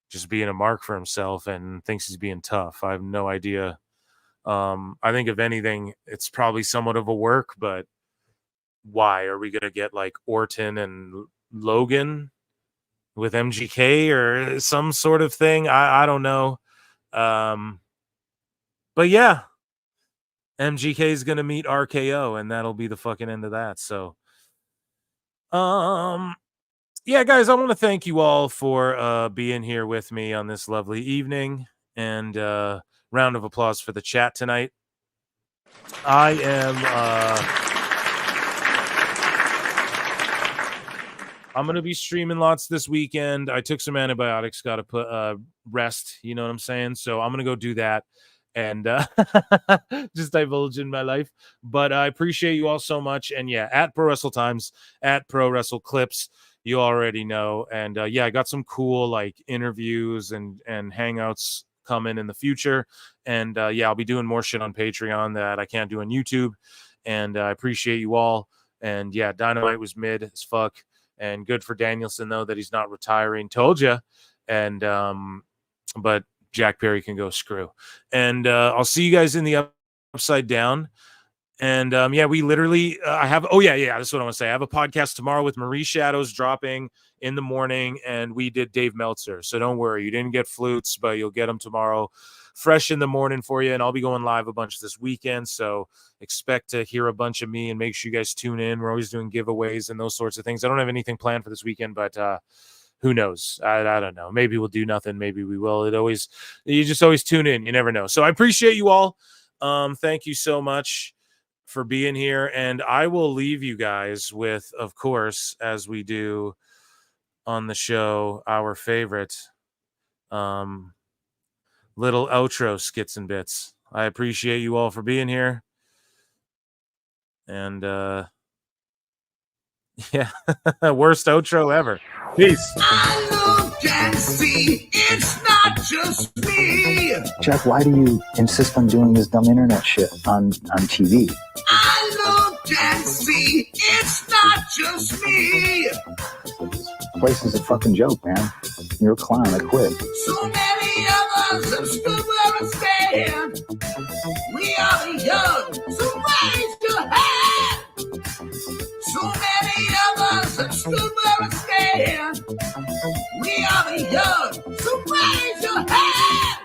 just being a mark for himself and thinks he's being tough? I have no idea. I think if anything, it's probably somewhat of a work, but why are we going to get like Orton and Logan with MGK or some sort of thing? I don't know. But yeah, MGK is going to meet RKO, and that'll be the fucking end of that. So, yeah, guys, I want to thank you all for being here with me on this lovely evening, and round of applause for the chat tonight. I am I'm going to be streaming lots this weekend. I took some antibiotics, got to put rest, you know what I'm saying? So I'm going to go do that and just divulge in my life. But I appreciate you all so much. And yeah, at Pro Wrestle Times, at Pro Wrestle Clips, you already know. And yeah, I got some cool like interviews and hangouts coming in the future, and yeah, I'll be doing more shit on Patreon that I can't do on YouTube, and I appreciate you all. And yeah, Dynamite was mid as fuck, and good for Danielson though that he's not retiring. Told you. And but Jack Perry can go screw. And I'll see you guys in the Upside Down. And yeah, we literally I have that's what I want to say. I have a podcast tomorrow with Marie Shadows dropping in the morning, and we did Dave Meltzer. So don't worry, you didn't get flutes, but you'll get them tomorrow fresh in the morning for you. And I'll be going live a bunch this weekend, so expect to hear a bunch of me, and make sure you guys tune in. We're always doing giveaways and those sorts of things. I don't have anything planned for this weekend, but who knows? I don't know. Maybe we'll do nothing. Maybe we will. You just always tune in. You never know. So I appreciate you all. Thank you so much for being here, and I will leave you guys with, of course, as we do on the show, our favorite little outro skits and bits. I appreciate you all for being here, and yeah, worst outro ever. Peace. I look and see it's not just me. Jack, why do you insist on doing this dumb internet shit on TV? I look and see it's not just me. This place is a fucking joke, man. You're a clown. I quit. So many of us of us have stood where we stand. We are the young, so raise your hand. So many of us have stood where we stand. We are the young, so raise your hand.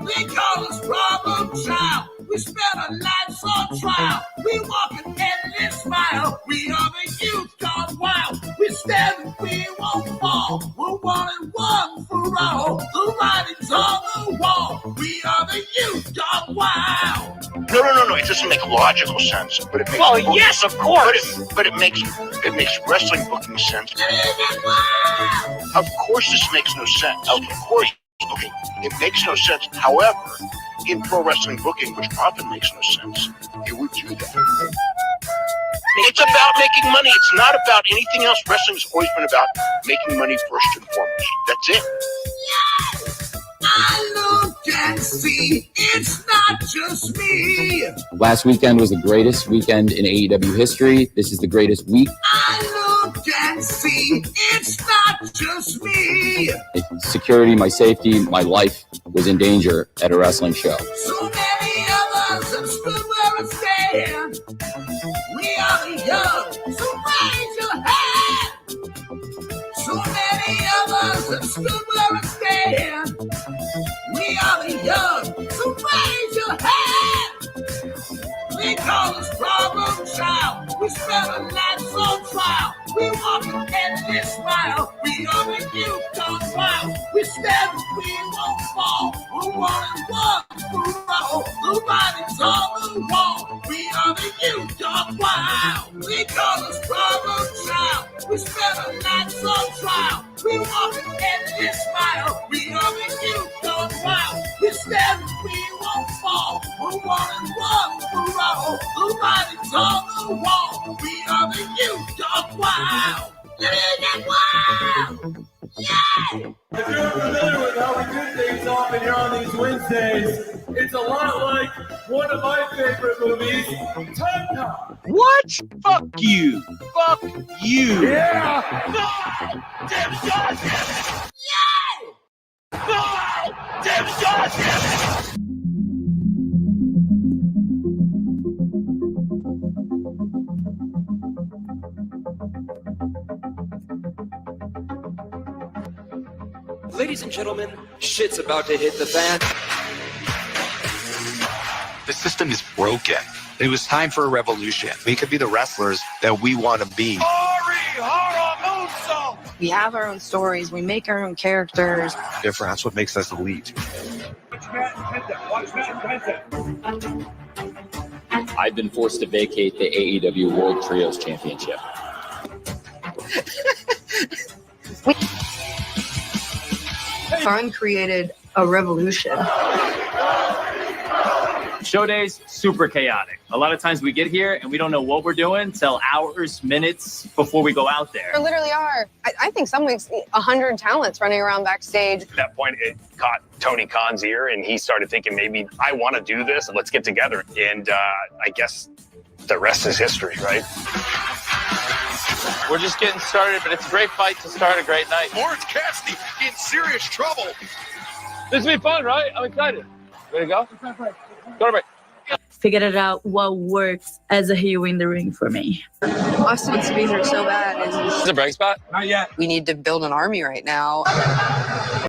They call us problem child. We spend our lives on trial. We walk an endless mile. We are the youth gone wild. We stand and we won't fall. We're one and one for all. The writing's on the wall. We are the youth gone wild. No. It doesn't make logical sense, but it makes. Well, yes, of course. But it makes wrestling booking sense. Of course, this makes no sense. Of course, okay, it makes no sense. However, in pro wrestling booking, which often makes no sense, you would do that. It's about making money. It's not about anything else. Wrestling has always been about making money first and foremost. That's it. I look and see it's not just me. Last weekend was the greatest weekend in AEW history. This is the greatest week. I look and see it's not just me. Security, my safety, my life was in danger at a wrestling show. So many of us have stood where we stand. We are the young, so raise your hand. So many of us have stood where we stand. We are the young, so raise your hand. They call us problem child. We spend our lives on trial. We walk an endless mile. We are the youth gone wild. We stand and we won't fall. We're one and one for all. The writing's on the wall. We are the youth gone wild. They call us problem child. We spend our lives on trial. We walk an endless mile. We are the youth gone wild. We stand and we won't fall. We're one and one for all. The writing's on the wall. We are the youth gone wild. Wild. Yeah! If you're familiar with how we do things often here on these Wednesdays, it's a lot like one of my favorite movies, Time Cop. What? Fuck you. Fuck you. Yeah! No! Damn it! Yeah! No! Damn it! Ladies and gentlemen, shit's about to hit the fan. The system is broken. It was time for a revolution. We could be the wrestlers that we want to be. We have our own stories. We make our own characters. Different. That's what makes us elite. I've been forced to vacate the AEW World Trios Championship. Fun created a revolution. Show days, super chaotic. A lot of times we get here and we don't know what we're doing till hours, minutes before we go out there. There literally are, I think some weeks, 100 talents running around backstage. At that point, it caught Tony Khan's ear, and he started thinking, maybe I want to do this, and let's get together. And I guess the rest is history, right? We're just getting started, but it's a great fight to start a great night. Orange Cassidy in serious trouble. This will be fun, right? I'm excited. Ready to go? Go to break. Figured it out what works as a heel in the ring for me. Austin wants to be here so bad. Is it a break spot? Not yet. We need to build an army right now.